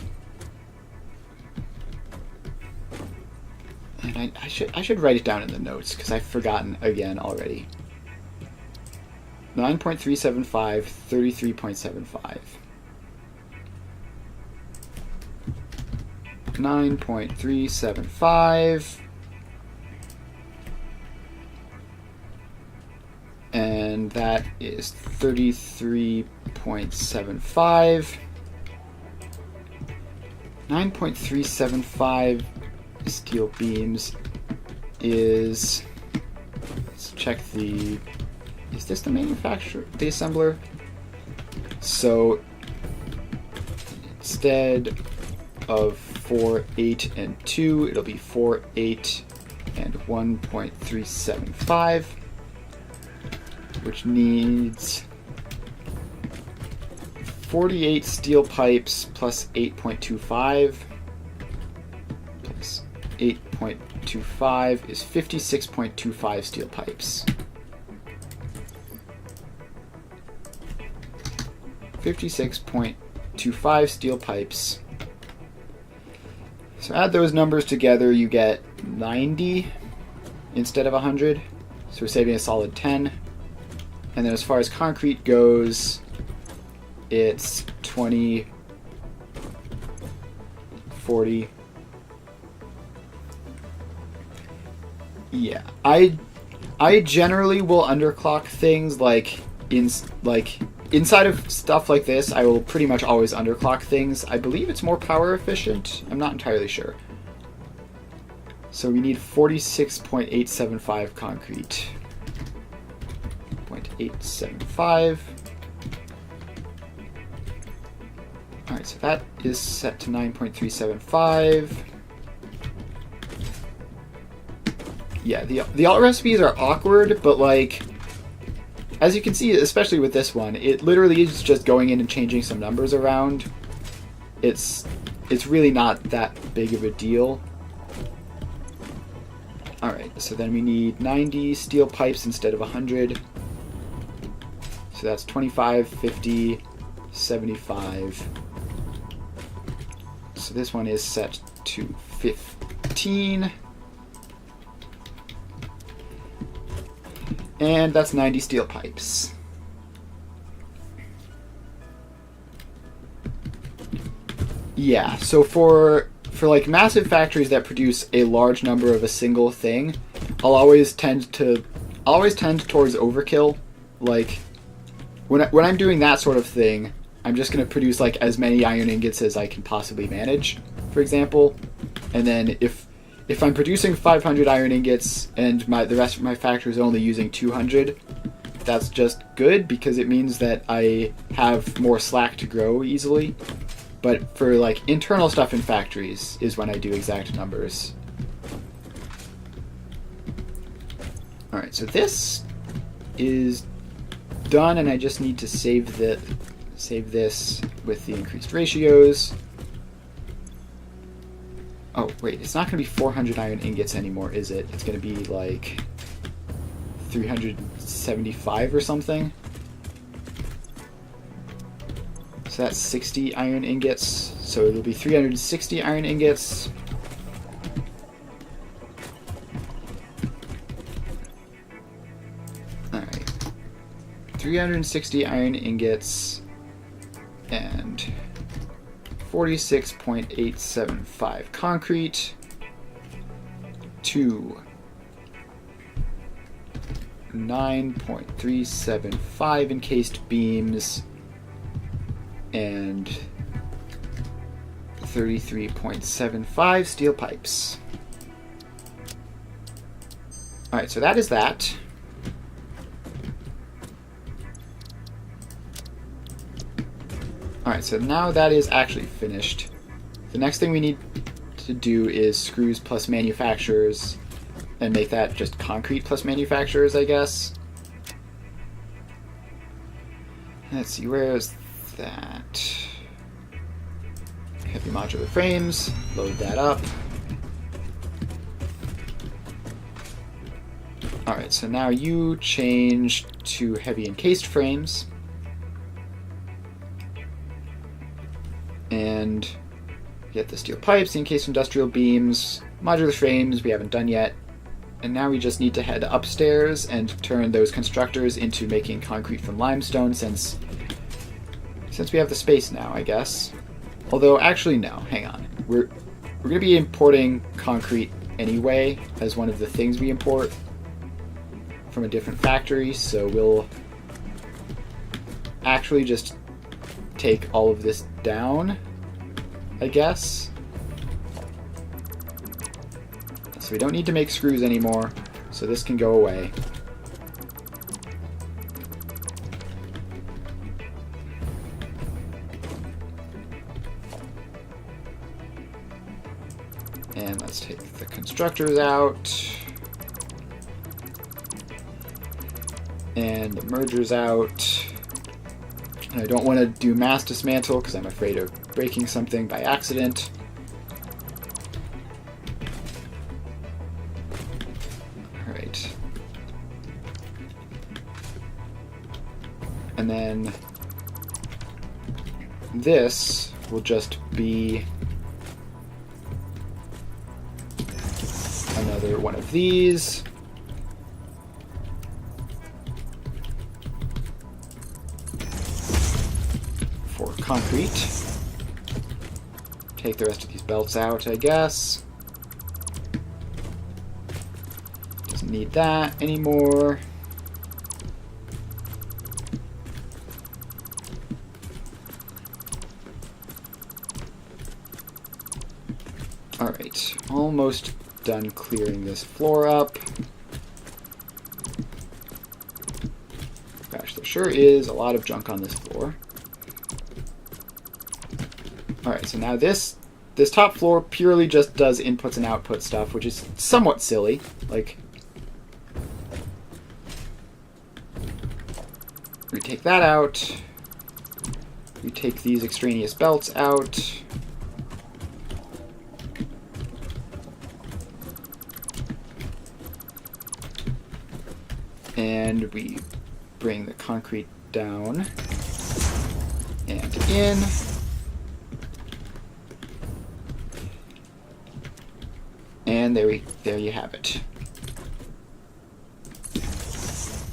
And I should write it down in the notes because I've forgotten again already. 9.375, 33.75. 9.375. And that is 33.75. 9.375 steel beams is, let's check the, is this the manufacturer, the assembler? So instead of 4, 8, and 2, it'll be 4, 8, and 1.375, which needs 48 steel pipes plus 8.25 plus 8.25 is 56.25 steel pipes. 56.25 steel pipes. So add those numbers together, you get 90 instead of 100. So we're saving a solid 10. And then as far as concrete goes, it's 20, 40. Yeah, I generally will underclock things like inside of stuff like this. I will pretty much always underclock things. I believe it's more power efficient. I'm not entirely sure. So we need 46.875 concrete. 0.875. Alright, so that is set to 9.375. Yeah, the alt recipes are awkward, but like, as you can see, especially with this one, it literally is just going in and changing some numbers around. It's really not that big of a deal. Alright, so then we need 90 steel pipes instead of 100. So that's 25, 50, 75. So this one is set to 15. And that's 90 steel pipes. Yeah, so for like massive factories that produce a large number of a single thing, I'll always tend towards overkill. Like when I'm doing that sort of thing, I'm just going to produce like as many iron ingots as I can possibly manage, for example. And then if I'm producing 500 iron ingots and the rest of my factory is only using 200, that's just good because it means that I have more slack to grow easily. But for like internal stuff in factories is when I do exact numbers. Alright, so this is done and I just need to save this with the increased ratios. Oh, wait, it's not going to be 400 iron ingots anymore, is it? It's going to be like 375 or something. So that's 60 iron ingots. So it'll be 360 iron ingots. Alright. 360 iron ingots and 46.875 concrete to 9.375 encased beams and 33.75 steel pipes. Alright, so that is that. Alright, so now that is actually finished. The next thing we need to do is screws plus manufacturers and make that just concrete plus manufacturers, I guess. Let's see, where is that? Heavy modular frames, load that up. Alright, so now you change to heavy encased frames. And get the steel pipes, the encased industrial beams, modular frames we haven't done yet. And now we just need to head upstairs and turn those constructors into making concrete from limestone since we have the space now, I guess. Although, actually, no, hang on. We're going to be importing concrete anyway as one of the things we import from a different factory, so we'll actually just take all of this down, I guess. So we don't need to make screws anymore, so this can go away. And let's take the constructors out. And the mergers out. And I don't want to do mass dismantle because I'm afraid of breaking something by accident. Alright. And then this will just be another one of these. concrete. Take the rest of these belts out, I guess. Doesn't need that anymore. Alright, almost done clearing this floor up. Gosh, there sure is a lot of junk on this floor. Alright, so now this top floor purely just does inputs and output stuff, which is somewhat silly. Like, we take that out. We take these extraneous belts out. And we bring the concrete down and in. And there you have it.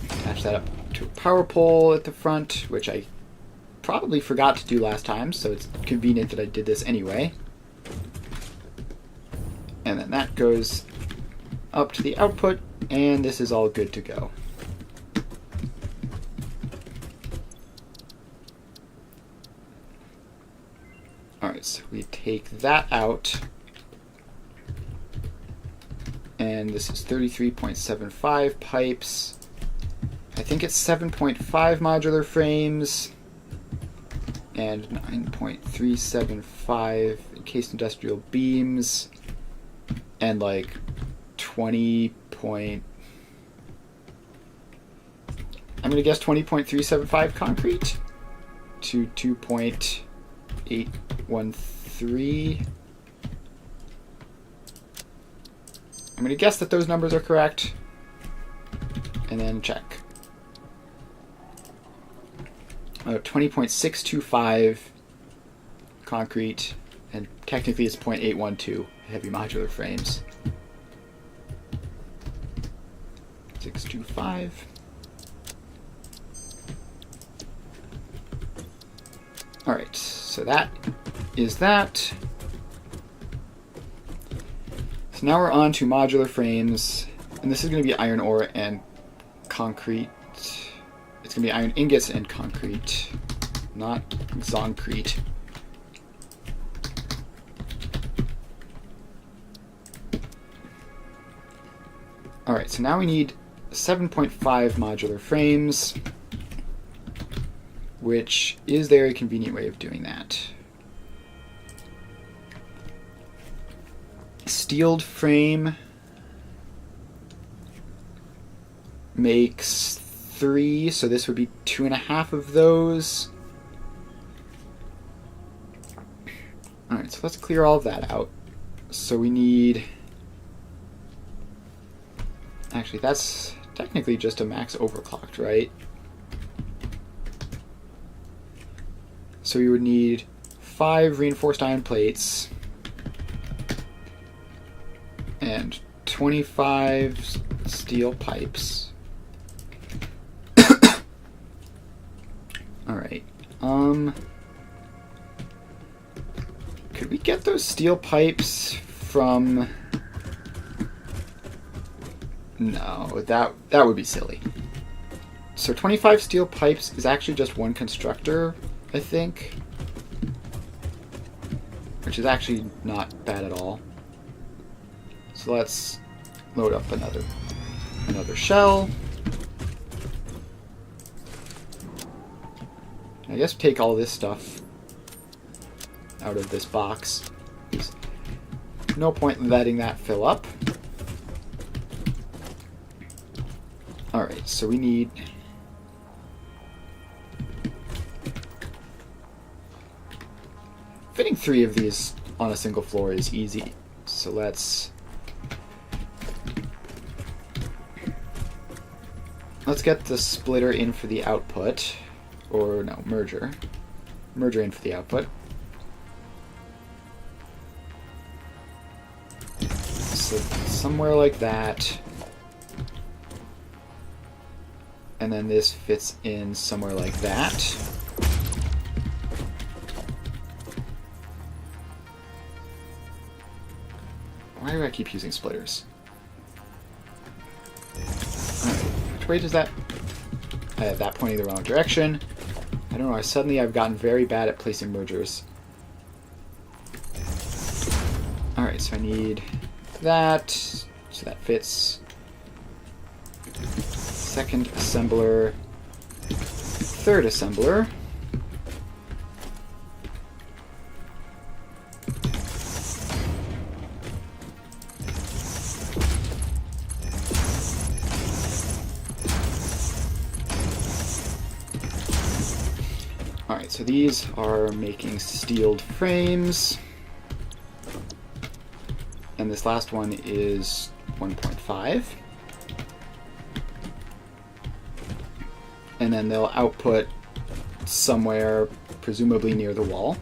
Attach that up to a power pole at the front, which I probably forgot to do last time, so it's convenient that I did this anyway. And then that goes up to the output, and this is all good to go. Alright, so we take that out. And this is 33.75 pipes. I think it's 7.5 modular frames. And 9.375 encased industrial beams. And like 20 point... I'm going to guess 20.375 concrete to 2.813. I'm going to guess that those numbers are correct, and then check. 20.625 concrete, and technically it's 0.812 heavy modular frames. 625. Alright, so that is that. So now we're on to modular frames, and this is going to be iron ore and concrete. It's going to be iron ingots and concrete, not zoncrete. Alright, so now we need 7.5 modular frames, which is there a convenient way of doing that? Steeled frame makes 3, so this would be 2.5 of those. Alright, so let's clear all of that out. So we need... Actually, that's technically just a max overclocked, right? So we would need 5 reinforced iron plates and 25 steel pipes. Alright. Could we get those steel pipes from... No, that would be silly. So 25 steel pipes is actually just one constructor, I think. Which is actually not bad at all. So let's load up another shell. I guess take all this stuff out of this box. There's no point in letting that fill up. Alright, so we need... Fitting 3 of these on a single floor is easy. So let's get the splitter in for the output. Or no, merger. Merger in for the output. So somewhere like that. And then this fits in somewhere like that. Why do I keep using splitters? Alright, which way does that... I have that pointing the wrong direction. I don't know, suddenly I've gotten very bad at placing mergers. Alright, so I need that, so that fits. Second assembler, third assembler. Alright, so these are making steeled frames. And this last one is 1.5. And then they'll output somewhere, presumably near the wall.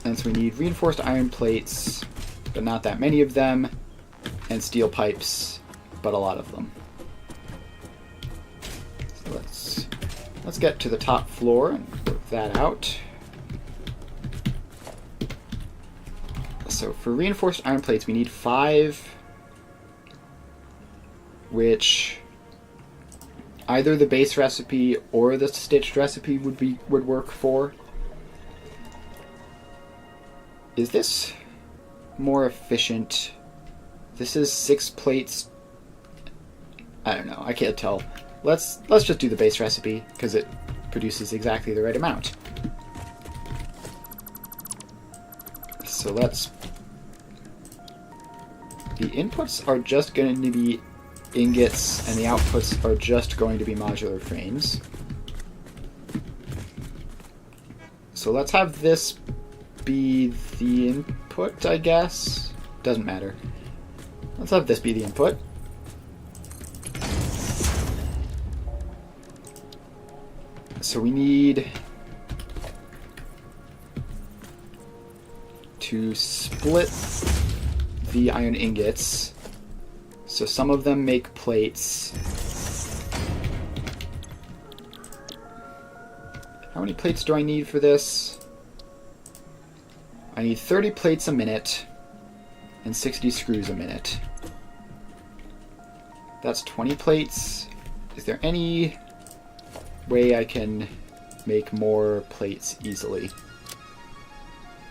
And so we need reinforced iron plates, but not that many of them, and steel pipes, but a lot of them. So let's get to the top floor and work that out. So for reinforced iron plates, we need 5, which either the base recipe or the stitched recipe would work for. Is this more efficient? This is 6 plates. I don't know. I can't tell. Let's just do the base recipe because it produces exactly the right amount. So let's... The inputs are just going to be ingots, and the outputs are just going to be modular frames. So let's have this be the input, I guess. Doesn't matter. Let's have this be the input. So we need to split the iron ingots. So some of them make plates. How many plates do I need for this? I need 30 plates a minute and 60 screws a minute. That's 20 plates. Is there any way I can make more plates easily?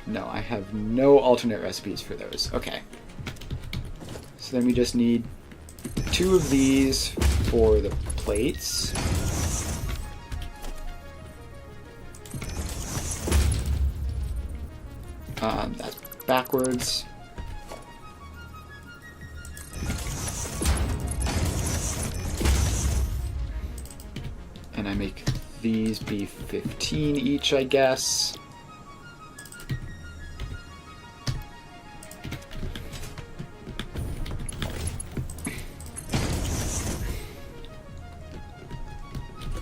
No, I have no alternate recipes for those. Okay. So then we just need 2 of these for the plates. That's backwards. And I make these be 15 each, I guess.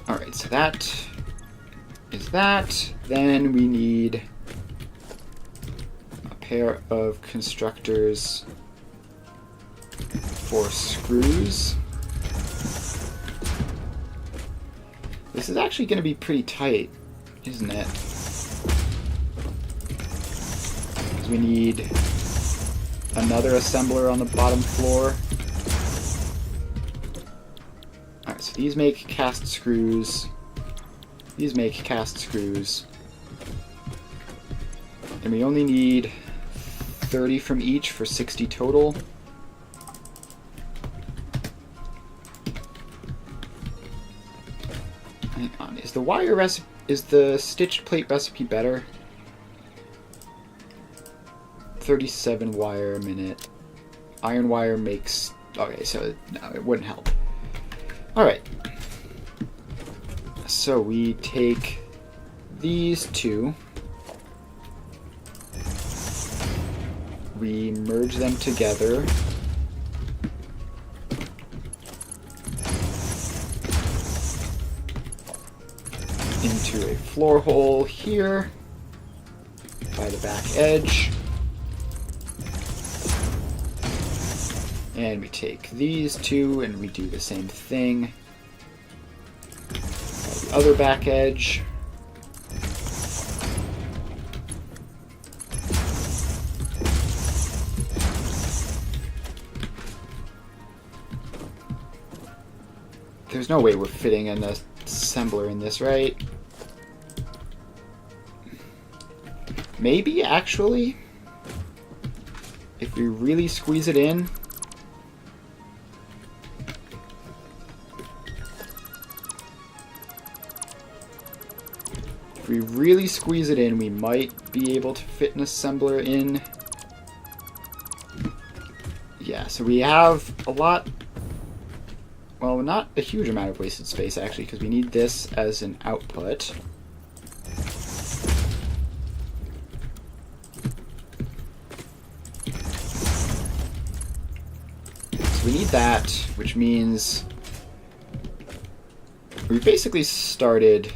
Alright, so that is that. Then we need a pair of constructors for screws. This is actually going to be pretty tight, isn't it? Because we need another assembler on the bottom floor. Alright, so these make cast screws. These make cast screws. And we only need 30 from each for 60 total. Hang on, is the wire recipe, is the stitched plate recipe better? 37 wire a minute. Iron wire makes... Okay, so no, it wouldn't help. Alright. So we take these 2. We merge them together. Into a floor hole here by the back edge. And we take these 2 and we do the same thing by the other back edge. There's no way we're fitting an assembler in this, right? Maybe, actually? If we really squeeze it in... If we really squeeze it in, we might be able to fit an assembler in. Yeah, so we have a lot... Well, not a huge amount of wasted space, actually, because we need this as an output. So we need that, which means we basically started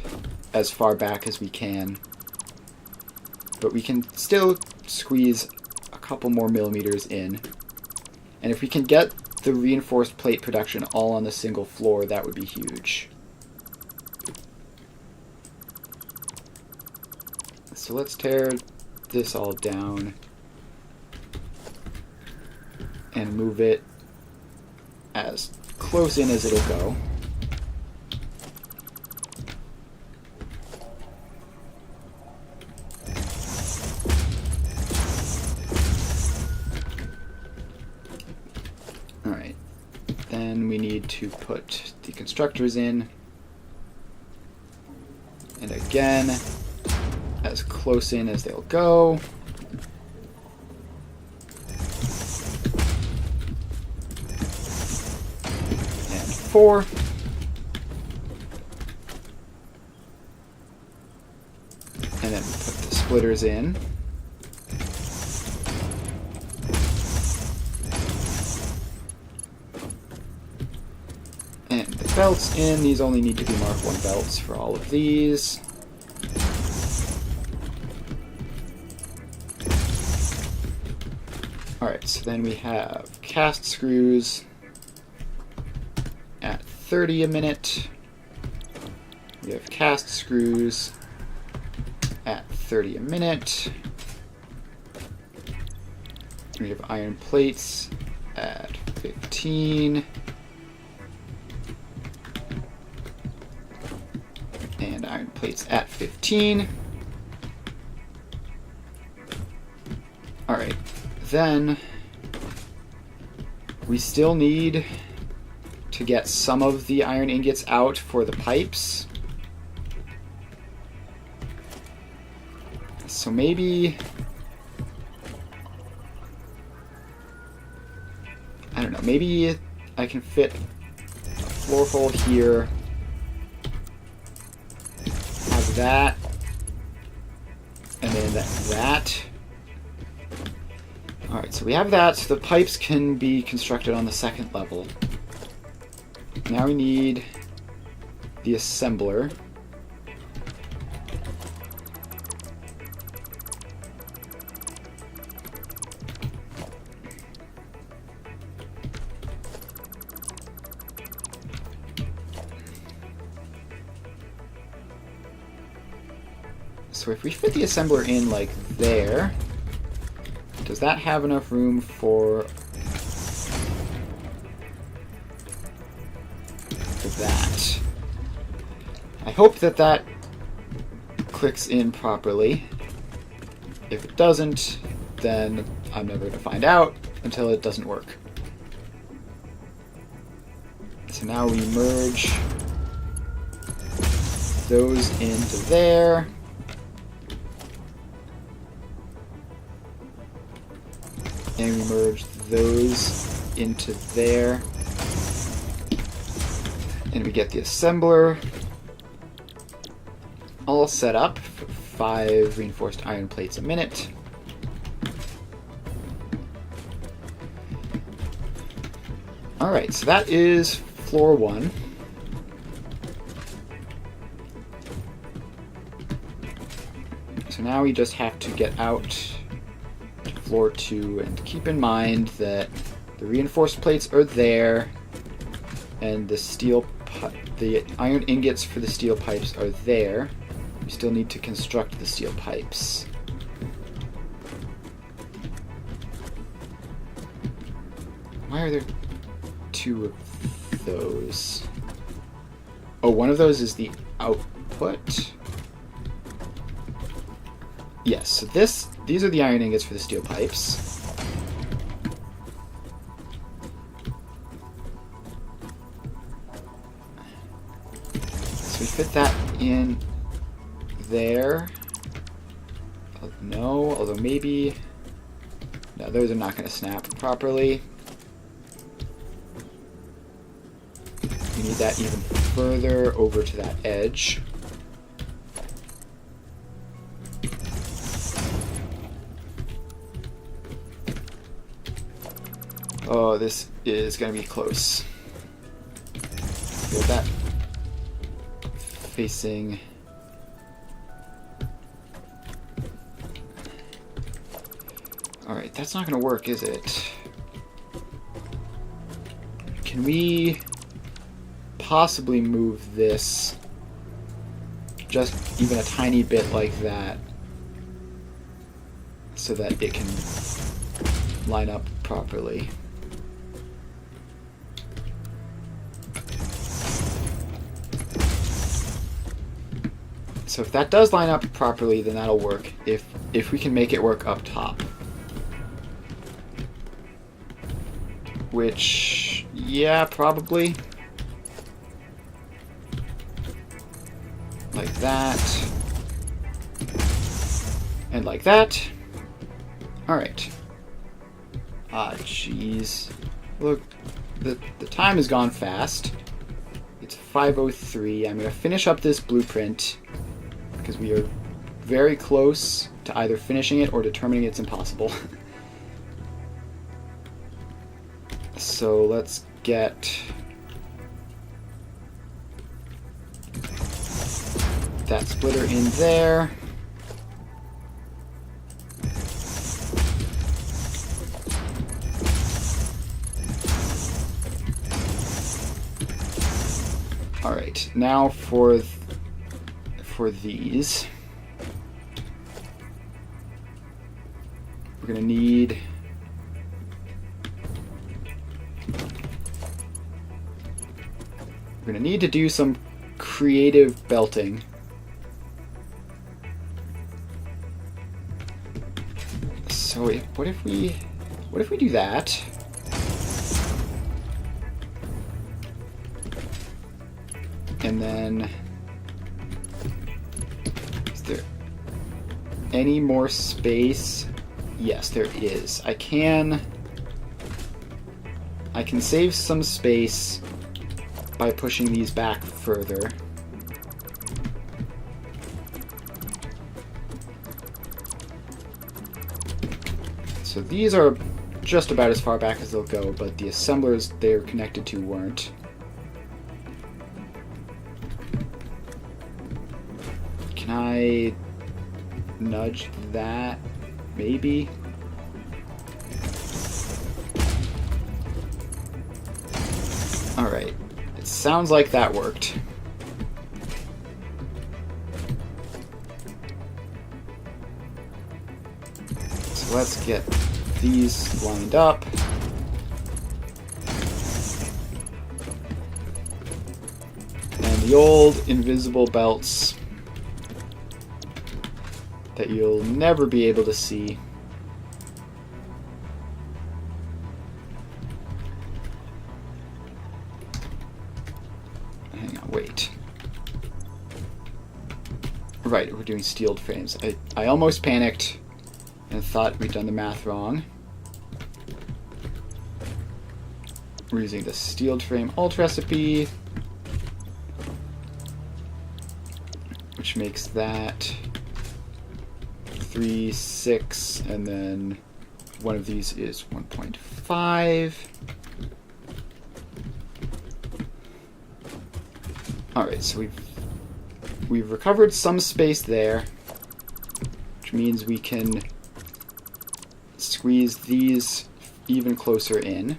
as far back as we can, but we can still squeeze a couple more millimeters in. And if we can get the reinforced plate production all on the single floor, that would be huge. So let's tear this all down and move it as close in as it'll go. Alright, then we need to put the constructors in, and again, as close in as they'll go. And 4. And then we put the splitters in. And the belts in. These only need to be Mark 1 belts for all of these. Alright, so then we have cast screws at 30 a minute. We have cast screws at 30 a minute. We have iron plates at 15. And iron plates at 15. Alright, then we still need to get some of the iron ingots out for the pipes. So maybe, I don't know, maybe I can fit a floor hole here, have that, and then that. Alright, so we have that, so the pipes can be constructed on the second level. Now we need the assembler. So if we fit the assembler in like there, does that have enough room for that? I hope that that clicks in properly. If it doesn't, then I'm never going to find out until it doesn't work. So now we merge those into there. And we merge those into there. And we get the assembler all set up for 5 reinforced iron plates a minute. Alright, so that is floor 1. So now we just have to get out to floor 2 and keep in mind that the reinforced plates are there and the iron ingots for the steel pipes are there. We still need to construct the steel pipes. Why are there 2 of those? Oh, one of those is the output. Yes, so these are the iron ingots for the steel pipes. So we fit that in there. Oh, no, although maybe... No, those are not going to snap properly. We need that even further over to that edge. Oh, this is going to be close. Feel that facing... Alright, that's not going to work, is it? Can we possibly move this just even a tiny bit like that so that it can line up properly? So if that does line up properly, then that'll work. If we can make it work up top. Which, yeah, probably. Like that. And like that. Alright. Ah, jeez. Look, the time has gone fast. It's 5:03. I'm going to finish up this blueprint because we are very close to either finishing it or determining it's impossible. So let's get that splitter in there. All right, now for these, we're gonna need to do some creative belting. So what if we do that? And then, is there any more space? Yes, there is. I can save some space by pushing these back further. So these are just about as far back as they'll go, but the assemblers they're connected to weren't. Can I nudge that? Maybe? Alright. It sounds like that worked. So let's get these lined up. And the old invisible belts that you'll never be able to see. Hang on, wait. Right, we're doing steeled frames. I almost panicked and thought we'd done the math wrong. We're using the steeled frame alt recipe, which makes that 3, 6, and then one of these is 1.5. Alright, so we've recovered some space there, which means we can squeeze these even closer in.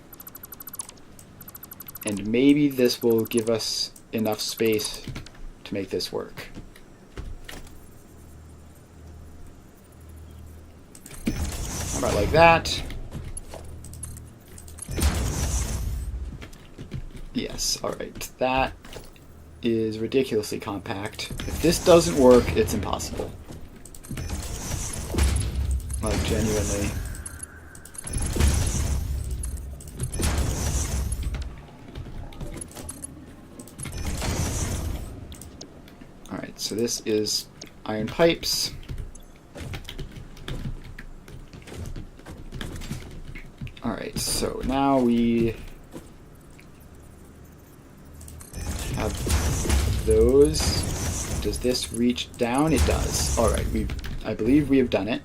And maybe this will give us enough space to make this work. How about like that? Yes, alright. That is ridiculously compact. If this doesn't work, it's impossible. Like, genuinely. Alright, so this is iron pipes. Alright, so now we have those. Does this reach down? It does. Alright, I believe we have done it.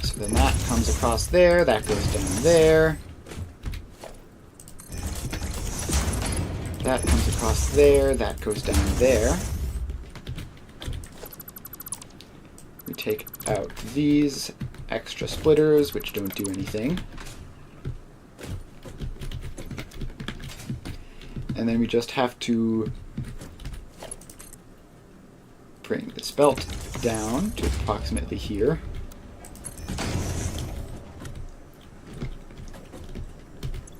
So then that comes across there, that goes down there. That comes across there, that goes down there. We take out these extra splitters, which don't do anything. And then we just have to bring this belt down to approximately here.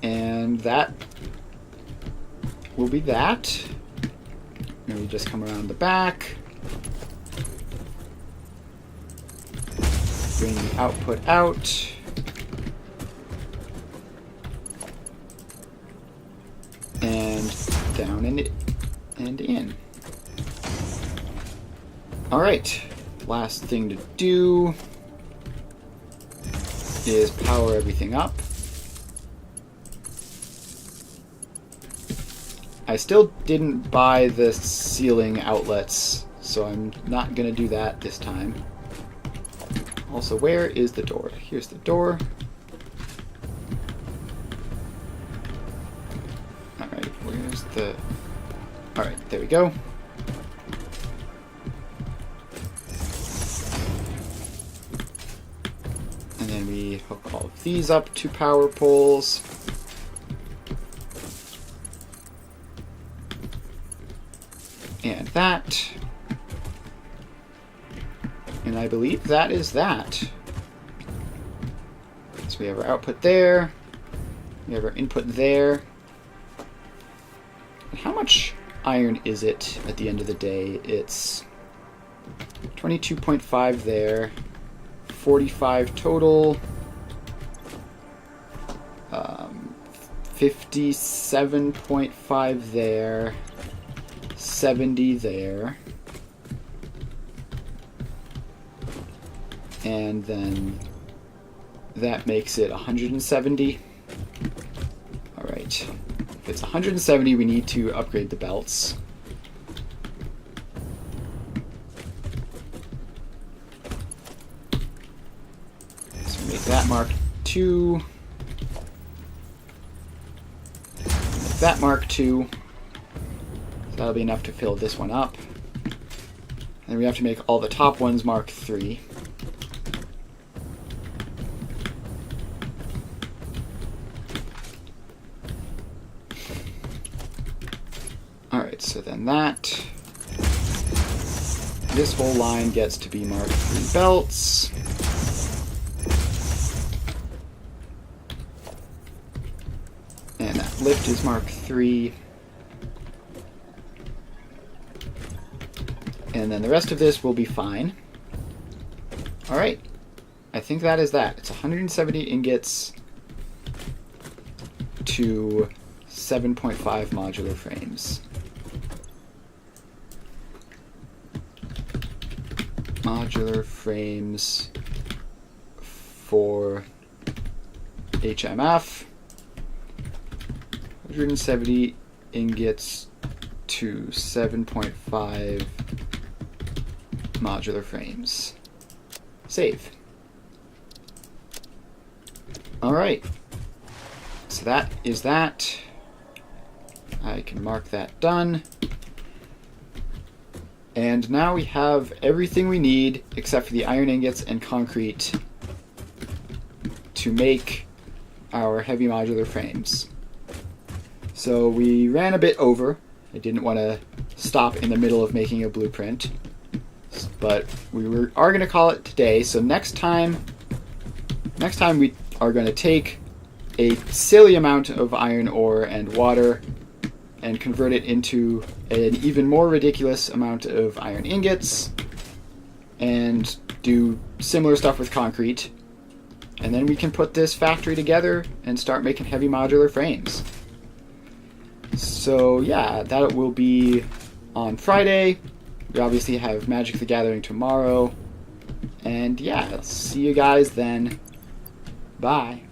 And that will be that. And we just come around the back. Bring the output out. And down and in. Alright. Last thing to do is power everything up. I still didn't buy the ceiling outlets, so I'm not going to do that this time. Also, where is the door? Here's the door. Alright, where's the... Alright, there we go. And then we hook all of these up to power poles. And that. And I believe that is that. So we have our output there. We have our input there. And how much iron is it at the end of the day? It's 22.5 there. 45 total. 57.5 there. 70 there. And then that makes it 170. Alright. If it's 170, we need to upgrade the belts. So make that mark 2. Make that mark 2. So that'll be enough to fill this one up. And then we have to make all the top ones mark 3. Alright, so then this whole line gets to be marked 3 belts. And that lift is marked 3. And then the rest of this will be fine. Alright. I think that is that. It's 170 ingots to 7.5 modular frames. Modular frames for HMF. 170 ingots to 7.5 modular frames. Save. Alright. So that is that. I can mark that done. And now we have everything we need except for the iron ingots and concrete to make our heavy modular frames. So we ran a bit over. I didn't want to stop in the middle of making a blueprint. But we are going to call it today. So next time we are going to take a silly amount of iron ore and water and convert it into an even more ridiculous amount of iron ingots and do similar stuff with concrete. And then we can put this factory together and start making heavy modular frames. So yeah, that will be on Friday. We obviously have Magic the Gathering tomorrow. And yeah, see you guys then. Bye.